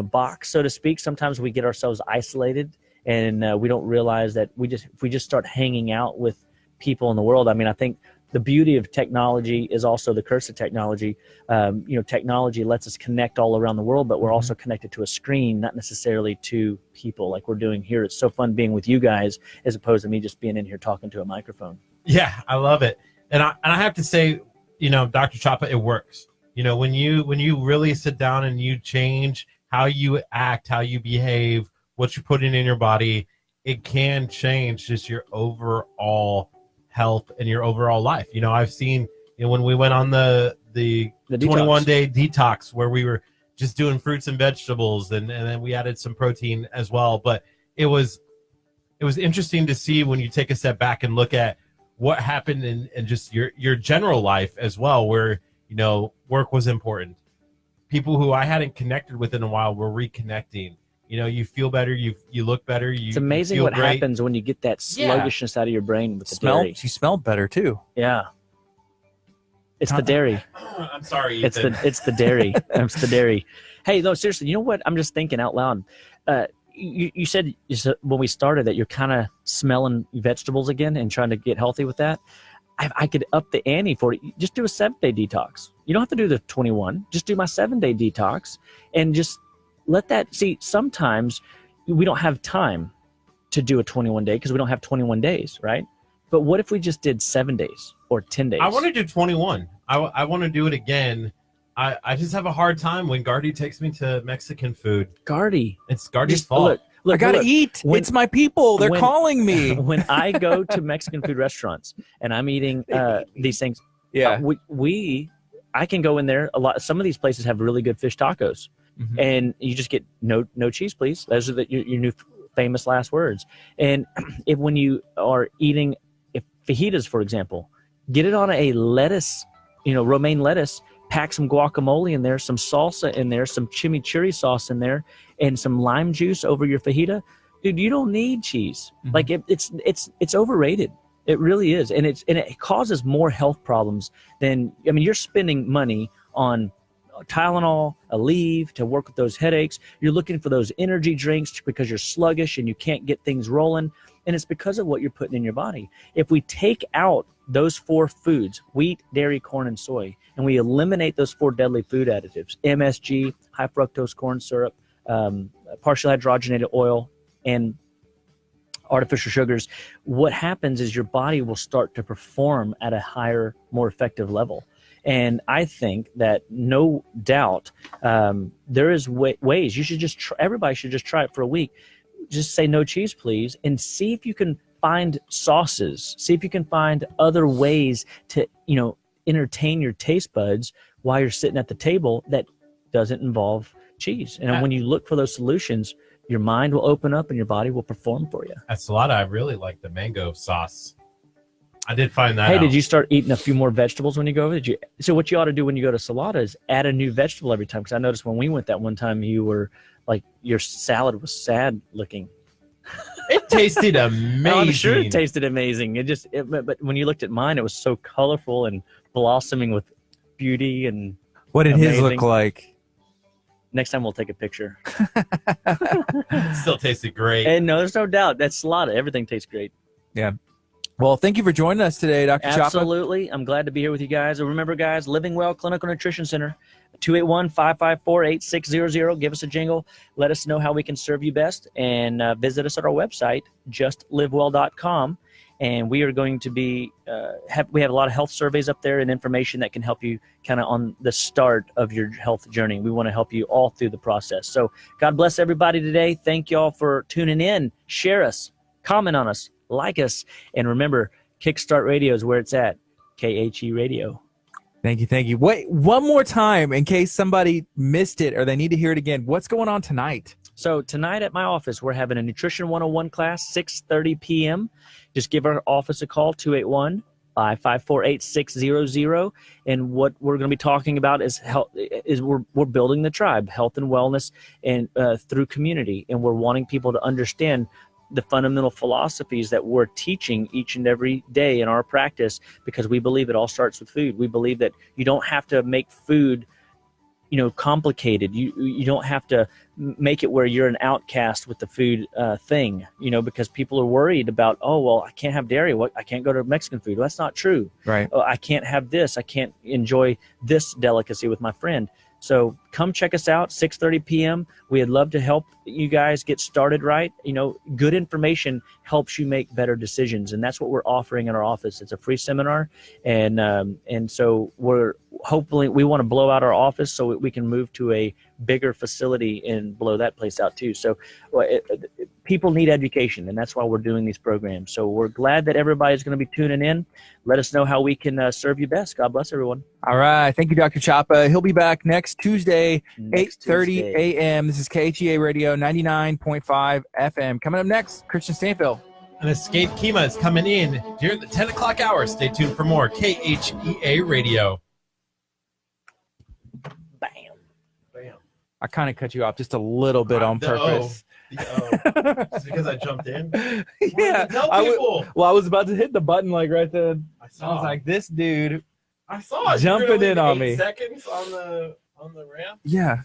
box, so to speak. Sometimes we get ourselves isolated, and we don't realize that if we just start hanging out with people in the world. I mean, I think the beauty of technology is also the curse of technology. Technology lets us connect all around the world, but we're also connected to a screen, not necessarily to people like we're doing here. It's so fun being with you guys as opposed to me just being in here talking to a microphone. Yeah, I love it. And I have to say, Dr. Chapa, it works. When you really sit down and you change how you act, how you behave, what you're putting in your body, it can change just your overall health and your overall life. I've seen when we went on the 21-day detox where we were just doing fruits and vegetables, and then we added some protein as well. But it was interesting to see when you take a step back and look at what happened in just your general life as well, where work was important. People who I hadn't connected with in a while were reconnecting. You feel better, you look better. It's amazing what happens when you get that sluggishness out of your brain with the dairy. You smell better too. Yeah. It's the dairy. I'm sorry, Ethan. It's the dairy. It's the dairy. Hey, no, seriously, you know what? I'm just thinking out loud. You said when we started that you're kind of smelling vegetables again and trying to get healthy with that. I could up the ante for it. Just do a 7-day detox. You don't have to do the 21. Just do my 7-day detox and just let that see. Sometimes we don't have time to do a 21-day because we don't have 21 days, right? But what if we just did 7 days or 10 days? I want to do 21. I want to do it again. I just have a hard time when Gardy takes me to Mexican food. Gardy. It's Gardy's fault. Look, I gotta eat. It's my people. They're calling me. When I go to Mexican food restaurants and I'm eating these things, I can go in there a lot. Some of these places have really good fish tacos. Mm-hmm. And you just get no cheese, please. Those are your new famous last words. And when you are eating fajitas, for example, get it on a lettuce, romaine lettuce, pack some guacamole in there, some salsa in there, some chimichurri sauce in there, and some lime juice over your fajita. Dude, you don't need cheese. Mm-hmm. Like it's overrated. It really is. And it causes more health problems than, you're spending money on Tylenol, Aleve to work with those headaches. You're looking for those energy drinks because you're sluggish and you can't get things rolling. And it's because of what you're putting in your body. If we take out those 4 foods, wheat, dairy, corn, and soy, and we eliminate those 4 deadly food additives, MSG, high fructose corn syrup, partially hydrogenated oil, and artificial sugars, what happens is your body will start to perform at a higher, more effective level. And I think that no doubt there is ways. You should everybody should just try it for a week. Just say no cheese, please, and see if you can find sauces. See if you can find other ways to, entertain your taste buds while you're sitting at the table that doesn't involve cheese. And when you look for those solutions, your mind will open up and your body will perform for you. At Salada, I really like the mango sauce. I did find that out. Did you start eating a few more vegetables when you go over? So what you ought to do when you go to Salada is add a new vegetable every time. Because I noticed when we went that one time, you were like, your salad was sad looking. It tasted amazing. I'm sure it tasted amazing. But when you looked at mine, it was so colorful and blossoming with beauty and what did amazing. His look like? Next time we'll take a picture. It still tasted great. And no, there's no doubt. That's Slaughter. Everything tastes great. Well, thank you for joining us today, Dr. Chapa. Absolutely. I'm glad to be here with you guys. And remember, guys, Living Well Clinical Nutrition Center, 281-554-8600. Give us a jingle. Let us know how we can serve you best. And visit us at our website, justlivewell.com. And we are going to be, we have a lot of health surveys up there and information that can help you kind of on the start of your health journey. We want to help you all through the process. So God bless everybody today. Thank you all for tuning in. Share us, comment on us, like us. And remember, Kickstart Radio is where it's at. KHE Radio. Thank you. Thank you. Wait, one more time in case somebody missed it or they need to hear it again. What's going on tonight? So tonight at my office, we're having a Nutrition 101 class, 6:30 p.m. Just give our office a call, 281-554-8600. And what we're going to be talking about is health. We're building the tribe, health and wellness, and through community. And we're wanting people to understand the fundamental philosophies that we're teaching each and every day in our practice, because we believe it all starts with food. We believe that you don't have to make food complicated. You don't have to make it where you're an outcast with the food thing, because people are worried about, oh, well, I can't have dairy. I can't go to Mexican food. Well, that's not true. Right. Oh, I can't have this. I can't enjoy this delicacy with my friend. So come check us out, 6:30 p.m. We'd love to help you guys get started right. Good information helps you make better decisions, and that's what we're offering in our office. It's a free seminar, and so we want to blow out our office so we can move to a bigger facility and blow that place out too. So people need education, and that's why we're doing these programs. So we're glad that everybody's going to be tuning in. Let us know how we can serve you best. God bless everyone. All right. Thank you, Dr. Chapa. He'll be back next Tuesday, 8:30 a.m. This is KHEA Radio 99.5 FM. Coming up next, Christian Stanfield. An Escape KHEA is coming in during the 10 o'clock hour. Stay tuned for more KHEA Radio. Bam. I kind of cut you off just a little bit on purpose. Just because I jumped in? Yeah. Tell people. I was about to hit the button like right then. I I was like, this dude. I saw it. Jumping in on 8 me. seconds on the ramp. Yeah.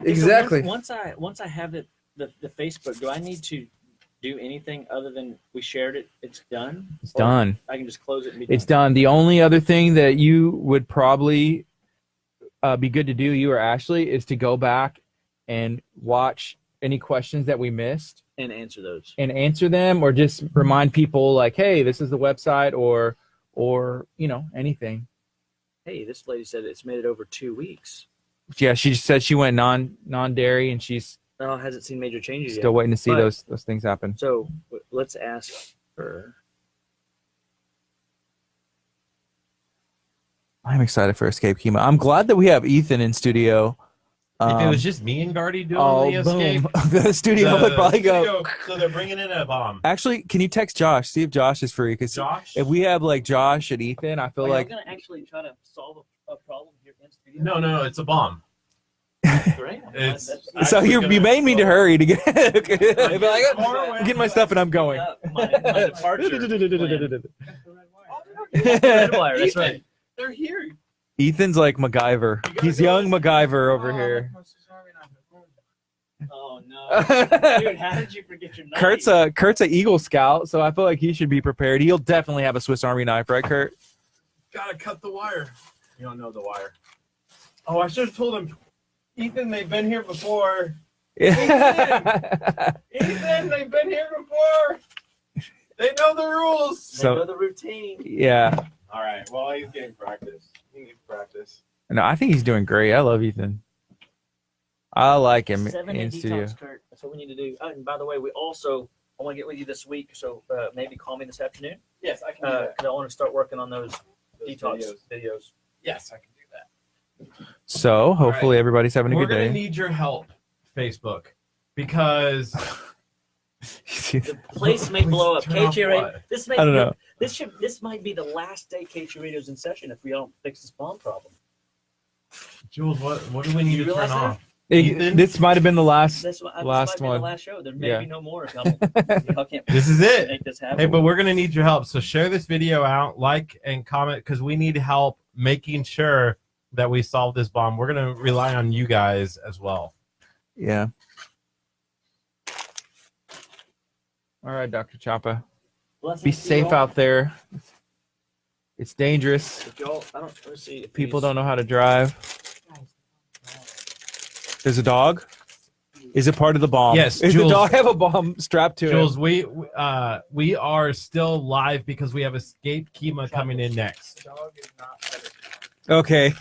Exactly. So once I have the Facebook, do I need to do anything other than we shared it? It's done. It's Or done. I can just close it and be It's done. done. The only other thing that you would probably be good to do, you or Ashley, is to go back and watch any questions that we missed And answer those. and answer them, or just remind people like, hey, this is the website, or anything. Hey, this lady said it's made it over 2 weeks. Yeah, she said she went non-dairy, and she's No, hasn't seen major changes still yet. waiting to see But- those things happen. So let's ask her. I'm excited for Escape KHEA. I'm glad that we have Ethan in studio. If it was just me and Gardy doing the escape, the studio would probably go. So they're bringing in a bomb. Actually, can you text Josh? See if Josh is free. Because Josh? if we have like Josh and Ethan, I feel like I'm gonna actually try to solve a problem here in studio. No, it's a bomb. Great. It's so. actually You gonna made me to explode. hurry to get. Okay. I Be like, far away. I'm getting my stuff and I'm going. My departure plan. Red wire, that's right. They're here. Ethan's like MacGyver. He's young MacGyver over here. Oh no, dude! How did you forget your knife? Kurt's a Eagle Scout, so I feel like he should be prepared. He'll definitely have a Swiss Army knife, right, Kurt? Gotta cut the wire. You don't know the wire. Oh, I should have told him. Ethan, they've been here before. Yeah. Ethan, they've been here before. They know the rules. They know So the routine. yeah, All right. Well, he's getting practice. He needs practice. no, I think he's doing great. I love Ethan. I like him 7 in detox, studio. Kurt. That's what we need to do. And by the way, I want to get with you this week, so maybe call me this afternoon Yes, I can do because that. I want to start working on those Those detox videos. Yes, I can do that. So hopefully everybody's having a We're good gonna day. need your help, Facebook, because The place may blow up. Turn off KHEA Radio. what? This may. I don't know. This might be the last day KHEA Radio's in session if we don't fix this bomb problem. Jules, what do we need You to turn realize that? off? Ethan? This might have been the last. This might Last be one. the last show. There may Yeah. be no more. Y'all can't This is it. make this happen. Hey, but we're gonna need your help. So share this video out, like and comment, because we need help making sure that we solve this bomb, we're going to rely on you guys as well. Yeah. All right, Dr. Choppa. Be safe out there. It's dangerous. People don't know how to drive. There's a dog. Is it part of the bomb? Yes, Does the Jules. dog have a bomb strapped to Jules, it? we are still live because we have Escape KHEA coming in next. Okay.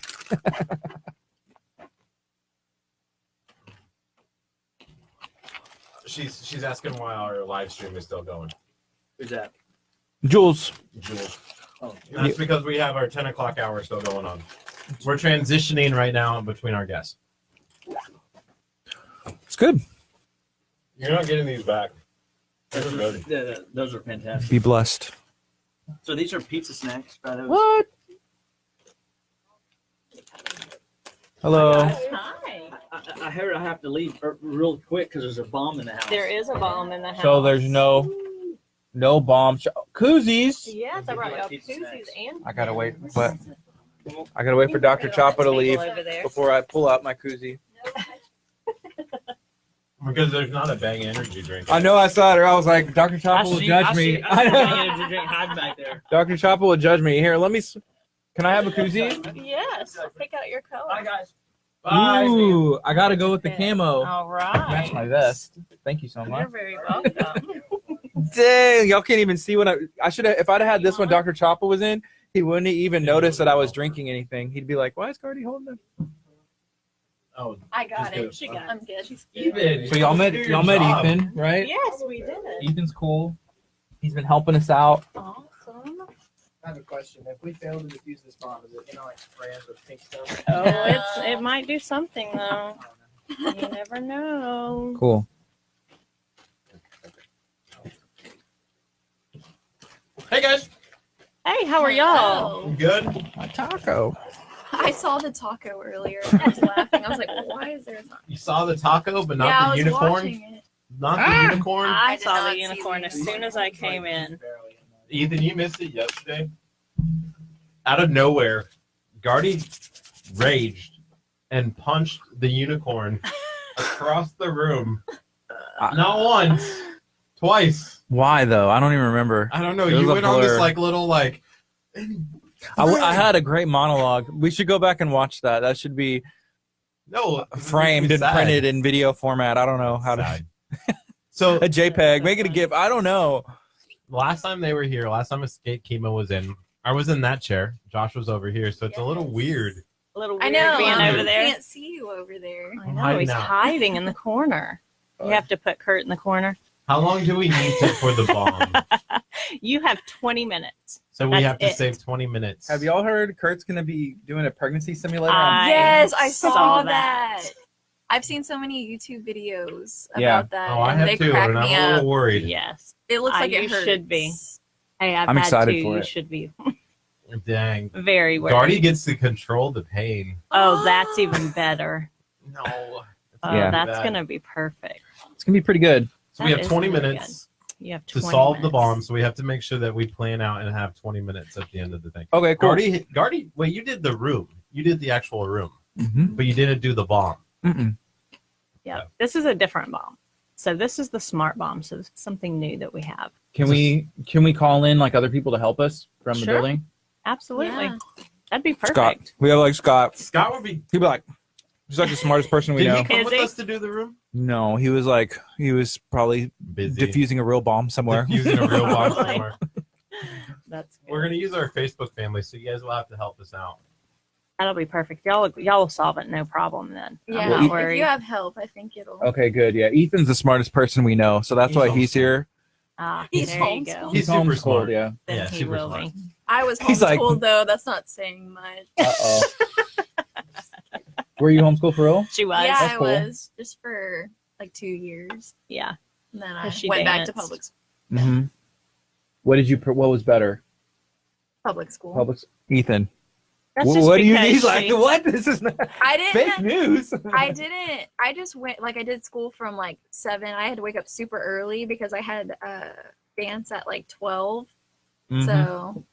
She's asking why our live stream is still going. Who's that? Jules. Jules. Oh, That's because we have our 10 o'clock hour still going on. We're transitioning right now between our guests. It's good. You're not getting these back. Those are good. Yeah, those are fantastic. Be blessed. So these are pizza snacks. Right? What? Hello. Hi. I heard I have to leave real quick because there's a bomb in the house. There is a bomb in the house. So there's no bomb. Koozies. Yes, I brought y'all Pizza koozies snacks. and I gotta wait, but I gotta wait for Dr. Choppa to leave over there. before I pull out my koozie. Because there's not a Bang energy drink. I know I saw it, or I was like, Dr. Choppa will judge me. I see drink hiding back there. Dr. Choppa will judge me. Here, let me. Can I have a koozie? Yes, pick out your color. Bye, guys. Bye. Ooh, I gotta go with the Okay. camo. All right. Match my vest. Thank you so You're much. very welcome. Dang, y'all can't even see what I should have. If I'd have had this when Dr. Choppa was in, he wouldn't even notice that I was drinking anything. He'd be like, "Why is Gardy holding it?" Oh, I got Just it. good. She got it. I'm good. She's Ethan. So y'all met Your job. Ethan, right? Yes, we did. Ethan's cool. He's been helping us out. Awesome. I have a question. If we fail to defuse this bomb, is it gonna like spray us with pink stuff? Oh, it might do something though. You never know. Cool. Hey guys. Hey, how are y'all? Good. A taco. I saw the taco earlier. I was laughing. I was like, why is there a taco? You saw the taco, but not Yeah, I the was unicorn. watching it. Not the unicorn. I did saw not the see unicorn the as soon as I came in. Ethan, you missed it yesterday. Out of nowhere, Gardy raged and punched the unicorn across the room. Not once, twice. Why though? I don't even remember. I don't know. It was You a went on this blur. like little like. I had a great monologue. We should go back and watch that. That should be No, framed and printed in video format. I don't know how to. Sad. So A JPEG. Make it a GIF. I don't know. last time they were here, last time Escape KHEA was in, I was in that chair. Josh was over here, so it's a little Yes. weird. A little I weird know. being I over there. can't see you over there. I know hiding he's out. hiding in the corner. You have to put Kurt in the corner. How long do we need for the bomb? You have 20 minutes. So we That's have to it. save 20 minutes. Have y'all heard Kurt's gonna be doing a pregnancy simulator? Yes, I saw saw that. that. I've seen so many YouTube videos Yeah. about that. Oh, I and have they too, crack and I'm me a up. little worried. Yes. It looks like You it hurts. should be. Hey, I've I'm had excited two. for You it. should be Dang. very worried. Gardy gets to control the pain. Oh, that's even better. No. Oh, Yeah. that's Bad. gonna be perfect. It's gonna be pretty good. So we That have is 20 really minutes You have to 20 solve the minutes. bomb, so we have to make sure that we plan out and have 20 minutes at the end of the thing. Okay, cool. Gardy, wait, you did the room. You did the actual room, Mm-hmm. but you didn't do the bomb. Mm-mm. Yeah, this is a different bomb. So this is the smart bomb. So this is something new that we have. Can we call in like other people to help us from the Sure. building? Absolutely, Yeah. that'd be perfect. Scott. We have like Scott. Scott would be. He'd be like, he's like the smartest person we Did know. he come Is with he? us to do the room? No, he was probably Busy. diffusing a real bomb somewhere. Diffusing a real bomb Probably. somewhere. That's good. We're gonna use our Facebook family, so you guys will have to help us out. That'll be perfect. Y'all will solve it, no problem. Then Yeah, I'm Well, not if worried. you have help, I think it'll. Okay, good. Yeah, Ethan's the smartest person we know, so that's He's why he's homeschooled. here. He's there you go. homeschooled. He's super homeschooled, smart. Yeah. Then Yeah, he super will smart. be. I was He's like- homeschooled though. That's not saying much. Uh oh. Were you homeschooled for real? She was. Yeah, That's I cool. was just for like 2 years, Yeah. and then I Has she went back to danced? Mm-hmm. What was better? public school. Ethan. That's What, just what do you because need? Like she- what? This is not I fake didn't. news. I didn't. I just went like I did school from like 7. I had to wake up super early because I had dance at like 12. Mhm. So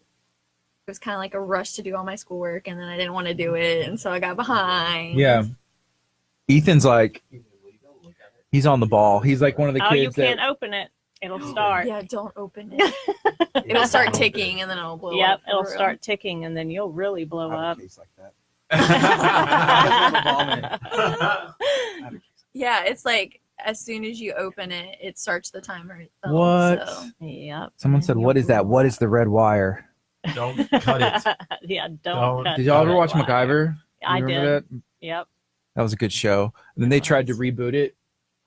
was kind of like a rush to do all my schoolwork, and then I didn't want to do it, and so I got behind. Yeah. Ethan's like, he's on the ball. He's like one of the Oh, you kids can't that. open it. It'll start. Yeah, don't open it. It'll start ticking, and then it'll blow up. Yep, for it'll real. start ticking, and then you'll really blow up. Yeah, it's like as soon as you open it, it starts the timer. What? So. Yep. Someone said, "What is that? What is the red wire?" Don't cut it. Yeah, Don't. don't. cut Did y'all ever that watch wire. MacGyver? I You did. remember that? Yep. That was a good show. And then they tried to reboot it.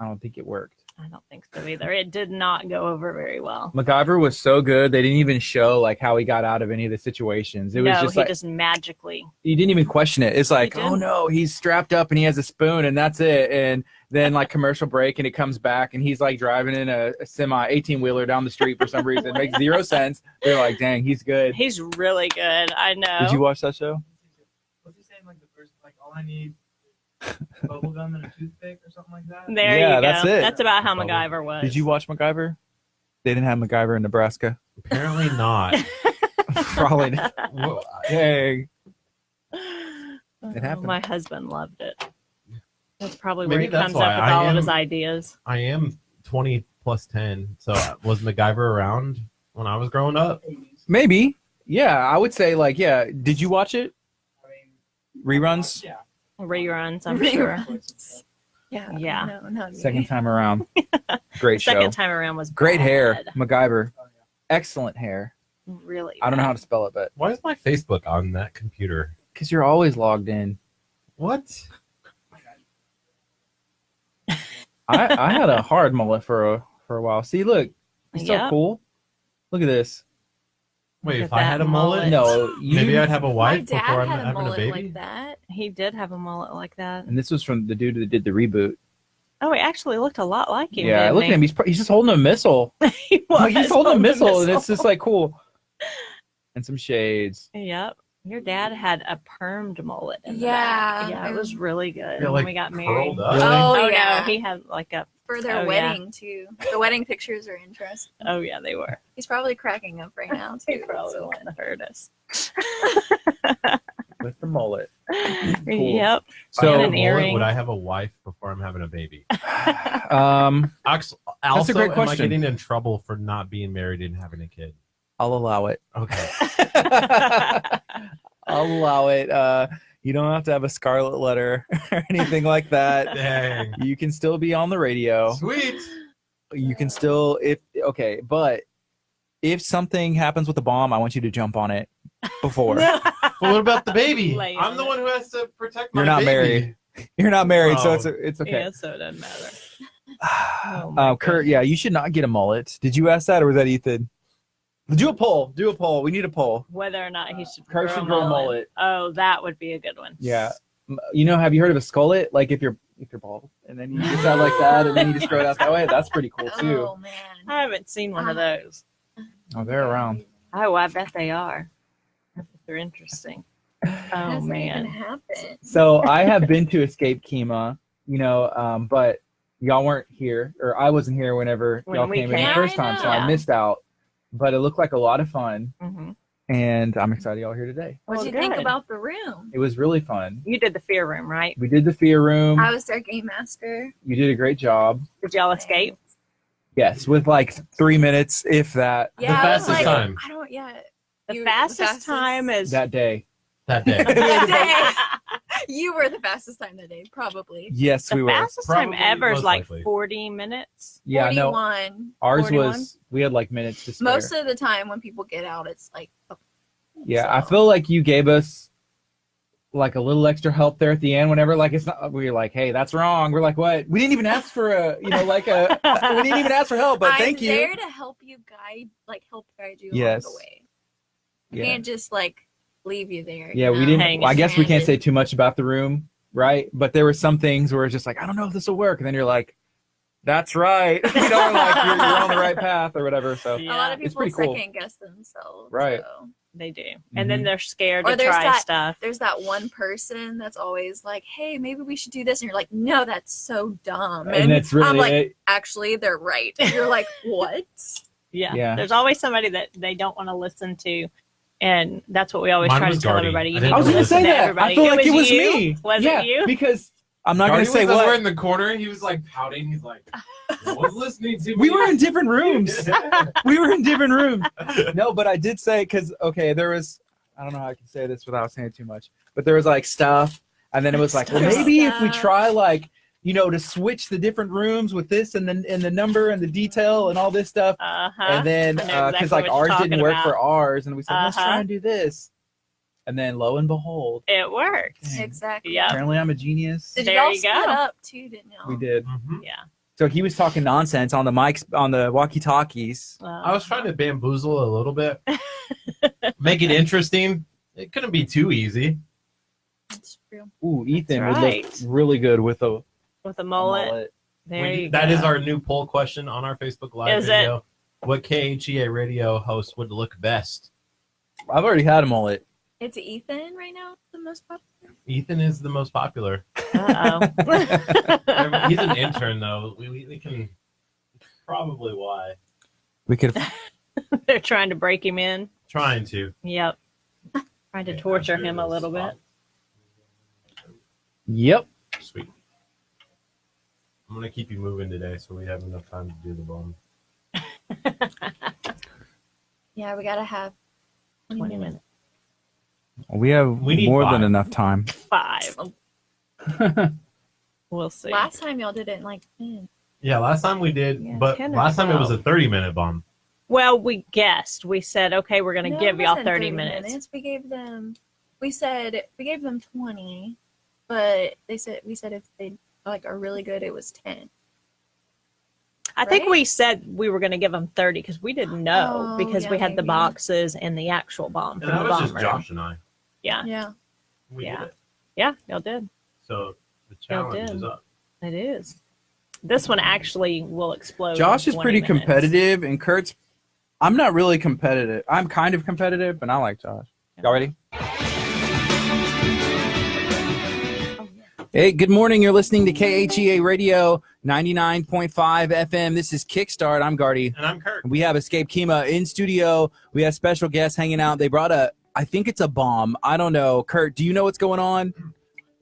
I don't think it worked. I don't think so either. It did not go over very well. MacGyver was so good. They didn't even show like how he got out of any of the situations. It was No, just he like just magically. you didn't even question it. It's like, didn't. oh no, he's strapped up and he has a spoon and that's it. And then like commercial break and it comes back and he's like driving in a semi 18-wheeler down the street for some reason. It makes zero sense. They're like, dang, he's good. He's really good. I know. Did you watch that show? What's he saying? Like the first, like all I need, bubble gum and a toothpick or something like that. There Yeah, you go. that's it. That's about how Bubble. MacGyver was. Did you watch MacGyver? They didn't have MacGyver in Nebraska. Apparently not. Probably not. Well, Dang. Oh, happened. my husband loved it. That's probably where Maybe he that's comes up why with I all of am- his ideas. I am 20 plus 10. So was MacGyver around when I was growing up? Maybe. Yeah, I would say like, yeah. Did you watch it? Reruns? Yeah. Reruns, I'm sure. Yeah. Yeah. No, not me. Second time around. Great show. Second time around was Great hair. bad. MacGyver. Excellent hair. Really. I don't know bad. how to spell it, but Why is my Facebook on that computer? because you're always logged in. What? I had a hard mullet for a while. See, look, it's so Yep. cool. Look at this. Wait, Look if at I had that a mullet, No, you. maybe I'd have a My wife dad before I'm had a having a mullet baby. like that. He did have a mullet like that. And this was from the dude that did the reboot. Oh, he actually looked a lot like you. Yeah, didn't look at him. He's just holding a missile. He Like, he's was holding a holding missile, and it's just like cool. And some shades. Yep. Your dad had a permed mullet. In the Yeah. back. Yeah, it was really good Yeah, when like we got married. curled up. Really? Oh, Oh, yeah. no, he had like a. For their Oh, yeah. wedding too. The wedding pictures are interesting. Oh yeah, they were. He's probably cracking up right now He too. probably so. wouldn't have heard us. With the mullet. Yep. If I had So, a an mullet, earring. would I have a wife before I'm having a baby? um, Also, great am I question. getting in trouble for not being married and having a kid? I'll allow it. Okay. I'll allow it. You don't have to have a scarlet letter or anything like that. Dang. You can still be on the radio. Sweet. You can still but if something happens with the bomb, I want you to jump on it before. But what about the baby? Lay I'm on the it. one who has to protect my You're not baby. married. You're not married, so Oh. it's okay. Yeah, so it doesn't matter. Oh, my Kurt, yeah, you should not get a mullet. Did you ask that, or was that Ethan? Do a poll. Do a poll. We need a poll. Whether or not he should Kurt should grow a mullet. Oh, that would be a good one. Yeah. You know, have you heard of a skullet? Like if you're bald, and then you just have like that, and then you just grow it out that way. That's pretty cool too. Oh man. I haven't seen one of those. Oh, they're around. Oh, I bet they are. I bet they're interesting. Oh How's that man. even happen? So I have been to Escape KHEA, but y'all weren't here, or I wasn't here whenever When y'all we came in came. the first time, so I Yeah. missed out. But it looked like a lot of fun, hmm and I'm excited y'all are here today. What Well, did you think good. about the room? It was really fun. You did the fear room, right? We did the fear room. I was their game master. You did a great job. Did y'all escape? Yes, with like 3 minutes, if that, Yeah, I was fastest like, time. I don't. Yeah. The You- fastest time is that day. That day. That day. You were the fastest time that day, probably. Yes, the we were. fastest time Probably, ever is most like likely. 40 minutes. Yeah, no, 41. ours 41? was. We had like minutes to spare. Most of the time when people get out, it's like. Yeah, I so. feel like you gave us like a little extra help there at the end. Whenever like it's not, we were like, "Hey, that's wrong." We're like, "What?" We didn't even ask for we didn't even ask for help. But I'm thank you. there to help you guide you Yes. along the way. Yeah, Can't just like leave you there. yeah. you We know? didn't. Hang I guess we can't stranded. say too much about the room, right? But there were some things where it's just like, I don't know if this will work, and then you're like, "That's right." Or like you're on the right path or whatever. So Yeah. A lot of It's people pretty cool. second guess themselves. Right. So. They do. And then they're scared Or to there's try that- stuff. There's that one person that's always like, "Hey, maybe we should do this," and you're like, "No, that's so dumb." and that's really I'm like, it. actually, they're right. And you're like, "What?" Yeah. Yeah. There's always somebody that they don't want to listen to. And that's what we always Mine try to was tell Gardy. everybody. You I need didn't I was to gonna listen say to that. everybody. I feel like it was you? me. Was yeah, it you? because I'm not Gardy gonna say was over what. in the corner. He was like pouting. He's like, "No one's listening to me." We were in different rooms. We were in different rooms. No, but I did say because there was, I don't know how I can say this without saying too much, but there was like stuff, and then it was like, well, maybe if we try like to switch the different rooms with this and the number and the detail and all this stuff, and then I know because exactly like what you're ours didn't talking work about. for ours, and we said let's try Uh-huh. and do this, and then lo and behold, It worked. Dang. Exactly. Yeah. apparently I'm a genius. Did There y'all you split go. up too? Didn't y'all? We did. Mhm. Yeah. So he was talking nonsense on the mics on the walkie-talkies. I was trying to bamboozle a little bit, make it interesting. It couldn't be too easy. That's true. Ooh, Ethan That's would right. look really good with a with a mullet. There you go. That is our new poll question on our Facebook Live Is it? video. What KHEA radio host would look best? I've already had a mullet. It's Ethan right now, the most popular. Ethan is the most popular. Uh-oh. He's an intern, though. We can probably why. We could. They're trying to break him in. Trying to. Yep. Trying to Okay, torture I'm sure him a it'll little stop. bit. Yep. Sweet. I'm gonna keep you moving today, so we have enough time to do the bomb. Yeah, we gotta have 20 minutes. We have We need more 5. than enough time. 5. We'll see. Last time y'all did it in like 10. Yeah, last time we did, Yeah, but 10 or last time it was a 12. 30-minute bomb. Well, we guessed. We said, okay, we're going to No, give it y'all wasn't 30 minutes. We gave them. We gave them 20, but we said if they like are really good, it was 10. I think Right? we said we were going to give them 30 because we didn't know Oh, because we yeah, had the maybe. boxes and the actual bomb And from that the was bomb just room. Josh and I. Yeah. Yeah. We Yeah. did it. Yeah, y'all did. So the challenge did. is up. It is. This one actually will explode. Josh in is 20 pretty minutes. competitive, and Kurt's. I'm not really competitive. I'm kind of competitive, but I like Josh. Y'all ready? Hey, good morning. You're listening to KHEA Radio 99.5 FM. This is Kickstart. I'm Gardy. And I'm Kurt. We have Escape KHEA in studio. We have special guests hanging out. They brought I think it's a bomb. I don't know. Kurt, do you know what's going on?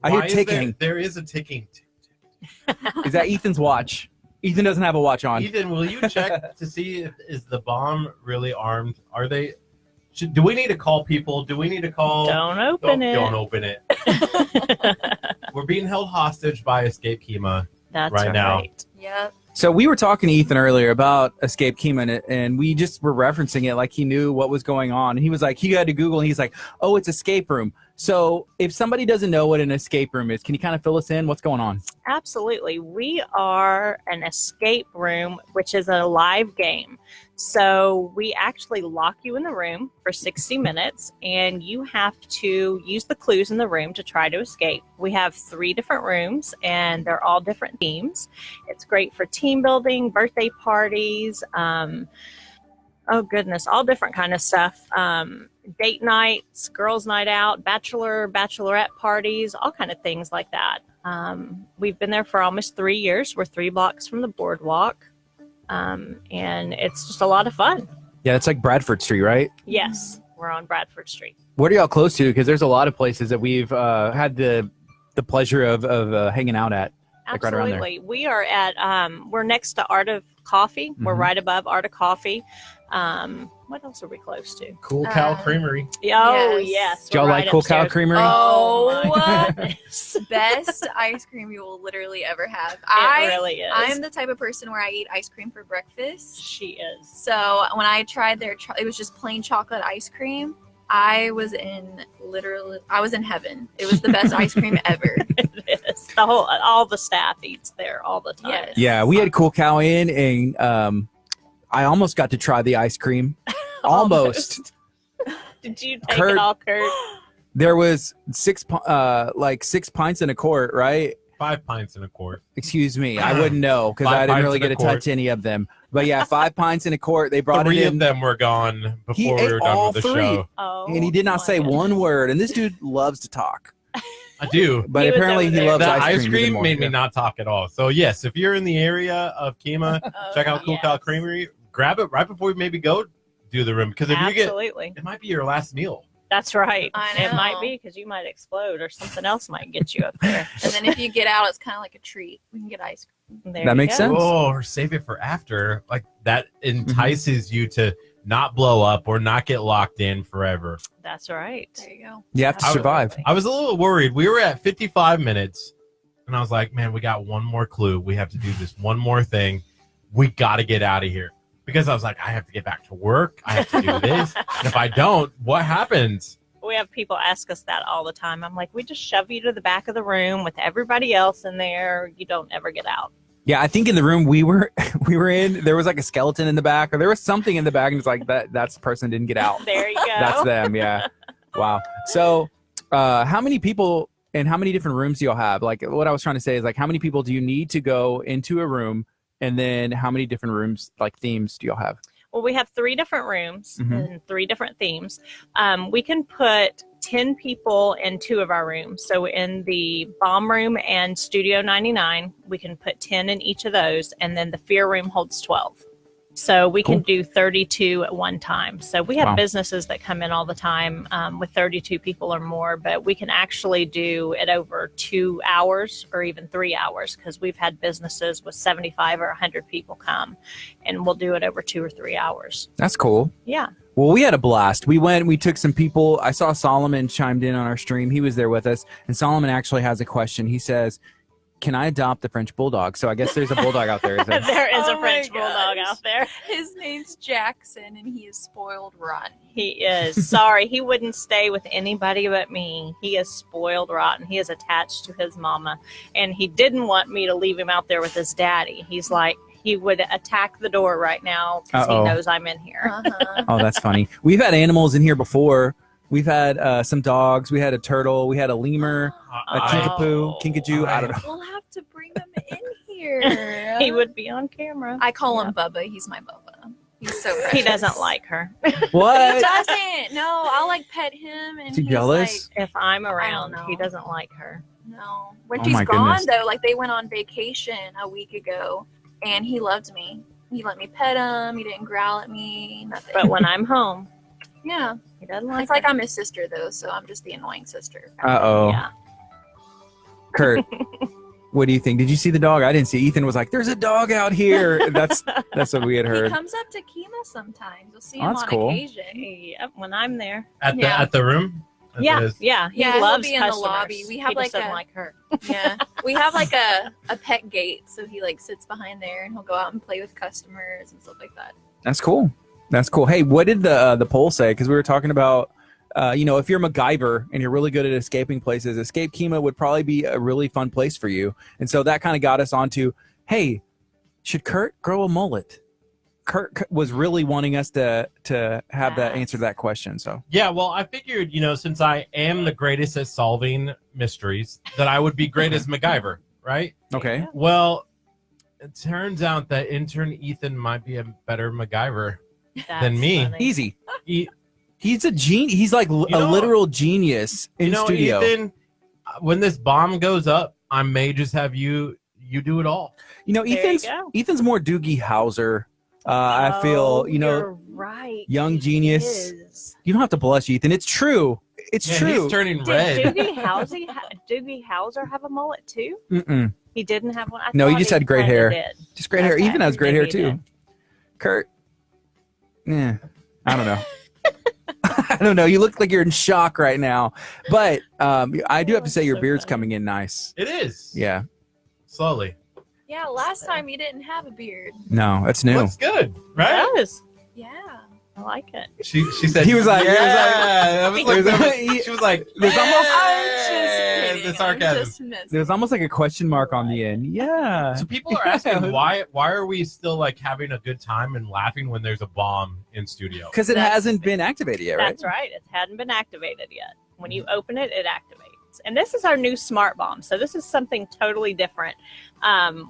I hear Why is ticking. there is a ticking. Is that Ethan's watch? Ethan doesn't have a watch on. Ethan, will you check to see if is the bomb really armed? Are they? Do we need to call people? Do we need to call? Don't open it. Don't open it. We're being held hostage by Escape KHEA. That's right now. right. Yep. So we were talking to Ethan earlier about Escape KHEA, and we just were referencing it like he knew what was going on. And he was like, he had to Google, and he's like, oh, it's escape room. So if somebody doesn't know what an escape room is, can you kind of fill us in? What's going on? Absolutely. We are an escape room, which is a live game. So we actually lock you in the room for 60 minutes, and you have to use the clues in the room to try to escape. We have 3 different rooms, and they're all different themes. It's great for team building, birthday parties, oh goodness, all different kind of stuff. Date nights, girls' night out, bachelorette parties, all kind of things like that. We've been there for almost 3 years. We're 3 blocks from the boardwalk, and it's just a lot of fun. Yeah, it's like Bradford Street, right? Yes, we're on Bradford Street. What are y'all close to? Because there's a lot of places that we've had the pleasure of hanging out at. Like right around there. Absolutely. We are at, we're next to Art of Coffee. We're Mhm. right above Art of Coffee. What else are we close to? Cool Cow Uh, Creamery. Oh, Yes. yes. Do y'all we're like right Cool Cow upstairs. Creamery? Oh, my goodness. Best ice cream you will literally ever have. It really is. I'm the type of person where I eat ice cream for breakfast. She is. So when I tried it was just plain chocolate ice cream. I was in heaven. It was the best ice cream ever. It is. All the staff eats there all the time. Yes. Yeah, we had Cool Cow in, and I almost got to try the ice cream. Almost. Did you take Kurt- it all, Kurt? There was 6 pints in a quart, right? 5 pints in a quart. Excuse me, I wouldn't know because 5 I didn't pints really in a get to quart. touch any of them. But yeah, 5 pints in a quart. They brought 3 it of in, them were gone He before we ate were done all with the 3. show. Oh, and he did not my say goodness. one word. And this dude loves to talk, I do. but He was apparently over he there. loves That ice ice cream. cream even more. made me Yeah. not talk at all. So yes, if you're in the area of KHEA, check out Cool Cow yes. Creamery. Grab it right before we maybe go. do the room because if you get, Absolutely. it might be your last meal. That's right. I It might know. be because you might explode or something else might get you up there. And then if you get out, it's kind of like a treat. We can get ice cream. There That you makes go. sense. Oh, or save it for after. Like that entices you to not blow up or not get locked in forever. That's right. There you go. You have to survive. I was a little worried. We were at 55 minutes, and I was like, man, we got one more clue. We have to do this one more thing. We got to get out of here. Because I was like, I have to get back to work. I have to do this. And if I don't, what happens? We have people ask us that all the time. I'm like, we just shove you to the back of the room with everybody else in there. You don't ever get out. Yeah, I think in the room we were in, there was like a skeleton in the back, or there was something in the back, and it's like that's the person didn't get out. There you go. That's them. Yeah. Wow. So, how many people and how many different rooms do y'all have? Like, what I was trying to say is, like, how many people do you need to go into a room, and then how many different rooms, like themes, do y'all have? Well, we have 3 different rooms Mhm. and 3 different themes. We can put 10 people in 2 of our rooms. So in the bomb room and Studio 99, we can put 10 in each of those. And then the fear room holds 12. So we can do 32 at one time. So we have Wow. businesses that come in all the time with 32 people or more, but we can actually do it over 2 hours or even 3 hours because we've had businesses with 75 or 100 people come, and we'll do it over 2 or 3 hours. That's cool. Yeah. Well, we had a blast. We took some people. I saw Solomon chimed in on our stream. He was there with us, and Solomon actually has a question. He says, can I adopt the French bulldog? So I guess there's a bulldog out there. Is there? There is Oh a French my bulldog gosh. out there. His name's Jackson, and he is spoiled rotten. He is. Sorry, he wouldn't stay with anybody but me. He is spoiled rotten. He is attached to his mama, and he didn't want me to leave him out there with his daddy. He's like, he would attack the door right now because he Uh-oh. knows I'm in here. Uh-huh. Oh, that's funny. We've had animals in here before. We've had some dogs. We had a turtle. We had a lemur, a Oh. kinkajou. I don't know. We'll have to bring him in here. He would be on camera. I call him Bubba. He's my Bubba. He's so precious. He doesn't like her. He What? doesn't. No, I'll like pet him, and Is he he's jealous? If I'm around, know. he doesn't like her. like, no. When Oh she's my gone, goodness. though, like they went on vacation a week ago, and he loved me. He let me pet him. He didn't growl at me. Nothing. But when I'm home, yeah, he doesn't like it's like her. I'm his sister, though, so I'm just the annoying sister. Uh-oh. Yeah. Kurt, what do you think? Did you see the dog? I didn't see. Ethan was like, there's a dog out here. That's what we had He heard. comes up to Kima sometimes. You'll see Oh, him that's on cool. occasion. Yep, when I'm there. At the room? At Yeah, the- yeah. He Yeah, he'll loves be in the customers. lobby. We have He just like doesn't a- like her. Yeah, we have like a pet gate, so he like sits behind there, and he'll go out and play with customers and stuff like that. That's cool. That's cool. Hey, what did the poll say? Because we were talking about, if you're MacGyver and you're really good at escaping places, Escape Kima would probably be a really fun place for you. And so that kind of got us onto, hey, should Kurt grow a mullet? Kurt was really wanting us to have that answer to that question. So Yeah, well, I figured, since I am the greatest at solving mysteries, that I would be great as MacGyver, right? okay, Well, it turns out that intern Ethan might be a better MacGyver. That's me. funny. easy. E- He's a genius. He's like a know- literal genius in studio. Ethan, when this bomb goes up, I may just have you do it all. There you Ethan's go. Ethan's more Doogie Howser. I feel Oh, you're right. young He genius. is. You don't have to blush, Ethan. It's true. It's Yeah, true. he's turning Did red. Doogie Howser have a mullet too? Mm-mm. He didn't have one. I No, he thought just had great kinda hair. did. Just great hair. Okay, Ethan has great hair maybe he too. did. Kurt, yeah, I don't know. I don't know. You look like you're in shock right now, but I do have to say your So beard's funny. coming in nice. It is. Yeah, Slowly. Yeah, last time you didn't have a beard. no, that's new. Looks good, right? It does. Yeah. I like it. She said He was like- yeah. he was like- That was like- she was like, There's almost- I'm yeah, just kidding. the sarcasm. I'm just messing. There's almost like a question mark on the end. Yeah. So people are asking why are we still like having a good time and laughing when there's a bomb in studio? Because it That's- hasn't been activated yet, right? That's right. It hadn't been activated yet. When you open it, it activates. And this is our new smart bomb. So this is something totally different.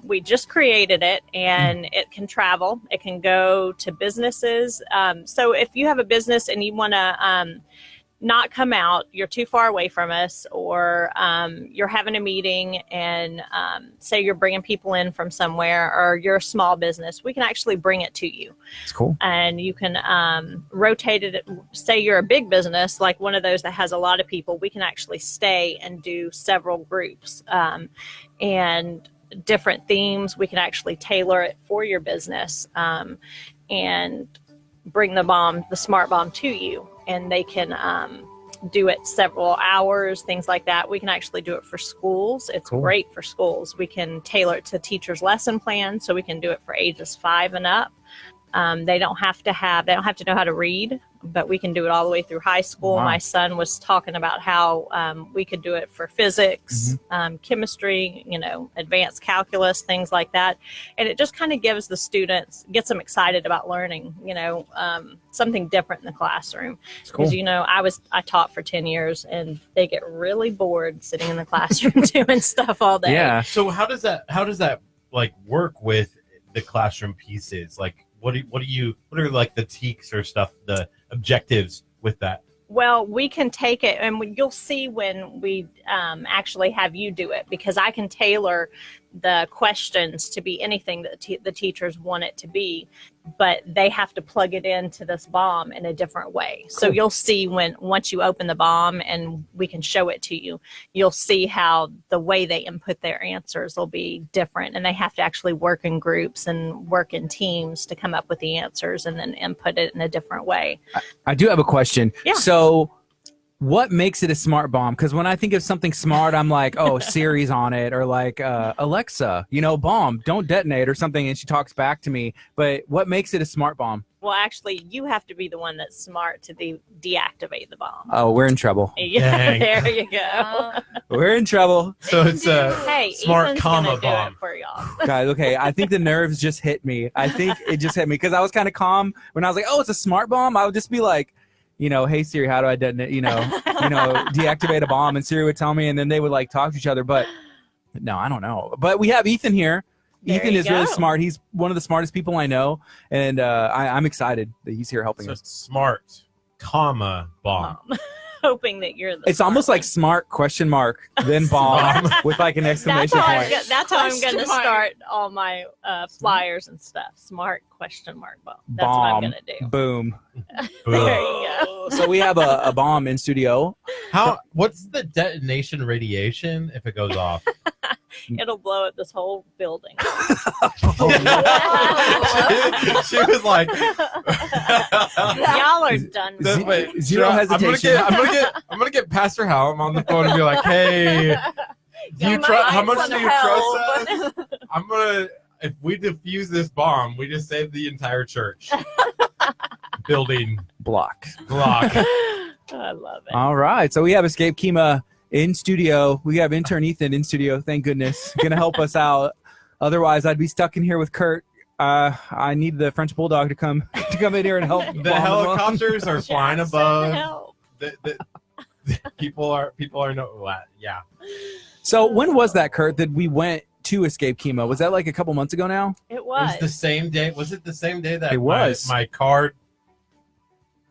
We just created it, and it can travel. It can go to businesses. So if you have a business and you want to not come out, you're too far away from us, or you're having a meeting and say you're bringing people in from somewhere, or you're a small business, we can actually bring it to you. It's cool. And you can rotate it. Say you're a big business, like one of those that has a lot of people, we can actually stay and do several groups and different themes. We can actually tailor it for your business and bring the smart bomb to you. And they can do it several hours, things like that. We can actually do it for schools. It's great for schools. We can tailor it to teachers' lesson plans, so we can do it for ages 5 and up. They don't have to know how to read, but we can do it all the way through high school. Wow. My son was talking about how we could do it for physics, chemistry, advanced calculus, things like that. And it just kind of gets them excited about learning, something different in the classroom. Because, I taught for 10 years and they get really bored sitting in the classroom doing stuff all day. Yeah. So how does that like work with the classroom pieces? Like, what are like the teaks or stuff, the objectives with that? Well, we can take it, and you'll see when we actually have you do it, because I can tailor the questions to be anything that the teachers want it to be, but they have to plug it into this bomb in a different way. So you'll see once you open the bomb and we can show it to you, you'll see how the way they input their answers will be different, and they have to actually work in groups and work in teams to come up with the answers and then input it in a different way. I do have a question. Yeah. So what makes it a smart bomb? Because when I think of something smart, I'm like, oh, Siri's on it, or like Alexa, bomb, don't detonate or something, and she talks back to me. But what makes it a smart bomb? Well, actually, you have to be the one that's smart to deactivate the bomb. Oh, we're in trouble. Yeah, there you go. We're in trouble. So it's a Hey, smart Ethan's comma gonna do bomb it for y'all. Guys, okay, I think the nerves just hit me. I think it just hit me because I was kind of calm when I was like, oh, it's a smart bomb. I would just be like, hey Siri, how do I detonate, deactivate a bomb? And Siri would tell me, and then they would like talk to each other. But no, I don't know. But we have Ethan here. There Ethan you is really go. smart. He's one of the smartest people I know. And I'm excited that he's here helping so us. smart, comma, bomb. Hoping that you're the It's almost like smart ? Then bomb with like an exclamation point. That's how I'm going to Question mark. start all my flyers and stuff. Smart ? Bomb. That's Bomb. what I'm going to do. Boom. There you go. So we have a bomb in studio. What's the detonation radiation if it goes off? It'll blow up this whole building. she was like, Y'all are done. with me. Zero hesitation. I'm gonna get Pastor Hallam on the phone and be like, hey, how much do you trust us? I'm gonna, if we defuse this bomb, we just saved the entire church building Block. block. I love it. All right. So we have Escape KHEA in studio. We have intern Ethan in studio. Thank goodness. Going to help us out. Otherwise, I'd be stuck in here with Curt. I need the French Bulldog to come in here and help. The helicopters are flying Jackson, above. help. The people are yeah. So when was that, Curt, that we went to Escape KHEA? Was that like a couple months ago now? It It was was. the same day. Was it the same day that It was. my card?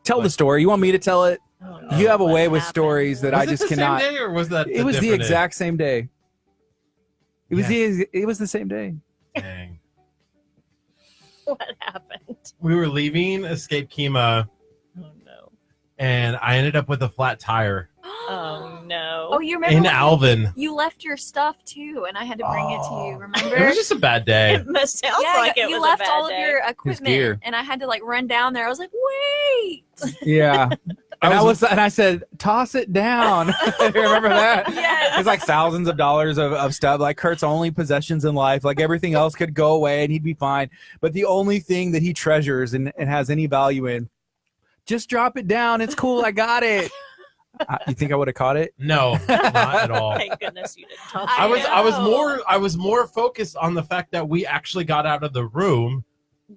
Tell the story. You want me to tell it? Oh, no. You have a What way with happened? stories that Was I it just the cannot. Same day, or was that? It was the different exact same day. It was Yes. it was the same day. day? Dang. What happened? We were leaving Escape KHEA, Oh no. and I ended up with a flat tire Oh no. Oh, you remember in when Alvin. you left your stuff too, and I had to bring it to you. Remember? It was just a bad day. It must sounds yeah, like it you was left a bad all day. of your gear. equipment, and I had to like run down there. I was like, wait. Yeah. And I said, toss it down. Remember that? Yes. It's like thousands of dollars of stuff. Like Kurt's only possessions in life. Like everything else could go away and he'd be fine. But the only thing that he treasures and has any value in, just drop it down. It's cool. I got it. You think I would have caught it? No, not at all. Thank goodness you didn't talk. I I was more focused on the fact that we actually got out of the room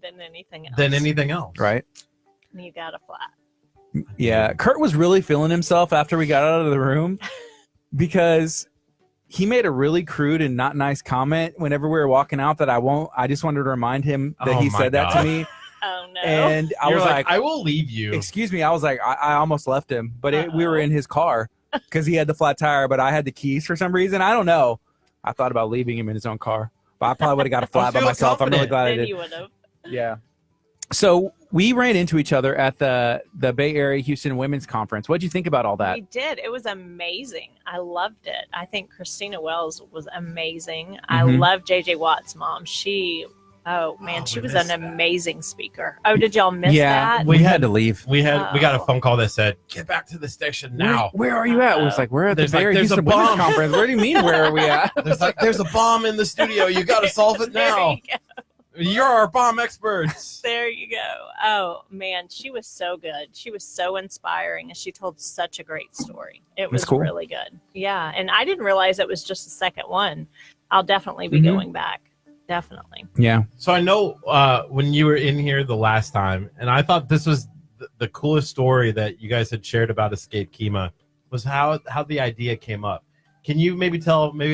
than anything else. than anything else. Right. And you got a flat. Yeah. Kurt was really feeling himself after we got out of the room because he made a really crude and not nice comment whenever we were walking out that I just wanted to remind him that Oh he my said that God. to me. Oh no. And I You're was like, I will leave you. excuse me. I was like, I almost left him, but we were in his car because he had the flat tire, but I had the keys for some reason. I don't know. I thought about leaving him in his own car, but I probably would have got a flat by feel myself. I'm really confident. glad I Then did. you would have. Yeah. So we ran into each other at the Bay Area Houston Women's Conference. What'd you think about all that? We did. It was amazing. I loved it. I think Christina Wells was amazing. I Mhm. love JJ Watt's mom. She was we an missed that. amazing speaker. Oh, did y'all miss Yeah, that? we had to leave. We got a Oh. phone call that said, "Get back to the station now." Where are you at? We was like, we're at the There's Bay like- Area there's a Houston Women's bomb. Conference. What do you mean, where are we at? There's a bomb in the studio. You got to solve it There now. you go. You're our bomb experts. There you go. Oh man, she was so good. She was so inspiring, and she told such a great story. It was cool. really good. Yeah, and I didn't realize it was just the second one. I'll definitely be Mhm. going back. Definitely. Yeah. So I know when you were in here the last time, and I thought this was the coolest story that you guys had shared about Escape KHEA was how the idea came up. Can you maybe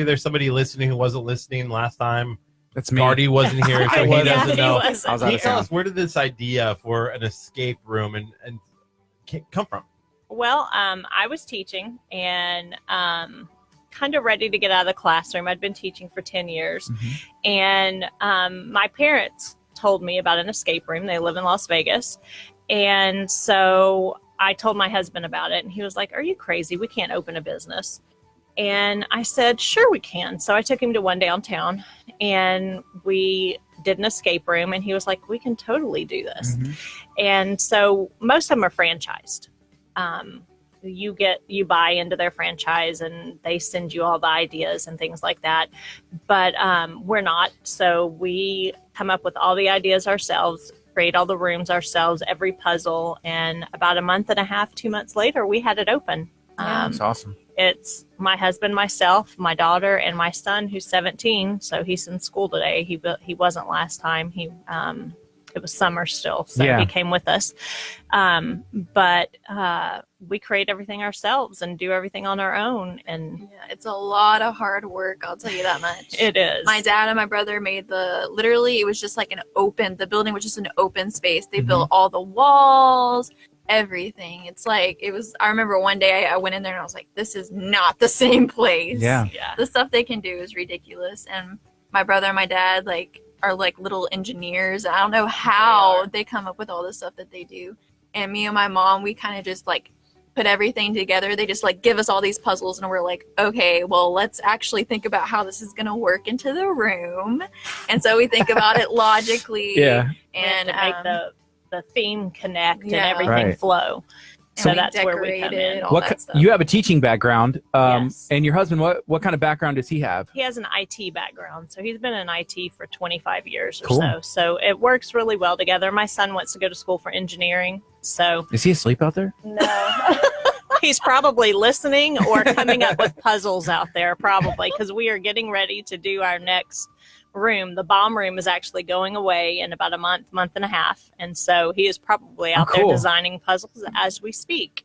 there's somebody listening who wasn't listening last time? That's me. Gardy wasn't here, so he wasn't. doesn't know. He wasn't. I was out Can you of tell town. us where did this idea for an escape room and come from? Well, I was teaching and kind of ready to get out of the classroom. I'd been teaching for 10 years. Mhm. And my parents told me about an escape room. They live in Las Vegas. And so I told my husband about it. And he was like, "Are you crazy? We can't open a business." And I said, "Sure, we can." So I took him to one downtown and we did an escape room. And he was like, "We can totally do this." Mhm. And so most of them are franchised. You buy into their franchise and they send you all the ideas and things like that. But we're not. So we come up with all the ideas ourselves, create all the rooms ourselves, every puzzle. And about a month and a half, 2 months later, we had it open. That's awesome. It's my husband, myself, my daughter, and my son, who's 17. So he's in school today. He wasn't last time. It was summer still, so Yeah. he came with us. But we create everything ourselves and do everything on our own, and Yeah, it's a lot of hard work, I'll tell you that much. it is. My dad and my brother made it was just like the building was just an open space. They built all the walls, everything. I remember one day I went in there and I was like, this is not the same place. Yeah. Yeah. The stuff they can do is ridiculous. And my brother and my dad are like little engineers. I don't know how they come up with all the stuff that they do. And me and my mom, we kind of just put everything together. They just give us all these puzzles and we're like, okay, well, let's actually think about how this is going to work into the room. And so we think about it logically. Yeah. And to make the theme connect and Yeah. everything Right. flow. And So we that's where we come decorated in. all that stuff. You have a teaching background, Yes. and your husband, what kind of background does he have? He has an IT background, so he's been in IT for 25 years or Cool. so. So it works really well together. My son wants to go to school for engineering, so Is he asleep out there? no. He's probably listening or coming up with puzzles out there, probably, because we are getting ready to do our next room. The bomb room is actually going away in about a month and a half. And so he is probably out there cool. designing puzzles as we speak.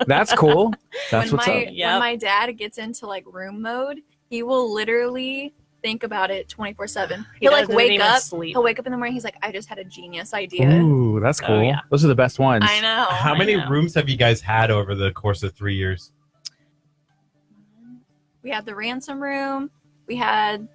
That's cool. That's when what's up. Yep. when my dad gets into room mode, he will literally think about it 24/7. He He'll doesn't wake even up. sleep. He'll wake up in the morning. He's like, I just had a genius idea. Ooh, that's Oh, cool. yeah. Those are the best ones. I know. How I many know. rooms have you guys had over the course of 3 years? We had the ransom room. We had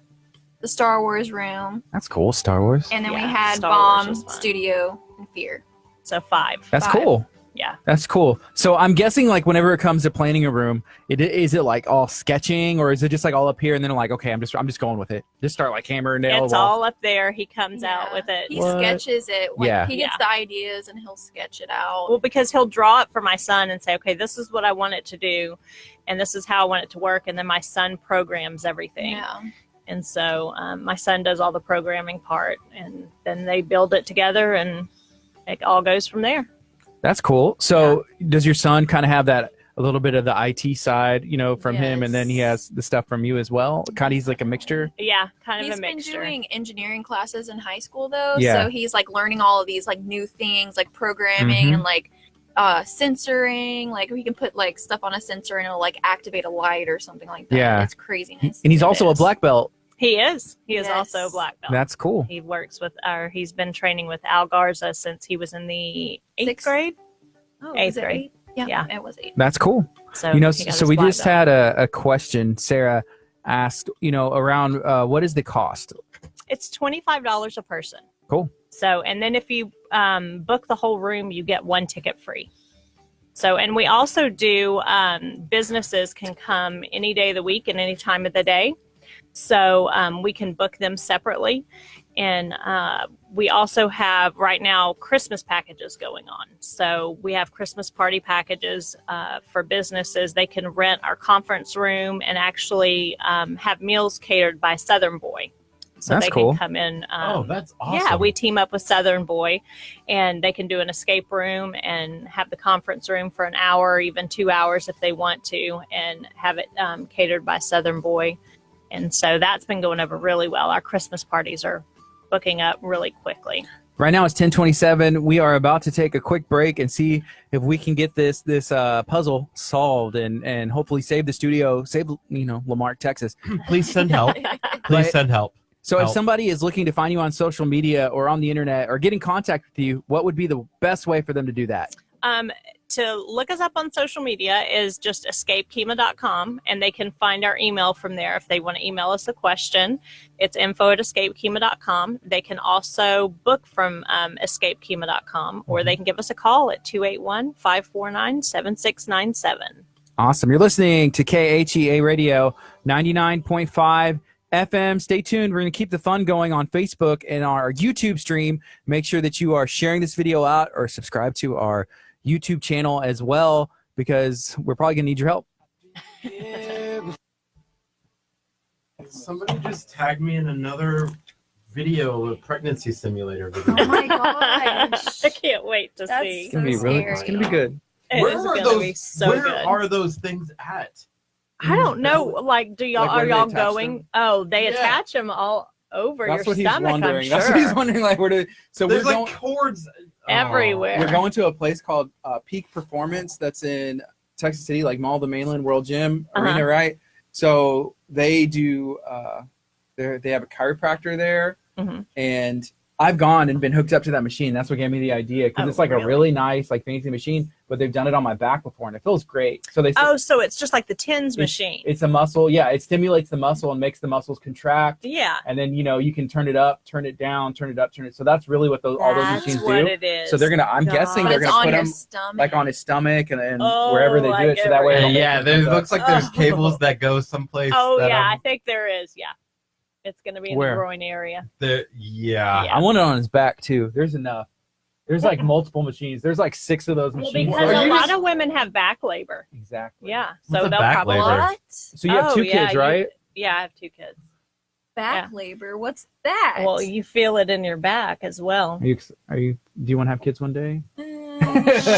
the Star Wars room, That's cool. Star Wars. and then we Yeah, had Star Wars Bomb was fun. Studio and Fear. So 5. That's 5. cool. Yeah. That's cool. So I'm guessing whenever it comes to planning a room, is it all sketching, or is it just all up here and then okay, I'm just going with it. Just start hammer and nail. It's the wall. all up there. He comes out with it. He What? sketches it. Yeah. He gets the ideas and he'll sketch it out. Well, because he'll draw it for my son and say, okay, this is what I want it to do, and this is how I want it to work. And then my son programs everything. Yeah. And so my son does all the programming part, and then they build it together, and it all goes from there. That's cool. So does your son kind of have a little bit of the IT side, from him, and then he has the stuff from you as well? Kind of, he's like a mixture. Yeah, kind of He's a been mixture. doing engineering classes in high school though, Yeah. so he's learning all of these new things, programming Mhm. and sensoring. We can put stuff on a sensor and it'll activate a light or something like that. Yeah. It's craziness. And he's It also a is. black belt He is. He is Yes. also a black belt. That's cool. He works with, or he's been training with Al Garza since he was in the eighth Sixth? grade. Oh, Eighth was it grade. eight? Yeah, Yeah. it was 8. That's cool. So You know, he got so his we black just belt. had a question. Sarah asked, around what is the cost? It's $25 a person. Cool. So, and then if you book the whole room, you get 1 ticket free. So, and we also do, businesses can come any day of the week and any time of the day. So we can book them separately. And we also have right now Christmas packages going on. So we have Christmas party packages for businesses. They can rent our conference room and actually have meals catered by Southern Boy. So That's they cool. can come in. Oh, that's awesome. Yeah, we team up with Southern Boy, and they can do an escape room and have the conference room for an hour, or even 2 hours if they want to, and have it catered by Southern Boy. And so that's been going over really well. Our Christmas parties are booking up really quickly. Right now it's 10:27. We are about to take a quick break and see if we can get this puzzle solved and hopefully save the studio, save Lamarck, Texas. Please send help. Please send help. So if Help. somebody is looking to find you on social media or on the internet or get in contact with you, what would be the best way for them to do that? To look us up on social media is just escapekema.com, and they can find our email from there if they want to email us a question. It's info@escapekema.com. They can also book from escapekema.com, or they can give us a call at 281-549-7697. Awesome. You're listening to KHEA Radio 99.5 FM. Stay tuned. We're going to keep the fun going on Facebook and our YouTube stream. Make sure that you are sharing this video out or subscribe to our YouTube channel as well, because we're probably going to need your help. Somebody just tagged me in another video, a pregnancy simulator video. Oh my gosh. I can't wait to That's see. It's going to be really, it's going to be good. It Where is are going to be those? so Where good. are those things at? I don't know. Like, do y'all Like, where are do they y'all attach going? them? Oh, they Yeah. attach them all over That's your what he's stomach. wondering. I'm sure. That's what he's wondering. Like, where do? So There's we're like going. cords Everywhere. We're going to a place called Peak Performance that's in Texas City, like Mall of the Mainland World Gym Arena, right? So they do. They have a chiropractor there, Mhm. and I've gone and been hooked up to that machine. That's what gave me the idea, because Oh, it's like a really? really nice, like fancy machine, but they've done it on my back before, and it feels great. So they said Oh, so it's just like the TENS machine. it's a muscle. Yeah, it stimulates the muscle and makes the muscles contract. Yeah. And then you can turn it up, turn it down, turn it up, turn it. So that's really what all those That's machines what do. it is. So they're gonna. I'm guessing But they're it's gonna on put your them stomach. like on his stomach and Oh, wherever they do like it, so that way. it'll make Yeah, it there comes up. looks like there's Oh. cables that go someplace. Oh that yeah, I think there is. Yeah, it's going to be in Where? the groin area. Yeah. Yeah. I want it on his back too. There's enough. There's like multiple machines. There's like 6 of those Well, machines. because Are a you lot just- of women have back labor. Exactly. Yeah, What's so a they'll back probably. labor? What? So you have Oh, 2 yeah, kids, right? Yeah, I have 2 kids. Back labor? What's that? Well, you feel it in your back as well. Are you? Do you want to have kids one day?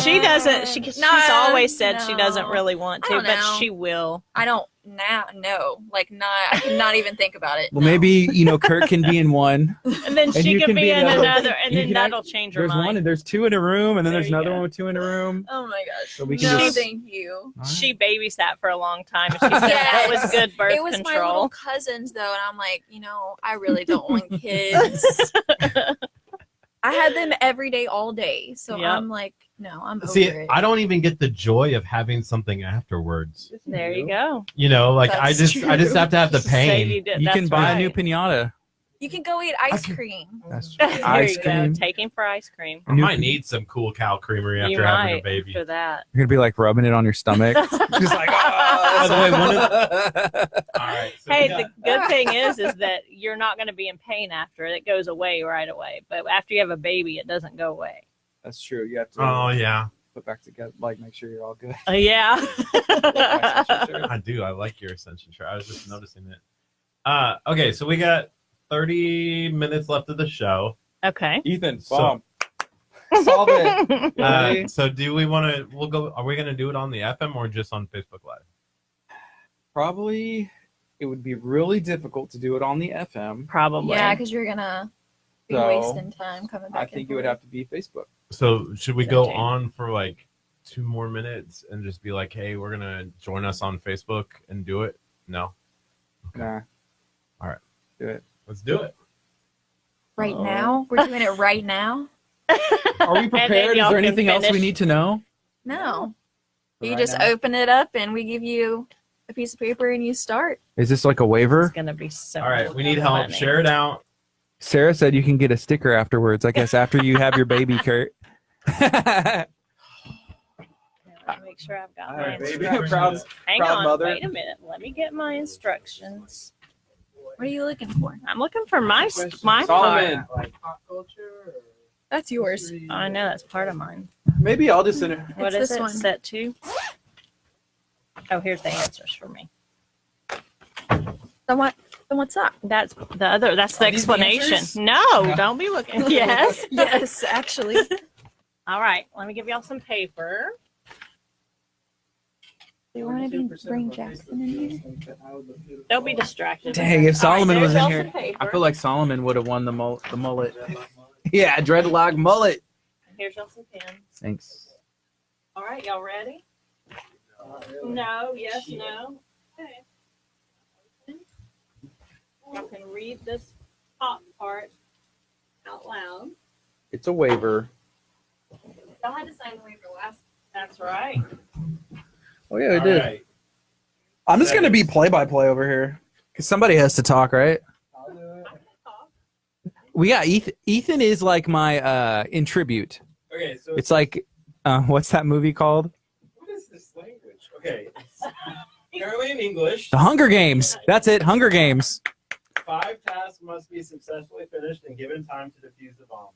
She doesn't. She's always said she doesn't no. really want I to, don't but know. she will. I don't now. No, like not. I cannot even think about it. Well, no. maybe Kurt can be in one. And then And she you can can be be in another. another, and You then can that'll change her There's mind. one, and there's 2 in a room, and then There there's you another go. one with 2 in a room. Oh my gosh. So we can no, just- thank you. She babysat for a long time, and she said that Yes. was good birth It was my little control. cousins though, and I'm like, I really don't want kids. I had them every day, all day. So Yep. I'm like, no, I'm over See, it. I don't even get the joy of having something afterwards. There you go. Like I That's just have to have the Say you pain. did. You That's can buy a new right. pinata. You can go eat ice cream. That's There ice you cream. go. Taking for ice cream. I might need some cool cow creamery You after having might a baby. after that. You're gonna be like rubbing it on your stomach. Just like, By the way, one oh. All right. So Hey, we got- the good thing is that you're not going to be in pain after it. It goes away right away. But after you have a baby, it doesn't go away. That's true. You have to Oh yeah, put back together, like make sure you're all good. Yeah. I do. I like your ascension chart. I was just noticing it. Okay, so we got 30 minutes left of the show. Okay. Ethan, So- bomb. Solve it. Ready? So do we want to? We'll go. Are we going to do it on the FM or just on Facebook Live? Probably it would be really difficult to do it on the FM. Probably. Yeah, because you're gonna be So, wasting time coming back. I think it would have to be Facebook. So should we go 17. on for like 2 more minutes and just be like, hey, we're gonna join us on Facebook and do it? No. Nah. Let's do it. Right now? We're doing it right now? Are we then prepared? Is y'all there can anything else we finish. need to know? No. You Right just now? open it up and we give you a piece of paper and you start. Is this like a It's waiver? gonna be so. All right, we need help. funny. Share it out. Sarah said you can get a sticker afterwards. I guess after you have your baby, Kurt. Now, let me make sure I've got All my right, baby. instructions. Proud- Hang proud on, mother. wait a minute. Let me get my instructions. What are you looking for? I'm looking for my Solomon. part. That's yours. I know that's part of mine. Maybe I'll just enter. What It's is this it? one. Set 2. Oh, here's the answers for me. Then what's up? That's the other. That's the Are these the explanation. answers? No, don't be looking. Yes. Yes, actually. All right. Let me give y'all some paper. Do you want to bring Jackson in here? Don't be distracted. Dang, if Solomon All right, was in there's here, y'all some paper. I feel like Solomon would have won the mullet. Yeah, dreadlock mullet. Here's y'all some pens. Thanks. All right, y'all ready? No, yes, no. Okay. Y'all can read this top part out loud. It's a waiver. Y'all had to sign the waiver last. That's right. Oh yeah, I All did. right. I'm just gonna be play-by-play over here because somebody has to talk, right? We got Ethan. Ethan is like my in tribute. Okay, so It's like what's that movie called? what is this language? Okay, it's apparently in English. The Hunger Games. That's it. Hunger Games. 5 tasks must be successfully finished and given time to defuse the bomb.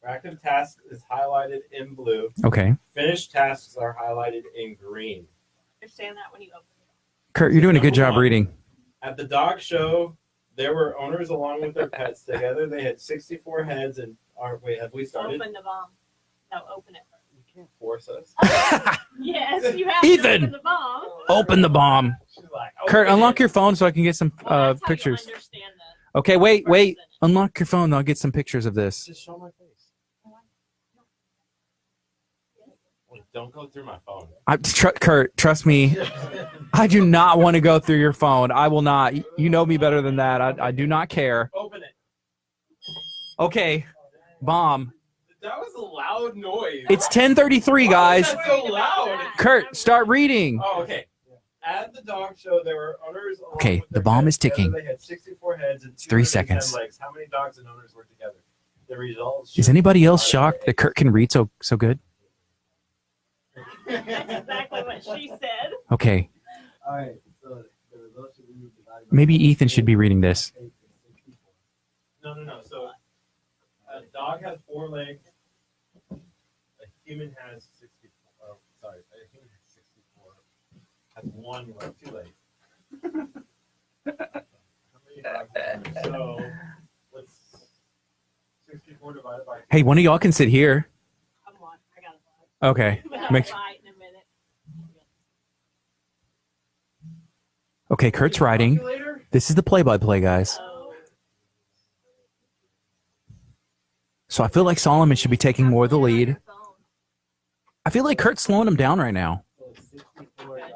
Active task is highlighted in blue. Okay, Finished tasks are highlighted in green. Understand that when you open it. Kurt, you're doing a good job Number 1. reading. At the dog show, there were owners along with their pets. Together, they had 64 heads. And wait, have we started? Open the bomb. No, open it first. You can't force us. Yes, you have Ethan! to open the bomb. Open the bomb. She's like, Kurt, "Open unlock it." your phone so I can get some Well, that's how you pictures. understand the Okay, wait. person. Unlock your phone. I'll get some pictures of this. Just show my face. Wait, don't go through my phone. Kurt, trust me. I do not want to go through your phone. I will not. You know me better than that. I do not care. Open it. Okay, bomb. That was a loud noise. It's 10:33, guys. Why was that so loud? Kurt, start reading. Oh, okay. At the dog show, there were owners. Along Okay, with the their bomb pets. is ticking. Together, they had 64 heads and 3 210 seconds. legs. How many dogs and owners were together? The results. Is anybody else shocked that Kurt can read so good? That's exactly what she said. Okay, All right. So the results should be divided by maybe Ethan should be reading this. No. So a dog has 4 legs. A human has 64. Oh, sorry. A human has 64. Has 1 leg, 2 legs. How many dogs are there? So what's 64 divided by 2? Hey, one of y'all can sit here. Come on, I got to Okay. fight. Make- Fight in a minute. Okay, Kurt's writing. Calculator? This is the play-by-play, guys. Oh, So I feel like Solomon should be taking more of the lead. I feel like Kurt's slowing him down right now. So 64 dogs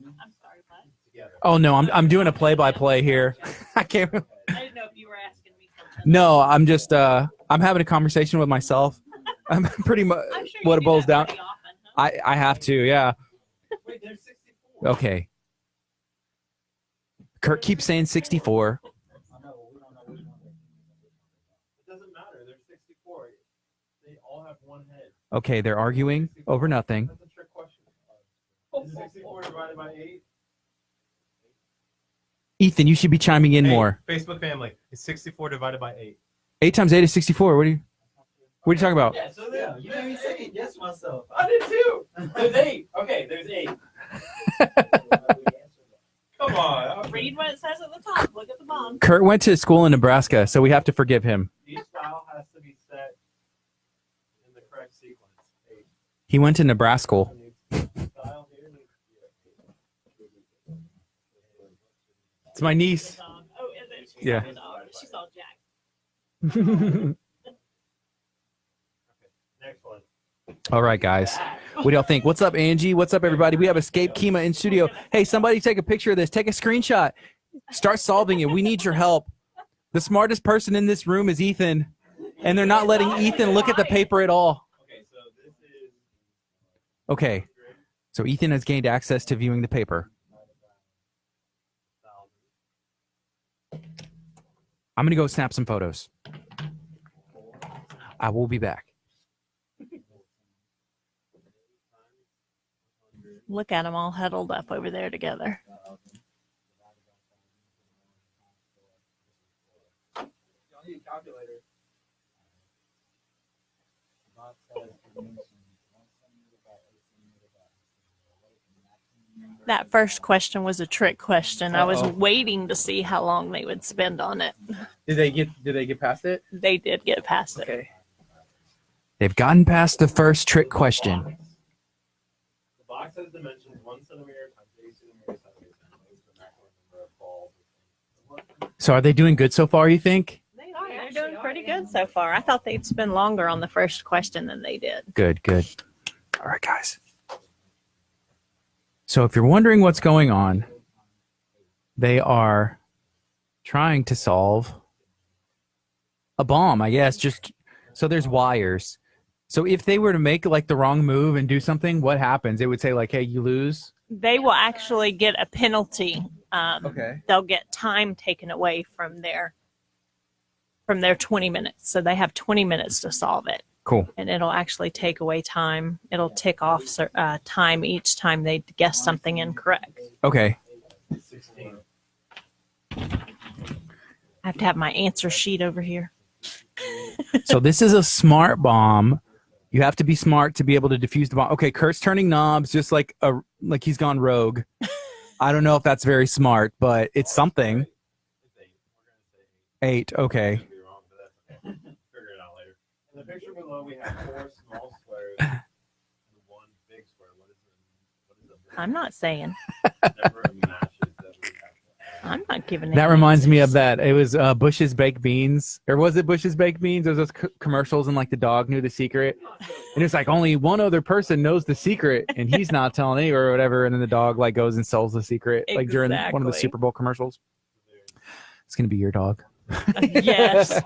and I'm sorry, what? Together. Oh no, I'm doing a play-by-play here. I can't. I didn't know if you were asking me something. No, I'm just I'm having a conversation with myself. I'm pretty much I'm sure you what it do boils that down. pretty often, huh? I have to, yeah. Wait, there's 64. Okay. Kurt keeps saying 64. I know we don't know which one they're It doesn't matter. There's 64. They all have 1 head. Okay, they're arguing over nothing. That's a trick question. Is 64 divided by 8? Ethan, you should be chiming in more. Facebook family. It's 64 divided by 8. 8 times 8 is 64. What are you talking about? Yeah, so Yeah, you didn't even say it. Yes, myself. I did too. There's 8. Okay, there's 8. Come on. Read what it says at the top. Look at the bomb. Kurt went to school in Nebraska, so we have to forgive him. Each file has to be set in the correct sequence. 8. He went to Nebraska. File here needs to be It's my niece. Dog. Oh, is it? She Yeah. saw the dog. She saw Jack. next one. All right, guys. What do y'all think? What's up, Angie? What's up, everybody? We have Escape KHEA in studio. Hey, somebody take a picture of this. Take a screenshot. Start solving it. We need your help. The smartest person in this room is Ethan, and they're not letting Ethan look at the paper at all. Okay, so Ethan has gained access to viewing the paper. I'm going to go snap some photos. I will be back. Look at them all huddled up over there together. That first question was a trick question. I was waiting to see how long they would spend on it. Did they get past it? They did get past it. Okay. They've gotten past the first trick question. The box has dimensions 1 centimeter times 8 centimeters times 8 centimeters. The maximum number of balls. So are they doing good so far, you think? They're doing pretty good so far. I thought they'd spend longer on the first question than they did. Good. All right, guys. So if you're wondering what's going on, they are trying to solve a bomb, I guess. So there's wires. So if they were to make like the wrong move and do something, what happens? It would say like, hey, you lose. They will actually get a penalty. Okay. They'll get time taken away from their 20 minutes. So they have 20 minutes to solve it. Cool. And it'll actually take away time. It'll tick off time each time they guess something incorrect. Okay. I have to have my answer sheet over here. So this is a smart bomb. You have to be smart to be able to defuse the bomb. Okay, Kurt's turning knobs just like he's gone rogue. I don't know if that's very smart, but it's something. 8. Okay. In the picture below, we have 4 small squares and 1 big square. What is it? I'm not saying. Number of matches that we have. I'm not giving That reminds me of that. It was Bush's Baked Beans. Or was it Bush's Baked Beans? There was those commercials and like the dog knew the secret. And it's like only one other person knows the secret and he's not telling any or whatever. And then the dog like goes and sells the secret like during one of the Super Bowl commercials. It's going to be your dog. Yes.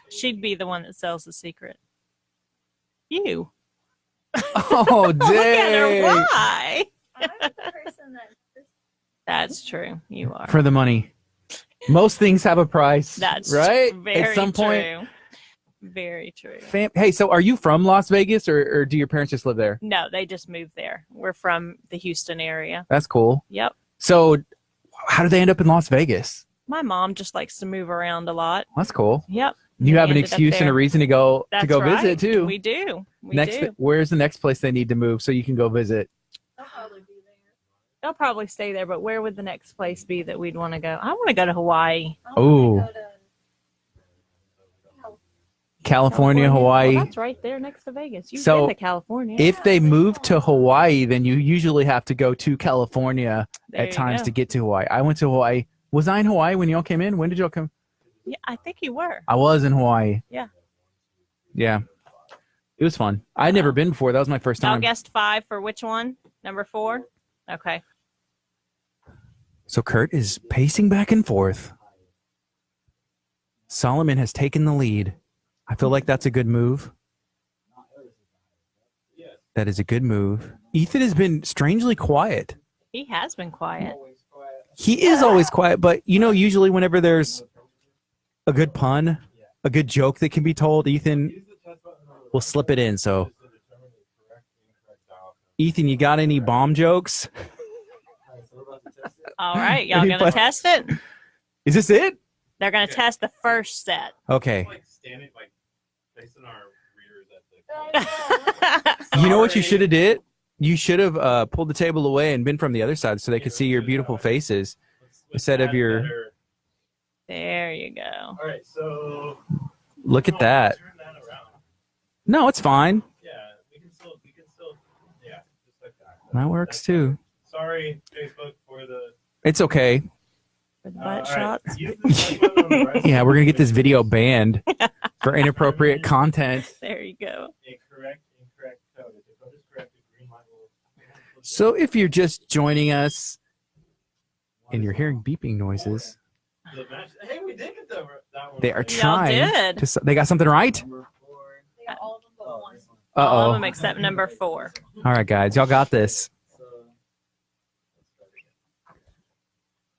She'd be the one that sells the secret. You. Oh, dang. Look at her. Why? I'm the person that. That's true. You are. For the money. Most things have a price. That's right. Very At some point. true. Very true. Hey, so are you from Las Vegas or do your parents just live there? No, they just moved there. We're from the Houston area. That's cool. Yep. So how did they end up in Las Vegas? My mom just likes to move around a lot. That's cool. Yep. You have an ended up excuse and a there. reason to go That's visit right. too. We do. We next, do. where's the next place they need to move so you can go visit? I'll probably be there. They'll probably stay there, but where would the next place be that we'd want to go? I want to go to Hawaii. Oh, California, Hawaii. Well, that's right there next to Vegas. You've So, been to California. If they move to Hawaii, then you usually have to go to California There at you times go. to get to Hawaii. I went to Hawaii. Was I in Hawaii when y'all came in? When did y'all come? Yeah, I think you were. I was in Hawaii. Yeah. Yeah. It was fun. I'd never been before. That was my first Y'all time. guessed 5 for which one? Number 4? Okay. So Kurt is pacing back and forth. Solomon has taken the lead. I feel like that's a good move. That is a good move. Ethan has been strangely quiet. He has been quiet. He is always quiet, but usually whenever there's a good pun, a good joke that can be told, Ethan will slip it in. So, Ethan, you got any bomb jokes? All right. Y'all going to test it? Is this it? They're going to test the first set. Okay. Like standing, like facing our readers at the. You know what you should have did? You should have pulled the table away and been from the other side so they could see your beautiful faces instead of your. There you go. All right, so Look at that. turn that around. No, it's fine. Yeah, we can still, yeah, just like that. That works too. Sorry, Facebook, for the. It's okay. For the butt all right, shots. use the like button on the right Yeah, we're gonna get this video banned for inappropriate content. There you go. Incorrect code. If the code is correct, the green light will. So if you're just joining us, and you're hearing beeping noises. Hey, we did get that one. They are Y'all trying did. to. They got something right. They got all of them but one. All of Uh them except number 4. oh. All right, guys, y'all got this.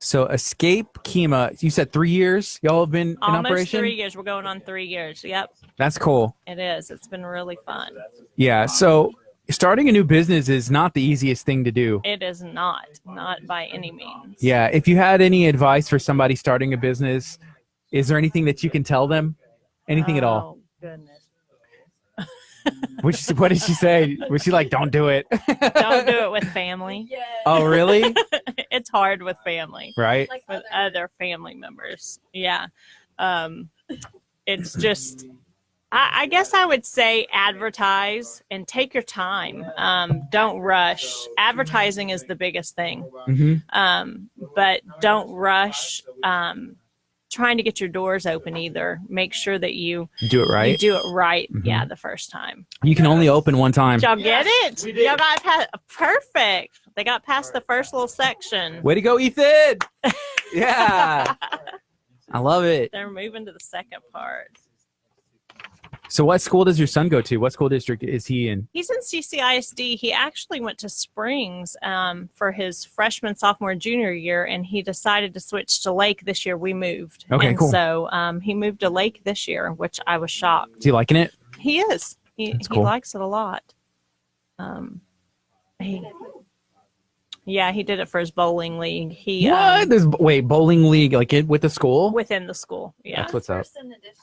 So Escape KHEA, you said 3 years y'all have been in Almost operation? 3 years. We're going on 3 years. Yep, That's cool. it is. It's been really fun. Yeah, so starting a new business is not the easiest thing to do. It is not by any means. Yeah, if you had any advice for somebody starting a business, is there anything that you can tell them? Anything at all? Oh, goodness. What did she say? Was she like, don't do it? Don't do it with family. Yeah. Oh, really? It's hard with family. Right? Like With other family members. Yeah. It's just, I guess I would say advertise and take your time. Don't rush. Advertising is the biggest thing. But don't rush trying to get your doors open either. Make sure that you Do it right. you do it right. Yeah, the first time. You can only open one time. Did y'all get it? Y'all got past, perfect. They got past the first little section. Way to go, Ethan! Yeah, I love it. They're moving to the second part. So what school does your son go to? What school district is he in? He's in CCISD. He actually went to Springs for his freshman, sophomore, junior year, and he decided to switch to Lake this year. We moved. Okay, and cool. So he moved to Lake this year, which I was shocked. Is he liking it? He is. He cool. likes it a lot. He did it for his bowling league. He What? Wait, bowling league like with the school? within the school. Yeah. That's what's up. First in the district.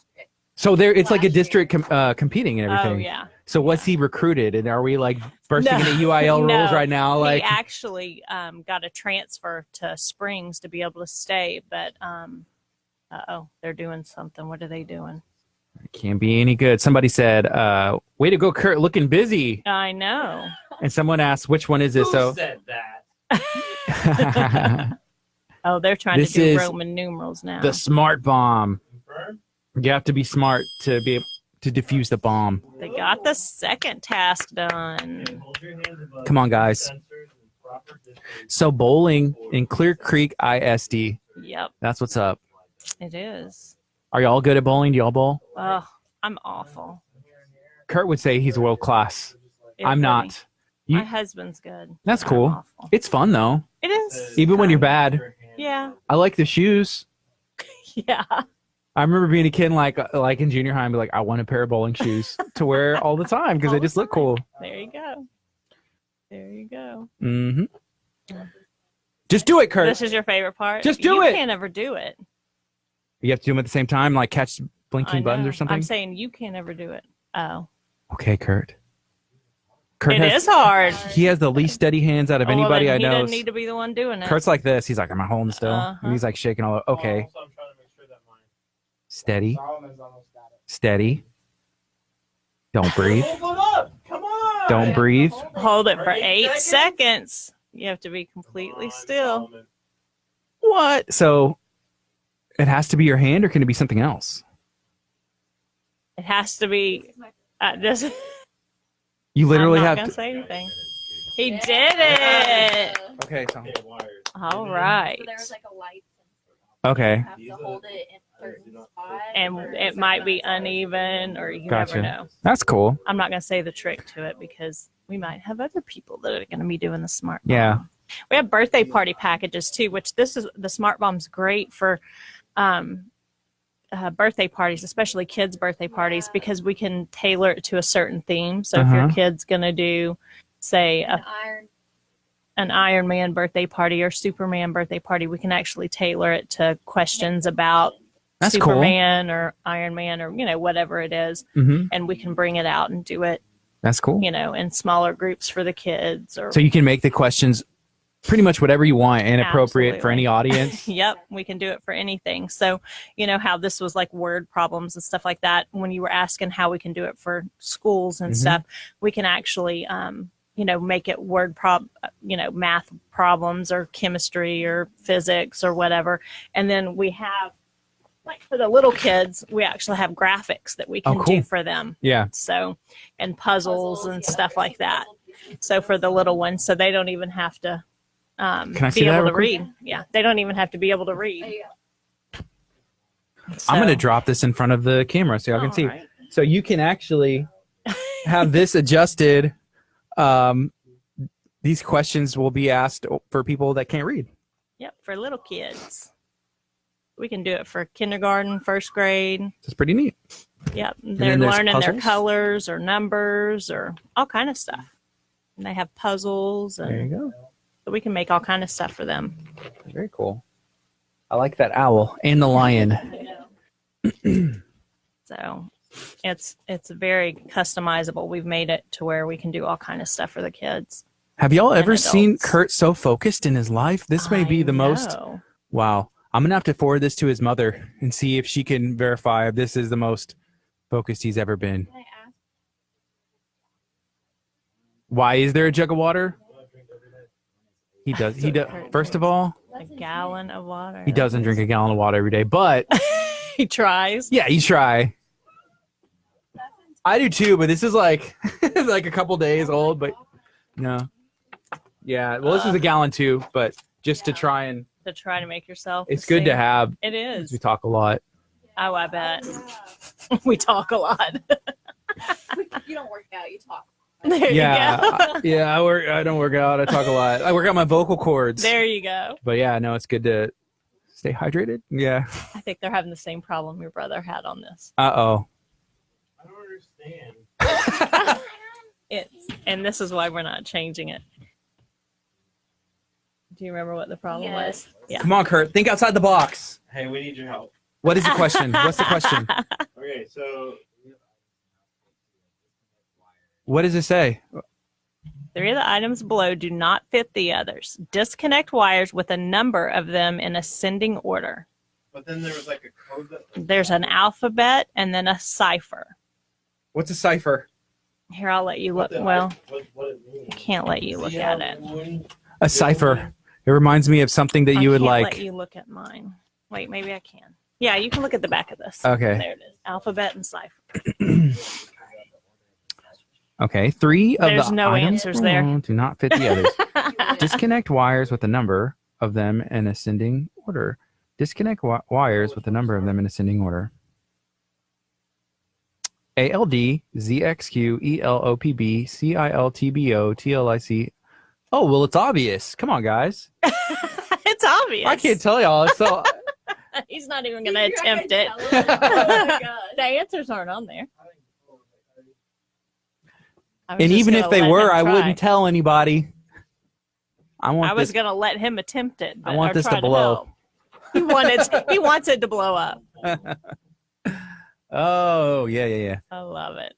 So there, it's like a Last year. district competing and Oh everything. yeah. So what's he recruited? And are we like bursting into UIL rules No. right now? Like, he actually got a transfer to Springs to be able to stay, but they're doing something. What are they doing? can't be any good. Somebody said, "Way to go, Curt, looking busy." I know. And someone asked, "Which one is this?" Who said that? Oh, they're trying This to do is Roman numerals now. the smart bomb. Confirmed? You have to be smart to be able to defuse the bomb. They got the second task done. Hold your hands above Come on, guys. sensors and proper distance. So bowling in Clear Creek ISD. Yep, That's what's up. it is. Are y'all good at bowling? Do y'all bowl? Oh, I'm awful. Kurt would say he's world class. It I'm really- not. You- My husband's good. That's I'm cool. awful. It's fun though, It is. even when you're bad. Yeah. I like the shoes. Yeah. I remember being a kid like in junior high and be like, I want a pair of bowling shoes to wear all the time because they just look cool. There you go. There you go. Mm-hmm. Just do it, Kurt. This is your favorite part? Just do you it. You can't ever do it. You have to do them at the same time, like catch blinking I buttons know. or something. I'm saying you can't ever do it. Oh. Okay, Kurt. Kurt It has, is hard. He has the least steady hands out of Oh, well, anybody then I he know. doesn't need to be the one doing it. Kurt's like this. He's like, am I holding still? Uh-huh. And he's like shaking all over. Okay. Also, I'm trying to make sure that mine. Steady. Solomon's almost got it. Steady. Don't breathe. Hold it up! Come on! Don't breathe. Hold it for 8 8 seconds. You have to be completely still. What? So it has to be your hand or can it be something else? It has to be. Just, You literally I'm not have gonna to. say anything. He did it. Okay. So, All right. So there was like a light sensor. okay. You have to hold it in a certain spot. And it might be uneven, or you Gotcha. never know. That's cool. I'm not gonna say the trick to it because we might have other people that are gonna be doing the smart. Yeah. bomb. We have birthday party packages too, which this is the smart bomb's great for. Birthday parties, especially kids' birthday parties, because we can tailor it to a certain theme. So if your Uh-huh. kid's gonna do, say, An iron. an Iron Man birthday party or Superman birthday party, we can actually tailor it to questions about That's Superman or Iron Man or whatever it is, cool. Mm-hmm. and we can bring it out and do it That's cool. in smaller groups for the kids. Or So you can make the questions pretty much whatever you want and appropriate for Absolutely. any audience. Yep, we can do it for anything. So, how this was like word problems and stuff like that. When you were asking how we can do it for schools and Mhm. stuff, we can actually, make it math problems or chemistry or physics or whatever. And then we have, like for the little kids, we actually have graphics that we Oh, can cool. do for them. Yeah. So, and puzzles and yeah, stuff there's like that. puzzle pieces. So for the little ones, so they don't even have to Can I see be that able real to quick? read. Yeah, they don't even have to be able to read. I'm going to So- drop this in front of the camera so y'all can All see. right. So you can actually have this adjusted. These questions will be asked for people that can't read. Yep, for little kids. We can do it for kindergarten, first grade. It's pretty neat. Yep, then they're there's learning their puzzles? colors or numbers or all kind of stuff. And they have puzzles, There you and go. so we can make all kind of stuff for them. Very cool. I like that owl and the lion. So it's very customizable. We've made it to where we can do all kind of stuff for the kids. Have y'all And ever seen adults. Kurt so focused in his life? This may be the most. know. Wow. I'm going to have to forward this to his mother and see if she can verify if this is the most focused he's ever been. Can I ask? Why is there a jug of water? He does. He does. First of all, A gallon of water. he doesn't drink a gallon of water every day, but He tries. yeah, you try. I do too, but this is like like a couple days old, but no. Yeah, well, this is a gallon too, but just to try and To try to make yourself. it's good to see. have. It is. We talk a lot. Oh, I bet. We talk a lot. You don't work out, you talk. There you go. Yeah. I don't work out. I talk a lot. I work out my vocal cords. There you go. But yeah, no, it's good to stay hydrated. Yeah. I think they're having the same problem your brother had on this. Uh-oh. I don't understand. And this is why we're not changing it. Do you remember what the problem Yes. was? Yeah. Come on, Kurt. Think outside the box. Hey, we need your help. What is the question? What's the question? Okay, so What does it say? 3 of the items below do not fit the others. Disconnect wires with a number of them in ascending order. but then there was like a code that There's an alphabet and then a cipher. What's a cipher? Here, I'll let you look. Well, I can't let you look at it. A cipher. It reminds me of something that you would I can't like. let you look at mine. Wait, maybe I can. Yeah, you can look at the back of this. Okay. There it is. Alphabet and cipher. Okay. 3 of There's the no items answers there. below do not fit the others. Disconnect wires with a number of them in ascending order. Disconnect wires with a number of them in ascending order. ALD, ZXQ, ELOPB, CILTBO, TLIC. Oh, well, it's obvious. Come on, guys. It's obvious. I can't tell y'all. So, He's not even going to attempt it. Oh my gosh. The answers aren't on there. I was and just even if gonna they let were, him I try. wouldn't tell anybody. I I was this. going to let him attempt it. But, want or this to try blow. help. He wants it to blow up. Oh, yeah. I love it.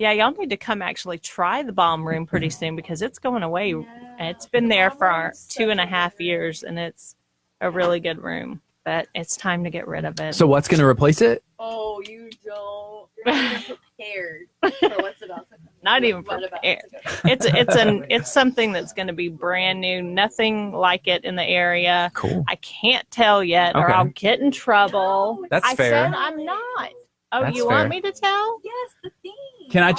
Yeah, y'all need to come actually try the bomb room pretty soon because it's going away. It's been there for 2.5 years, and it's a really good room. But it's time to get rid of it. So what's going to replace it? Oh, you don't. You're not even prepared for what's about to come. Not even What about prepared. to go. It's something that's going to be brand new. Nothing like it in the area. Cool. I can't tell yet, or Okay. I'll get in trouble. That's I fair. said I'm not. Oh, That's you fair. want me to tell? Yes, the theme. Can I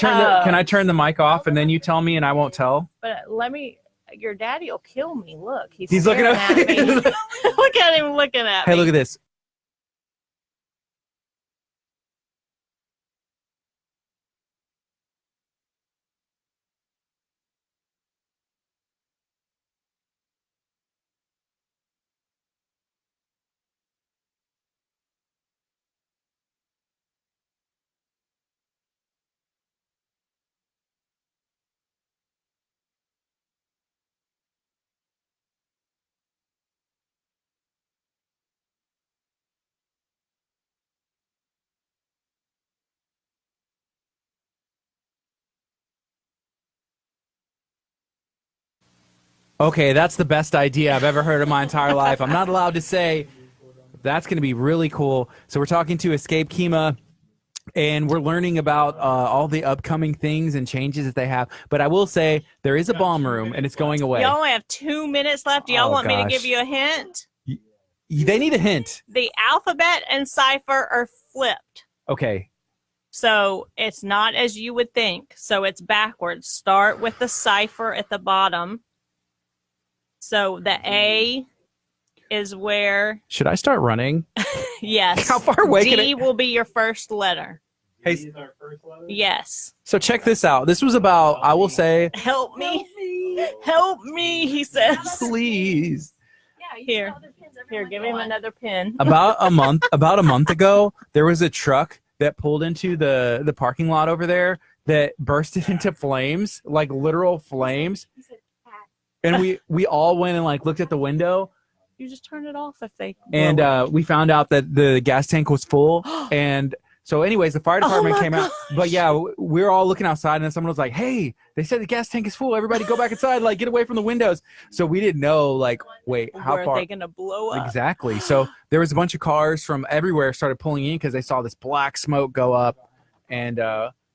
turn the mic off and then you tell me and I won't tell? But let me. Your daddy will kill me. Look, He's looking staring at me. Look at him looking at Hey, me. look at this. Okay, that's the best idea I've ever heard in my entire life. I'm not allowed to say. That's going to be really cool. So we're talking to Escape KHEA, and we're learning about all the upcoming things and changes that they have. But I will say there is a bomb room, and it's going away. Y'all only have 2 minutes left. Do y'all Oh, want me to gosh. give you a hint? They need a hint. The alphabet and cipher are flipped. Okay. So it's not as you would think. So it's backwards. Start with the cipher at the bottom So the A is where, Should I start running? yes. How far away can D it? will be your first letter. Hey, Is our first letter? Yes. so check this out. This was about, I will say, Help me. Help me, he says. please. Yeah, you Here. use other pins. Here, Everyone give get him one. another pin. About a month ago, there was a truck that pulled into the parking lot over there that bursted into flames, like literal flames. He said, "Ah." And we all went and like looked at the window, You just turn it off if they. and blow it. we found out that the gas tank was full. And so anyways, the fire department my came out. But yeah, we were all looking outside, and then someone was like, hey, they said the gas tank is full. Everybody go back inside, like get away from the windows. So we didn't know, like, wait, how Where far? are they gonna blow up? Exactly. So there was a bunch of cars from everywhere started pulling in because they saw this black smoke go up, and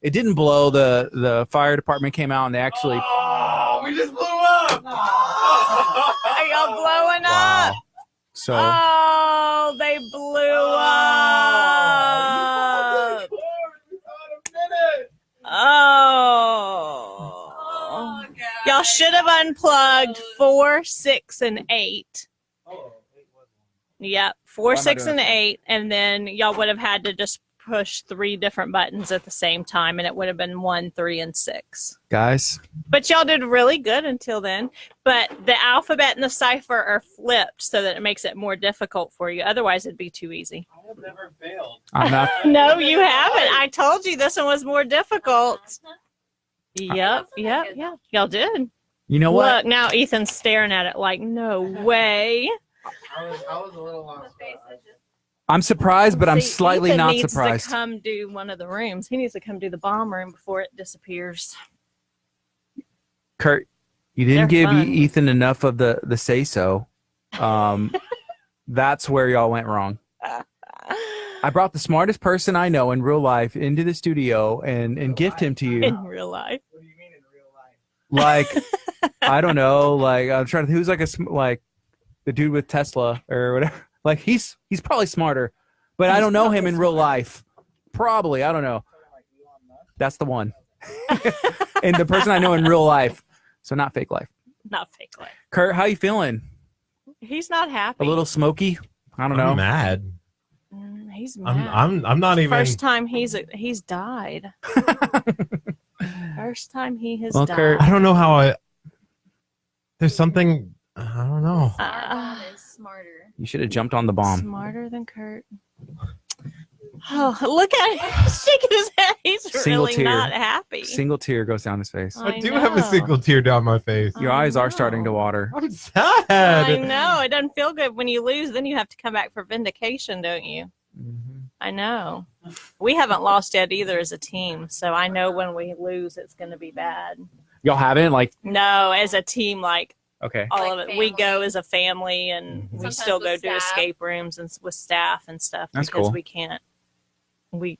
it didn't blow. The fire department came out, and they actually. Oh, we just blew up. Are y'all blowing Wow. up? So Oh, they blew up. Oh. Y'all should have unplugged 4, 6, and 8. Yep, 4, Why am I 6, doing and 8, and then y'all would have had to just push 3 different buttons at the same time, and it would have been 1, 3, and 6. guys, But y'all did really good until then. But the alphabet and the cipher are flipped so that it makes it more difficult for you. Otherwise, it'd be too easy. I have never failed. I'm not. No, you haven't. I told you this one was more difficult. Yep. Y'all did. You know what? Look, now Ethan's staring at it like, no way. I was a little lost. I'm surprised, but I'm See, slightly Ethan not needs surprised. to come do one of the rooms. He needs to come do the bomb room before it disappears. Kurt, you didn't They're give fun. Ethan enough of the say so. That's where y'all went wrong. I brought the smartest person I know in real life into the studio and gift him to you. In real life. What do you mean in real life? Like, I don't know. Like, I'm trying to. Who's like like the dude with Tesla or whatever. Like, he's probably smarter, but I don't know him in real life. Probably, I don't know. That's the one. And the person I know in real life, so not fake life. Not fake life. Kurt, how you feeling? He's not happy. A little smoky? I don't I'm know. mad. He's mad. I'm not even. First time he's died. First time he has Well, died. Kurt, I don't know how I. There's something. I don't know. Our mom is smarter. You should have jumped on the bomb. Smarter than Kurt. Oh, look at him shaking his head. He's Single really tear. not happy. Single tear goes down his face. I I do have a know. single tear down my face. Your I eyes are starting to know. water. I'm I sad. know. It doesn't feel good when you lose. Then you have to come back for vindication, don't you? Mhm. I know. We haven't lost yet either as a team, so I know when we lose, it's going to be bad. Y'all haven't? Like, No, as a team, like okay. all Like of it, we go family. as a family, and we Sometimes still go with do staff. escape rooms and with staff and stuff That's because cool. we can't. We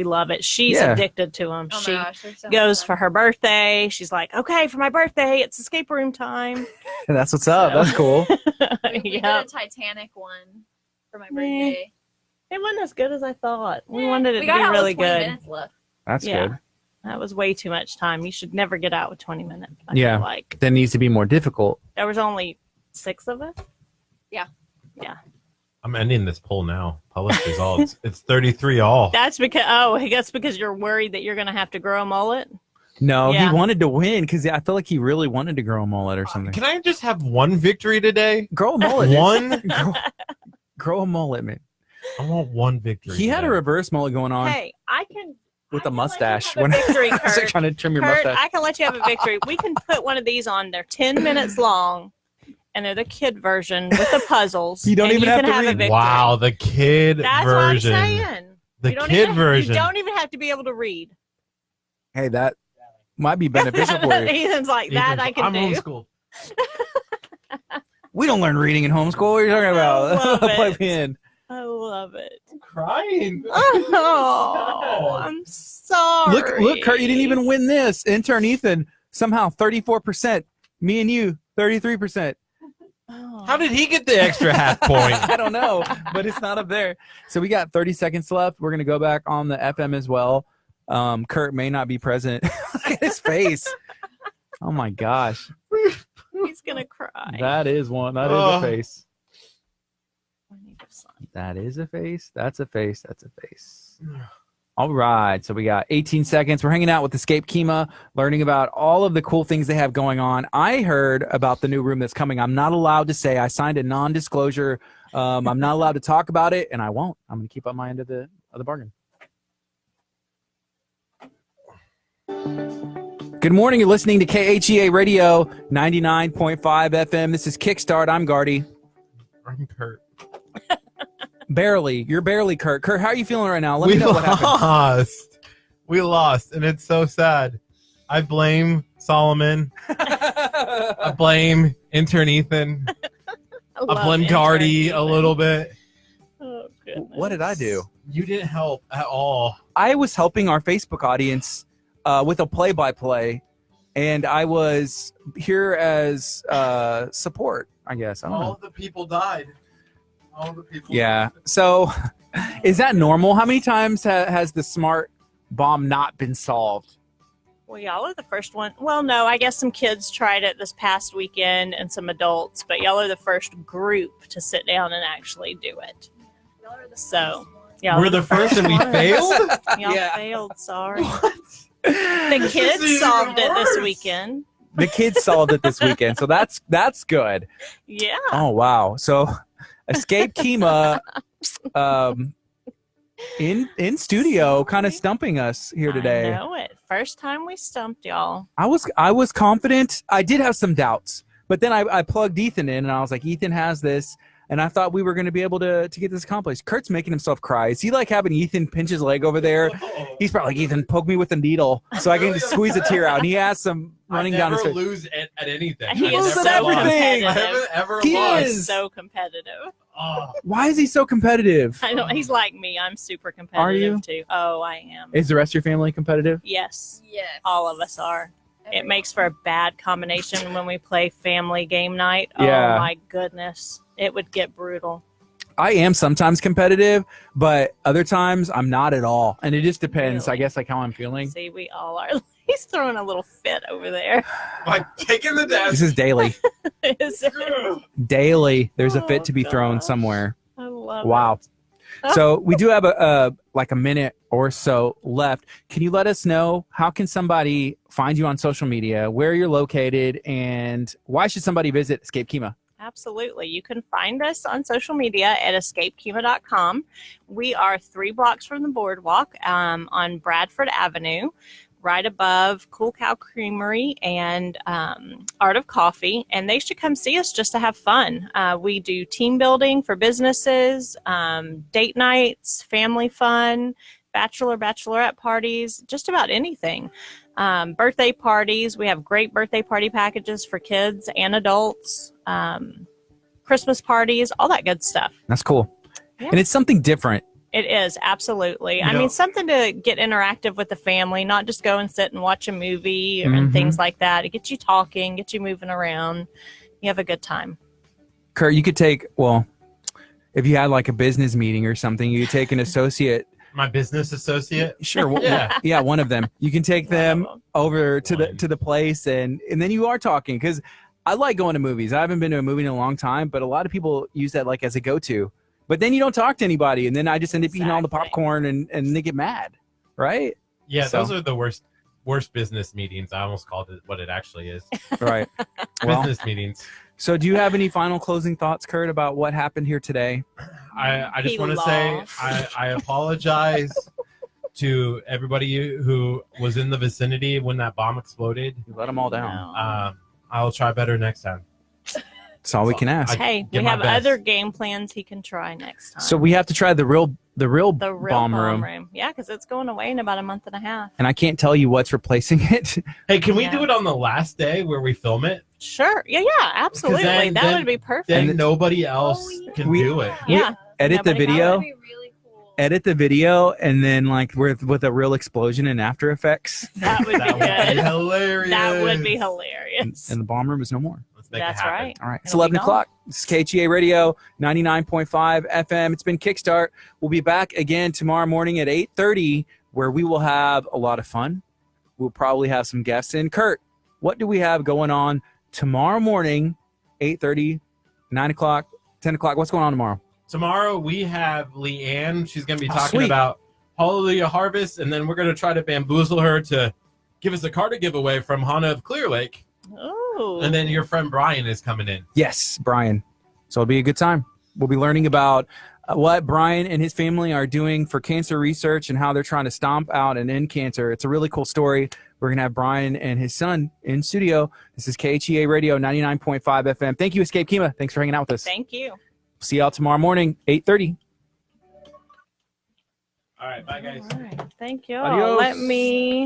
love it. She's Yeah. addicted to them. Oh She my gosh, they're so goes much for fun. her birthday. She's like, okay, for my birthday, it's escape room time. That's what's up. So- That's cool. We did a Yep. Titanic one for my Meh. birthday. It wasn't as good as I thought. We wanted it We to got be out really with 20 good. minutes left. That's Yeah. good. That was way too much time. You should never get out with 20 minutes. I Yeah. feel like That needs to be more difficult. there was only 6 of us. I'm ending this poll now. Published results. It's 33 all. That's because you're worried that you're going to have to grow a mullet. No, Yeah. he wanted to win because I feel like he really wanted to grow a mullet or something. Can I just have one victory today? Grow a mullet. dude. One? Grow a mullet, man. I want one victory. He had a today. reverse mullet going on Hey, I can with I a can let you mustache. have a victory, I was like Kurt. trying to trim your Kurt, mustache. I can let you have a victory. We can put one of these on there 10 minutes long, and they're the kid version with the puzzles. You don't and even you have can to have a read. victory. Wow, the kid That's version. what I'm saying. The You don't kid even- version. You don't even have to be able to read. Hey, that might be beneficial for you. Ethan's like, that I can I'm do. homeschooled. We don't learn reading in homeschool. What are you talking love about? Plug it. me in. I love it. I'm crying. Oh, I'm sorry. Look, Kurt, you didn't even win this. Intern Ethan, somehow 34%. Me and you, 33%. Oh. How did he get the extra half point? I don't know, but it's not up there. So we got 30 seconds left. We're going to go back on the FM as well. Kurt may not be present. Look at his face. Oh, my gosh. He's gonna cry. That is one. That is Oh. a face. I need to sign. That is a face. That's a face. That's a face. All right. So we got 18 seconds. We're hanging out with Escape KHEA, learning about all of the cool things they have going on. I heard about the new room that's coming. I'm not allowed to say. I signed a non-disclosure. I'm not allowed to talk about it, and I won't. I'm going to keep up my end of the bargain. Good morning. You're listening to KHEA Radio 99.5 FM. This is Kickstart. I'm Gardy. I'm Curt. Barely. You're barely Curt. Curt, how are you feeling right now? Let me know what happened. Lost. We lost, and it's so sad. I blame Solomon. I blame intern Ethan. I blame Gardy a little bit. Oh, goodness. What did I do? You didn't help at all. I was helping our Facebook audience with a play-by-play, and I was here as support, I guess. I don't All know. of the people died. All of the people. Yeah. So is that normal? How many times has the smart bomb not been solved? Well, y'all are the first one. Well, no, I guess some kids tried it this past weekend and some adults, but y'all are the first group to sit down and actually do it. So, y'all We're are the first and we ones. failed? Y'all Yeah. failed, sorry. What? The This kids is solved even it this worse. weekend. The kids solved it this weekend, so that's good. Yeah. Oh, wow. So Escape KHEA in studio kind of stumping us here today. I know it. First time we stumped y'all. I was confident. I did have some doubts, but then I plugged Ethan in, and I was like, Ethan has this, and I thought we were going to be able to get this accomplished. Kurt's making himself cry. Is he like having Ethan pinch his leg over there? He's probably like, Ethan, poke me with a needle so I can just squeeze a tear out. And he has some running I down never his face. lose at anything. He I is never so lost. everything. I competitive. haven't ever He lost. is. So competitive. Oh, Why is he so competitive? I know he's like me. I'm super competitive you? too. Oh, I am. Is the rest of your family competitive? Yes. Yes. All of us are. It Everyone. makes for a bad combination when we play family game night. Yeah. Oh my goodness. It would get brutal. I am sometimes competitive, but other times I'm not at all. And it just depends, I Really? guess, like how I'm feeling. See, we all are. He's throwing a little fit over there. like taking the This desk. is daily. Is it? Daily, there's a fit Oh, to be thrown gosh. somewhere. I love Wow. it. So we do have a minute or so left. Can you let us know how can somebody find you on social media, where you're located, and why should somebody visit Escape KHEA? Absolutely. You can find us on social media at escapekema.com. We are 3 blocks from the boardwalk on Bradford Avenue, right above Cool Cow Creamery and Art of Coffee. And they should come see us just to have fun. We do team building for businesses, date nights, family fun, bachelorette parties, just about anything. Birthday parties. We have great birthday party packages for kids and adults. Christmas parties, all that good stuff. That's cool. Yeah. And it's something different. It is, absolutely. You I know- mean, something to get interactive with the family, not just go and sit and watch a movie Mhm. and things like that. It gets you talking, gets you moving around. You have a good time. Kurt, you could take, well, if you had like a business meeting or something, you could take an associate. My business associate. Sure. Yeah. Yeah, one of them. You can take them One of 'em. over to One. the place, and then you are talking, because I like going to movies. I haven't been to a movie in a long time, but a lot of people use that like as a go-to. But then you don't talk to anybody, and then I just end up eating all the Exactly. popcorn, and they get mad, right? Yeah, So- those are the worst business meetings. I almost called it what it actually is. Right. Well, Business meetings. so do you have any final closing thoughts, Kurt, about what happened here today? I just He want to say lost. I apologize to everybody who was in the vicinity when that bomb exploded. You let them all down. No. I'll try better next time. That's all we can ask. Hey, get we my have best. other game plans he can try next time. So we have to try the real the real bomb room, Yeah, because it's going away in about a month and a half. and I can't tell you what's replacing it. Hey, can we Yeah. do it on the last day where we film it? Sure. Yeah, absolutely. then- that then- would be perfect. Then And- nobody else Oh, yeah. can We- do it. yeah. Edit the Nobody video. That would be really cool. Edit the video, and then like with a real explosion in After Effects, That would be That would be good. hilarious. That would be and, hilarious. and the bomb room is no more. Let's make That's it happen. right. All right, it's It'll be 11 gone. o'clock. This is KHEA Radio 99.5 FM. It's been Kickstart. We'll be back again tomorrow morning at 8:30, where we will have a lot of fun. We'll probably have some guests in. Kurt, what do we have going on tomorrow morning, 8:30, 9 o'clock, 10 o'clock. What's going on tomorrow? Tomorrow we have Leanne. She's going to be talking sweet. about Hallelujah Harvest, and then we're going to try to bamboozle her to give us a car to give away from Hana of Clear Lake. Oh. And then your friend Brian is coming in. Yes, Brian. So it'll be a good time. We'll be learning about what Brian and his family are doing for cancer research and how they're trying to stomp out and end cancer. It's a really cool story. We're going to have Brian and his son in studio. This is KHEA Radio 99.5 FM. Thank you, Escape Kima. Thanks for hanging out with us. Thank you. See y'all tomorrow morning, 8:30. All right, bye, guys. All right. Thank you. Adios. Let me